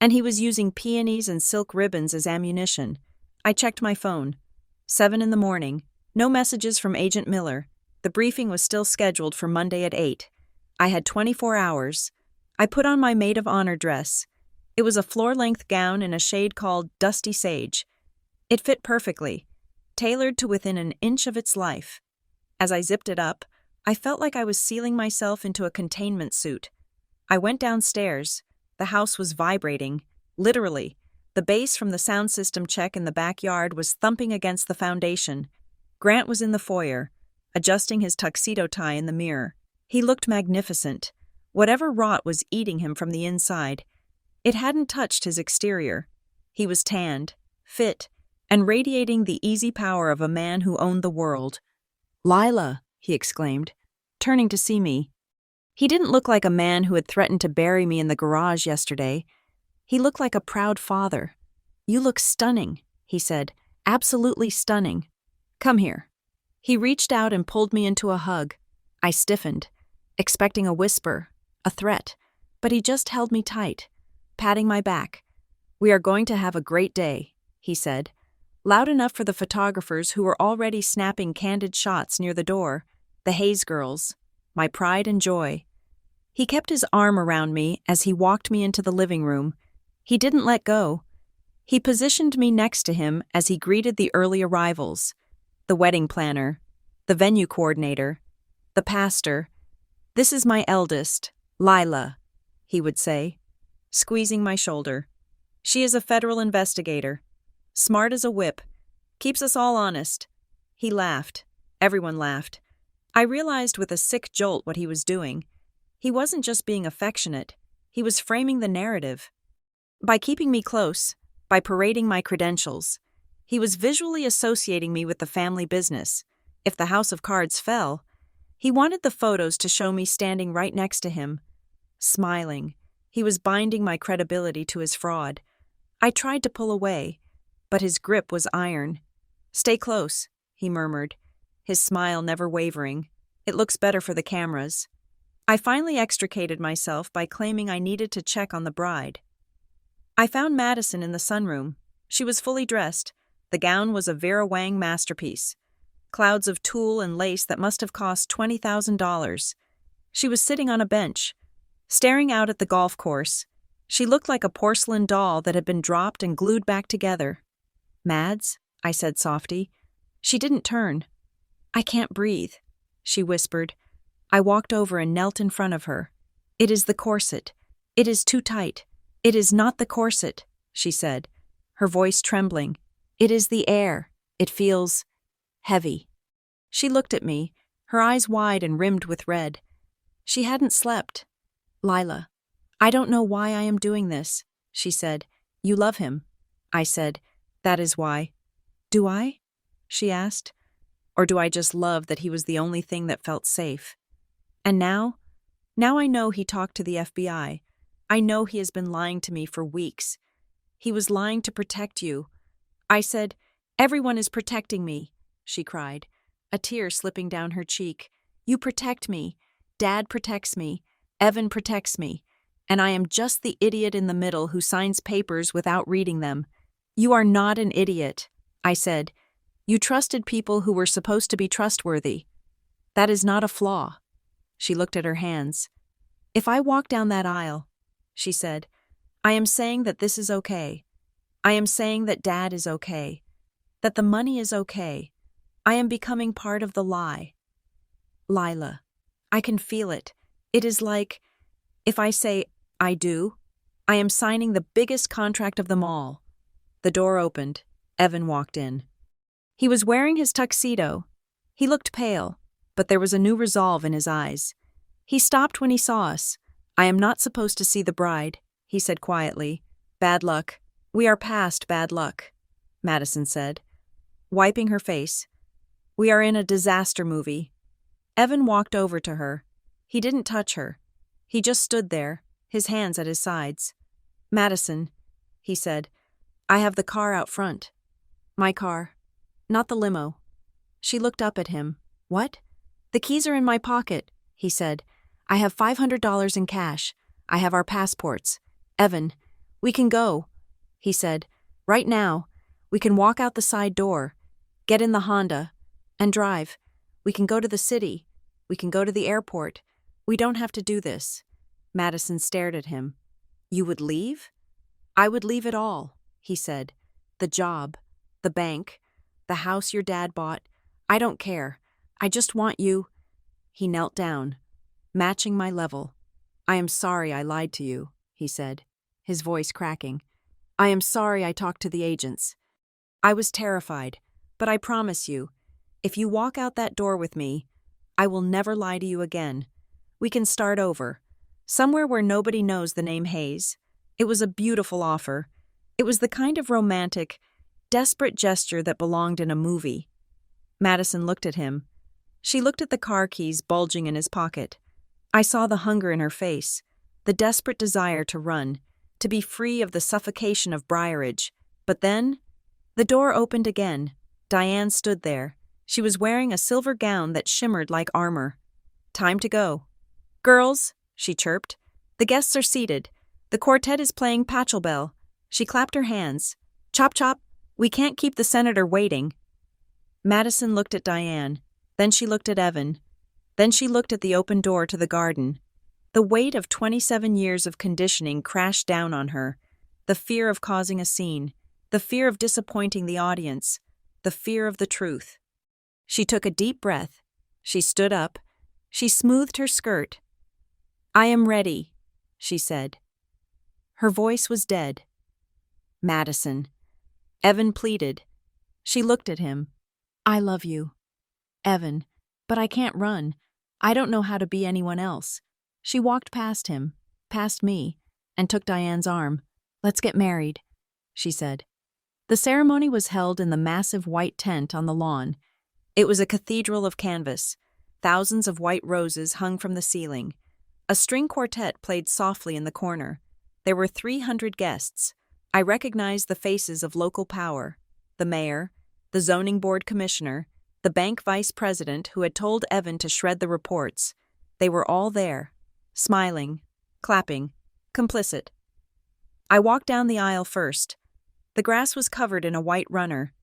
and he was using peonies and silk ribbons as ammunition. I checked my phone. 7 a.m, no messages from Agent Miller. The briefing was still scheduled for Monday at 8. I had 24 hours. I put on my maid of honor dress. It was a floor-length gown in a shade called Dusty Sage. It fit perfectly, tailored to within an inch of its life. As I zipped it up, I felt like I was sealing myself into a containment suit. I went downstairs. The house was vibrating, literally. The bass from the sound system check in the backyard was thumping against the foundation. Grant was in the foyer, adjusting his tuxedo tie in the mirror. He looked magnificent. Whatever rot was eating him from the inside, it hadn't touched his exterior. He was tanned, fit, and radiating the easy power of a man who owned the world. "Lila," he exclaimed, turning to see me. He didn't look like a man who had threatened to bury me in the garage yesterday. He looked like a proud father. "You look stunning," he said, "absolutely stunning. Come here." He reached out and pulled me into a hug. I stiffened, expecting a whisper, a threat, but he just held me tight, patting my back. "We are going to have a great day," he said, loud enough for the photographers who were already snapping candid shots near the door, the Hayes girls. my pride and joy. He kept his arm around me as he walked me into the living room. He didn't let go. He positioned me next to him as he greeted the early arrivals, the wedding planner, the venue coordinator, the pastor. "This is my eldest, Lila," he would say, squeezing my shoulder. "She is a federal investigator, smart as a whip, keeps us all honest." He laughed. Everyone laughed. I realized with a sick jolt what he was doing. He wasn't just being affectionate, he was framing the narrative. By keeping me close, by parading my credentials, he was visually associating me with the family business. If the house of cards fell, he wanted the photos to show me standing right next to him, smiling. He was binding my credibility to his fraud. I tried to pull away, but his grip was iron. "Stay close," he murmured, his smile never wavering. "It looks better for the cameras." I finally extricated myself by claiming I needed to check on the bride. I found Madison in the sunroom. She was fully dressed. The gown was a Vera Wang masterpiece. Clouds of tulle and lace that must have cost $20,000. She was sitting on a bench, staring out at the golf course. She looked like a porcelain doll that had been dropped and glued back together. "Mads?" I said softly. She didn't turn. "I can't breathe," she whispered. I walked over and knelt in front of her. "It is the corset. It is too tight." "It is not the corset," she said, her voice trembling. "It is the air. It feels heavy." She looked at me, her eyes wide and rimmed with red. She hadn't slept. "Lila, I don't know why I am doing this," she said. "You love him." I said, "That is why." "Do I?" she asked. "Or do I just love that he was the only thing that felt safe? And now I know he talked to the FBI. I know he has been lying to me for weeks. He was lying to protect you." I said, "Everyone is protecting me," she cried, a tear slipping down her cheek. "You protect me. Dad protects me. Evan protects me. And I am just the idiot in the middle who signs papers without reading them." "You are not an idiot," I said. "You trusted people who were supposed to be trustworthy. That is not a flaw." She looked at her hands. "If I walk down that aisle," she said, "I am saying that this is okay. I am saying that Dad is okay. That the money is okay. I am becoming part of the lie. Lila, I can feel it. It is like, if I say I do, I am signing the biggest contract of them all." The door opened. Evan walked in. He was wearing his tuxedo. He looked pale, but there was a new resolve in his eyes. He stopped when he saw us. "I am not supposed to see the bride," he said quietly. "Bad luck." "We are past bad luck," Madison said, wiping her face. "We are in a disaster movie." Evan walked over to her. He didn't touch her. He just stood there, his hands at his sides. "Madison," he said, "I have the car out front." "My car. Not the limo." She looked up at him. "What?" "The keys are in my pocket," he said. "I have $500 in cash. I have our passports. Evan, we can go," he said. "Right now. We can walk out the side door, get in the Honda, and drive. We can go to the city. We can go to the airport. We don't have to do this." Madison stared at him. "You would leave?" "I would leave it all," he said. "The job, the bank, the house your dad bought. I don't care. I just want you." He knelt down, matching my level. "I am sorry I lied to you," he said, his voice cracking. "I am sorry I talked to the agents. I was terrified, but I promise you, if you walk out that door with me, I will never lie to you again. We can start over, somewhere where nobody knows the name Hayes." It was a beautiful offer. It was the kind of romantic, desperate gesture that belonged in a movie. Madison looked at him. She looked at the car keys bulging in his pocket. I saw the hunger in her face, the desperate desire to run, to be free of the suffocation of Briarage. But then, the door opened again. Diane stood there. She was wearing a silver gown that shimmered like armor. "Time to go." "Girls," she chirped. "The guests are seated. The quartet is playing Pachelbel." She clapped her hands. "Chop chop, we can't keep the senator waiting." Madison looked at Diane. Then she looked at Evan. Then she looked at the open door to the garden. The weight of 27 years of conditioning crashed down on her. The fear of causing a scene, the fear of disappointing the audience, the fear of the truth. She took a deep breath. She stood up. She smoothed her skirt. "I am ready," she said. Her voice was dead. "Madison," Evan pleaded. She looked at him. "I love you, Evan, but I can't run. I don't know how to be anyone else." She walked past him, past me, and took Diane's arm. "Let's get married," she said. The ceremony was held in the massive white tent on the lawn. It was a cathedral of canvas. Thousands of white roses hung from the ceiling. A string quartet played softly in the corner. There were 300 guests. I recognized the faces of local power: the mayor, the zoning board commissioner, the bank vice president who had told Evan to shred the reports. They were all there, smiling, clapping, complicit. I walked down the aisle first. The grass was covered in a white runner.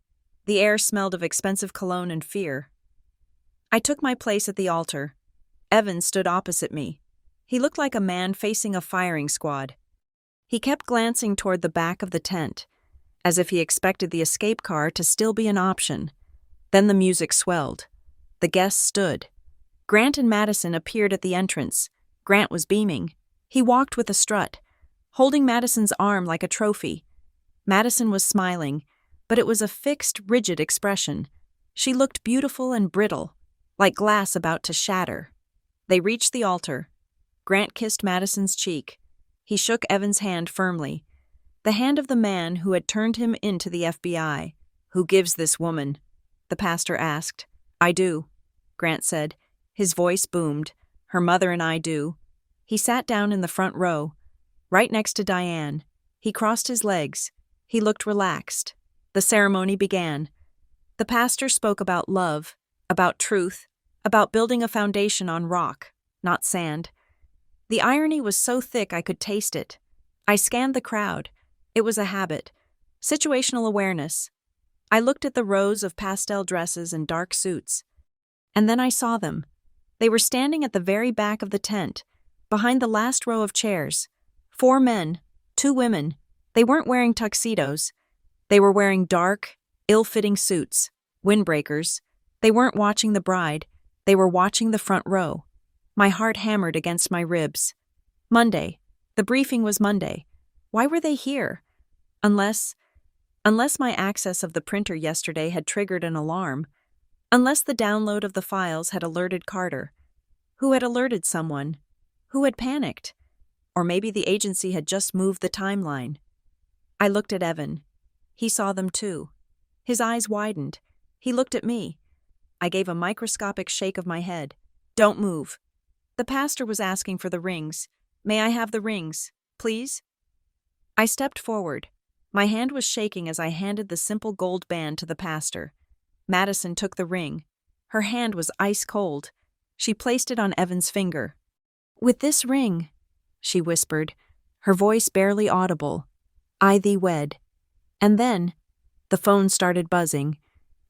The air smelled of expensive cologne and fear. I took my place at the altar. Evan stood opposite me. He looked like a man facing a firing squad. He kept glancing toward the back of the tent, as if he expected the escape car to still be an option. Then the music swelled. The guests stood. Grant and Madison appeared at the entrance. Grant was beaming. He walked with a strut, holding Madison's arm like a trophy. Madison was smiling, but it was a fixed, rigid expression. She looked beautiful and brittle, like glass about to shatter. They reached the altar. Grant kissed Madison's cheek. He shook Evan's hand firmly, the hand of the man who had turned him into the FBI. "Who gives this woman?" the pastor asked. "I do," Grant said. His voice boomed. "Her mother and I do." He sat down in the front row, right next to Diane. He crossed his legs. He looked relaxed. The ceremony began. The pastor spoke about love, about truth, about building a foundation on rock, not sand. The irony was so thick I could taste it. I scanned the crowd. It was a habit. Situational awareness. I looked at the rows of pastel dresses and dark suits. And then I saw them. They were standing at the very back of the tent, behind the last row of chairs. 4 men, 2 women. They weren't wearing tuxedos. They were wearing dark, ill-fitting suits, windbreakers. They weren't watching the bride. They were watching the front row. My heart hammered against my ribs. Monday. The briefing was Monday. Why were they here? Unless my access of the printer yesterday had triggered an alarm. Unless the download of the files had alerted Carter. Who had alerted someone? Who had panicked? Or maybe the agency had just moved the timeline. I looked at Evan. He saw them too. His eyes widened. He looked at me. I gave a microscopic shake of my head. "Don't move." The pastor was asking for the rings. "May I have the rings, please?" I stepped forward. My hand was shaking as I handed the simple gold band to the pastor. Madison took the ring. Her hand was ice cold. She placed it on Evan's finger. "With this ring," she whispered, her voice barely audible, "I thee wed." And then, the phone started buzzing.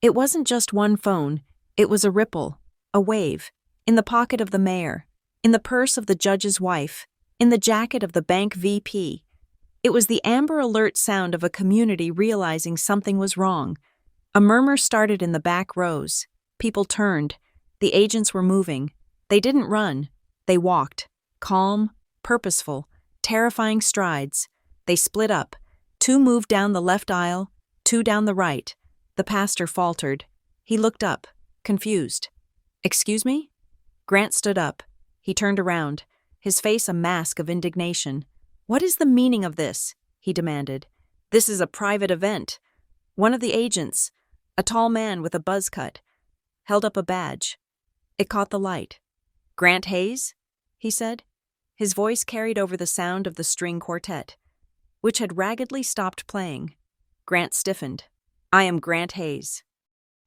It wasn't just one phone. It was a ripple, a wave, in the pocket of the mayor, in the purse of the judge's wife, in the jacket of the bank VP. It was the Amber Alert sound of a community realizing something was wrong. A murmur started in the back rows. People turned. The agents were moving. They didn't run. They walked. Calm, purposeful, terrifying strides. They split up. 2 moved down the left aisle, 2 down the right. The pastor faltered. He looked up, confused. "Excuse me?" Grant stood up. He turned around, his face a mask of indignation. "What is the meaning of this?" he demanded. "This is a private event." One of the agents, a tall man with a buzz cut, held up a badge. It caught the light. "Grant Hayes?" he said. His voice carried over the sound of the string quartet, which had raggedly stopped playing. Grant stiffened. "I am Grant Hayes.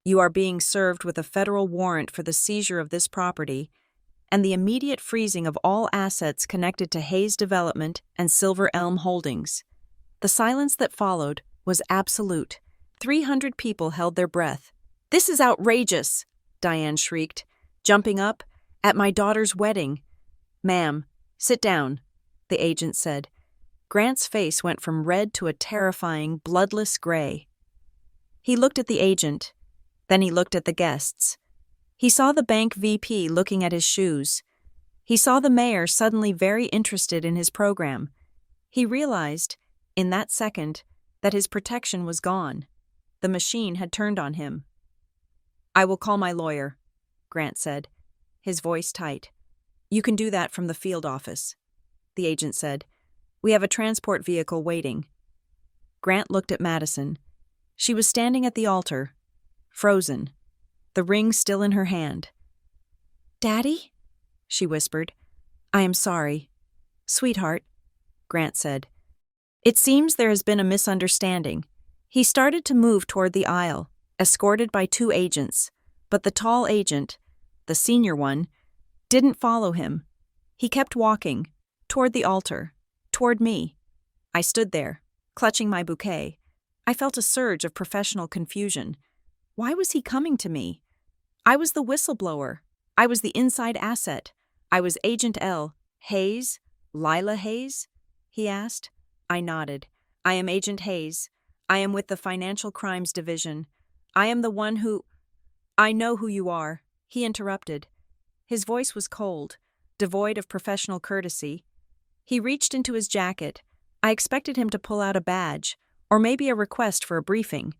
You are being served with a federal warrant for the seizure of this property and the immediate freezing of all assets connected to Hayes Development and Silver Elm Holdings." The silence that followed was absolute. 300 people held their breath. "This is outrageous!" Diane shrieked, jumping up At my daughter's wedding. Ma'am, sit down, the agent said. Grant's face went from red to a terrifying, bloodless gray. He looked at the agent. Then he looked at the guests. He saw the bank VP looking at his shoes. He saw the mayor suddenly very interested in his program. He realized, in that second, that his protection was gone. The machine had turned on him. I will call my lawyer, Grant said, his voice tight. You can do that from the field office, the agent said. We have a transport vehicle waiting. Grant looked at Madison. She was standing at the altar, frozen, the ring still in her hand. Daddy? She whispered. I am sorry. Sweetheart, Grant said. It seems there has been a misunderstanding. He started to move toward the aisle, escorted by 2 agents, but the tall agent, the senior one, didn't follow him. He kept walking, toward the altar, toward me. I stood there, clutching my bouquet. I felt a surge of professional confusion. Why was he coming to me? I was the whistleblower. I was the inside asset. I was Agent L. Hayes? Lila Hayes? He asked. I nodded. I am Agent Hayes. I am with the Financial Crimes Division. I am the one who— I know who you are, he interrupted. His voice was cold, devoid of professional courtesy. He reached into his jacket. I expected him to pull out a badge, or maybe a request for a briefing.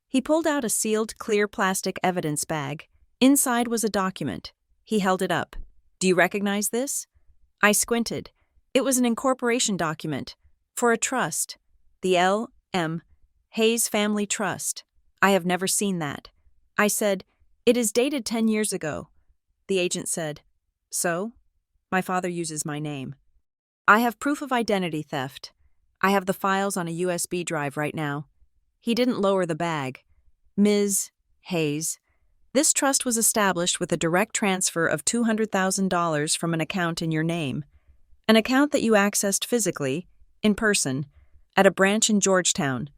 He pulled out a sealed, clear plastic evidence bag. Inside was a document. He held it up. Do you recognize this? I squinted. It was an incorporation document. For a trust. The L.M. Hayes Family Trust. I have never seen that. I said, It is dated 10 years ago. The agent said, So? My father uses my name. I have proof of identity theft. I have the files on a USB drive right now. He didn't lower the bag. Ms. Hayes, this trust was established with a direct transfer of $200,000 from an account in your name. An account that you accessed physically, in person, at a branch in Georgetown,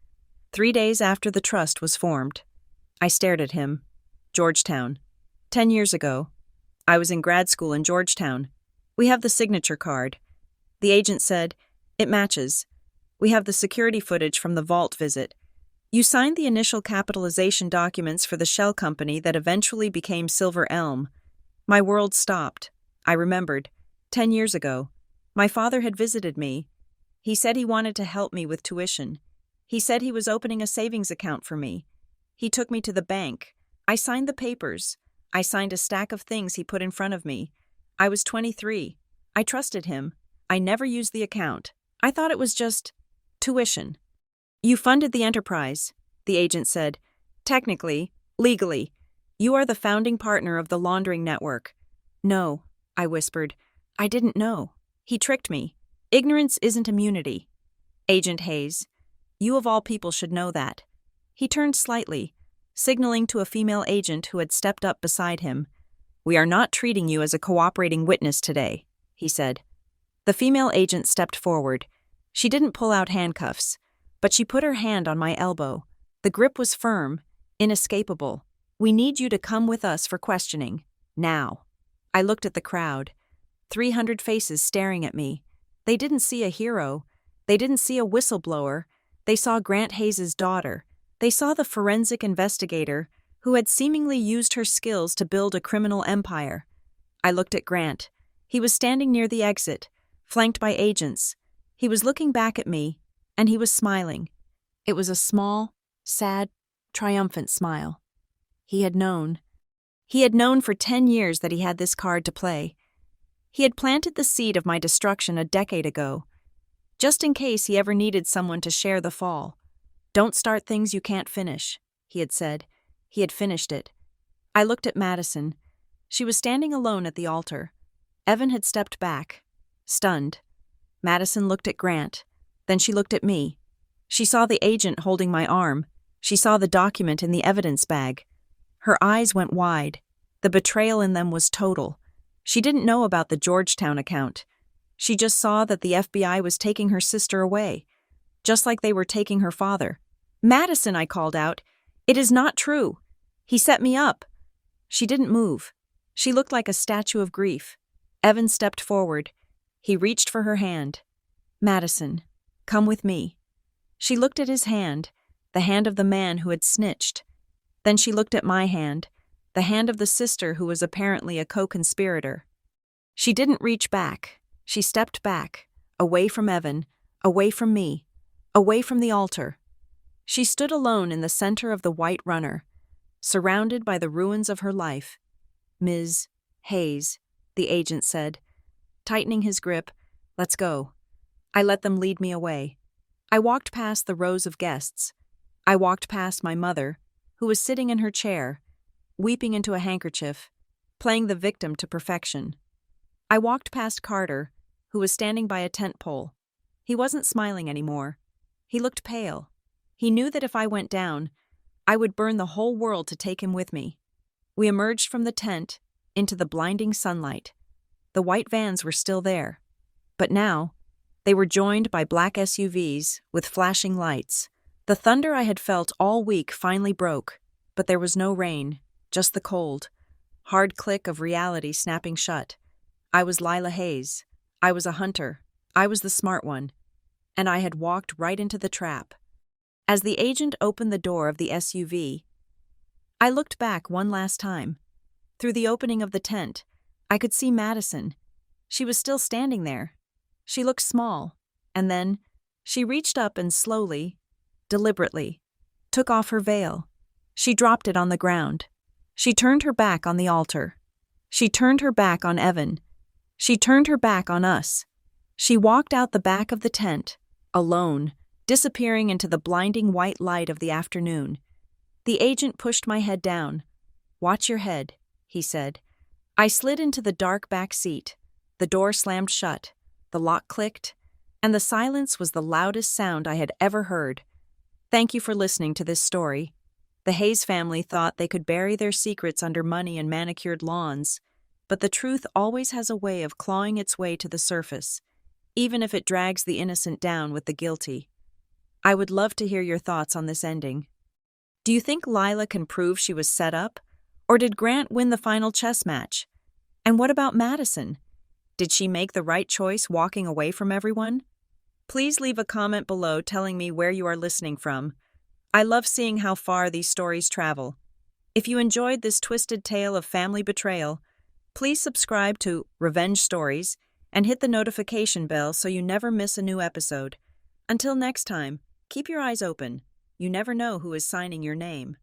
3 days after the trust was formed. I stared at him. Georgetown. 10 years ago. I was in grad school in Georgetown. We have the signature card. The agent said, It matches. We have the security footage from the vault visit. You signed the initial capitalization documents for the shell company that eventually became Silver Elm. My world stopped. I remembered. 10 years ago. My father had visited me. He said he wanted to help me with tuition. He said he was opening a savings account for me. He took me to the bank. I signed the papers. I signed a stack of things he put in front of me. I was 23. I trusted him. I never used the account. I thought it was just tuition. You funded the enterprise, the agent said. Technically, legally. You are the founding partner of the laundering network. No, I whispered. I didn't know. He tricked me. Ignorance isn't immunity. Agent Hayes, you of all people should know that. He turned slightly, signaling to a female agent who had stepped up beside him. We are not treating you as a cooperating witness today, he said. The female agent stepped forward. She didn't pull out handcuffs, but she put her hand on my elbow. The grip was firm, inescapable. We need you to come with us for questioning. Now. I looked at the crowd. 300 faces staring at me. They didn't see a hero. They didn't see a whistleblower. They saw Grant Hayes' daughter. They saw the forensic investigator who had seemingly used her skills to build a criminal empire. I looked at Grant. He was standing near the exit, flanked by agents. He was looking back at me, and he was smiling. It was a small, sad, triumphant smile. He had known. He had known for 10 years that he had this card to play. He had planted the seed of my destruction a decade ago, just in case he ever needed someone to share the fall. Don't start things you can't finish, he had said. He had finished it. I looked at Madison. She was standing alone at the altar. Evan had stepped back, stunned. Madison looked at Grant. Then she looked at me. She saw the agent holding my arm. She saw the document in the evidence bag. Her eyes went wide. The betrayal in them was total. She didn't know about the Georgetown account. She just saw that the FBI was taking her sister away, just like they were taking her father. Madison, I called out. It is not true. He set me up. She didn't move. She looked like a statue of grief. Evan stepped forward. He reached for her hand. "Madison, come with me." She looked at his hand, the hand of the man who had snitched. Then she looked at my hand, the hand of the sister who was apparently a co-conspirator. She didn't reach back. She stepped back, away from Evan, away from me, away from the altar. She stood alone in the center of the white runner, surrounded by the ruins of her life. "Ms. Hayes," the agent said, tightening his grip, "let's go." I let them lead me away. I walked past the rows of guests. I walked past my mother, who was sitting in her chair, weeping into a handkerchief, playing the victim to perfection. I walked past Carter, who was standing by a tent pole. He wasn't smiling anymore. He looked pale. He knew that if I went down, I would burn the whole world to take him with me. We emerged from the tent into the blinding sunlight. The white vans were still there, but now they were joined by black SUVs with flashing lights. The thunder I had felt all week finally broke, but there was no rain, just the cold, hard click of reality snapping shut. I was Lila Hayes. I was a hunter. I was the smart one. And I had walked right into the trap. As the agent opened the door of the SUV, I looked back one last time. Through the opening of the tent, I could see Madison. She was still standing there. She looked small, and then she reached up and slowly, deliberately, took off her veil. She dropped it on the ground. She turned her back on the altar. She turned her back on Evan. She turned her back on us. She walked out the back of the tent, alone, disappearing into the blinding white light of the afternoon. The agent pushed my head down. "Watch your head," he said. I slid into the dark back seat. The door slammed shut, the lock clicked, and the silence was the loudest sound I had ever heard. Thank you for listening to this story. The Hayes family thought they could bury their secrets under money and manicured lawns, but the truth always has a way of clawing its way to the surface, even if it drags the innocent down with the guilty. I would love to hear your thoughts on this ending. Do you think Lila can prove she was set up, or did Grant win the final chess match? And what about Madison? Did she make the right choice walking away from everyone? Please leave a comment below telling me where you are listening from. I love seeing how far these stories travel. If you enjoyed this twisted tale of family betrayal, please subscribe to Revenge Stories and hit the notification bell so you never miss a new episode. Until next time, keep your eyes open. You never know who is signing your name.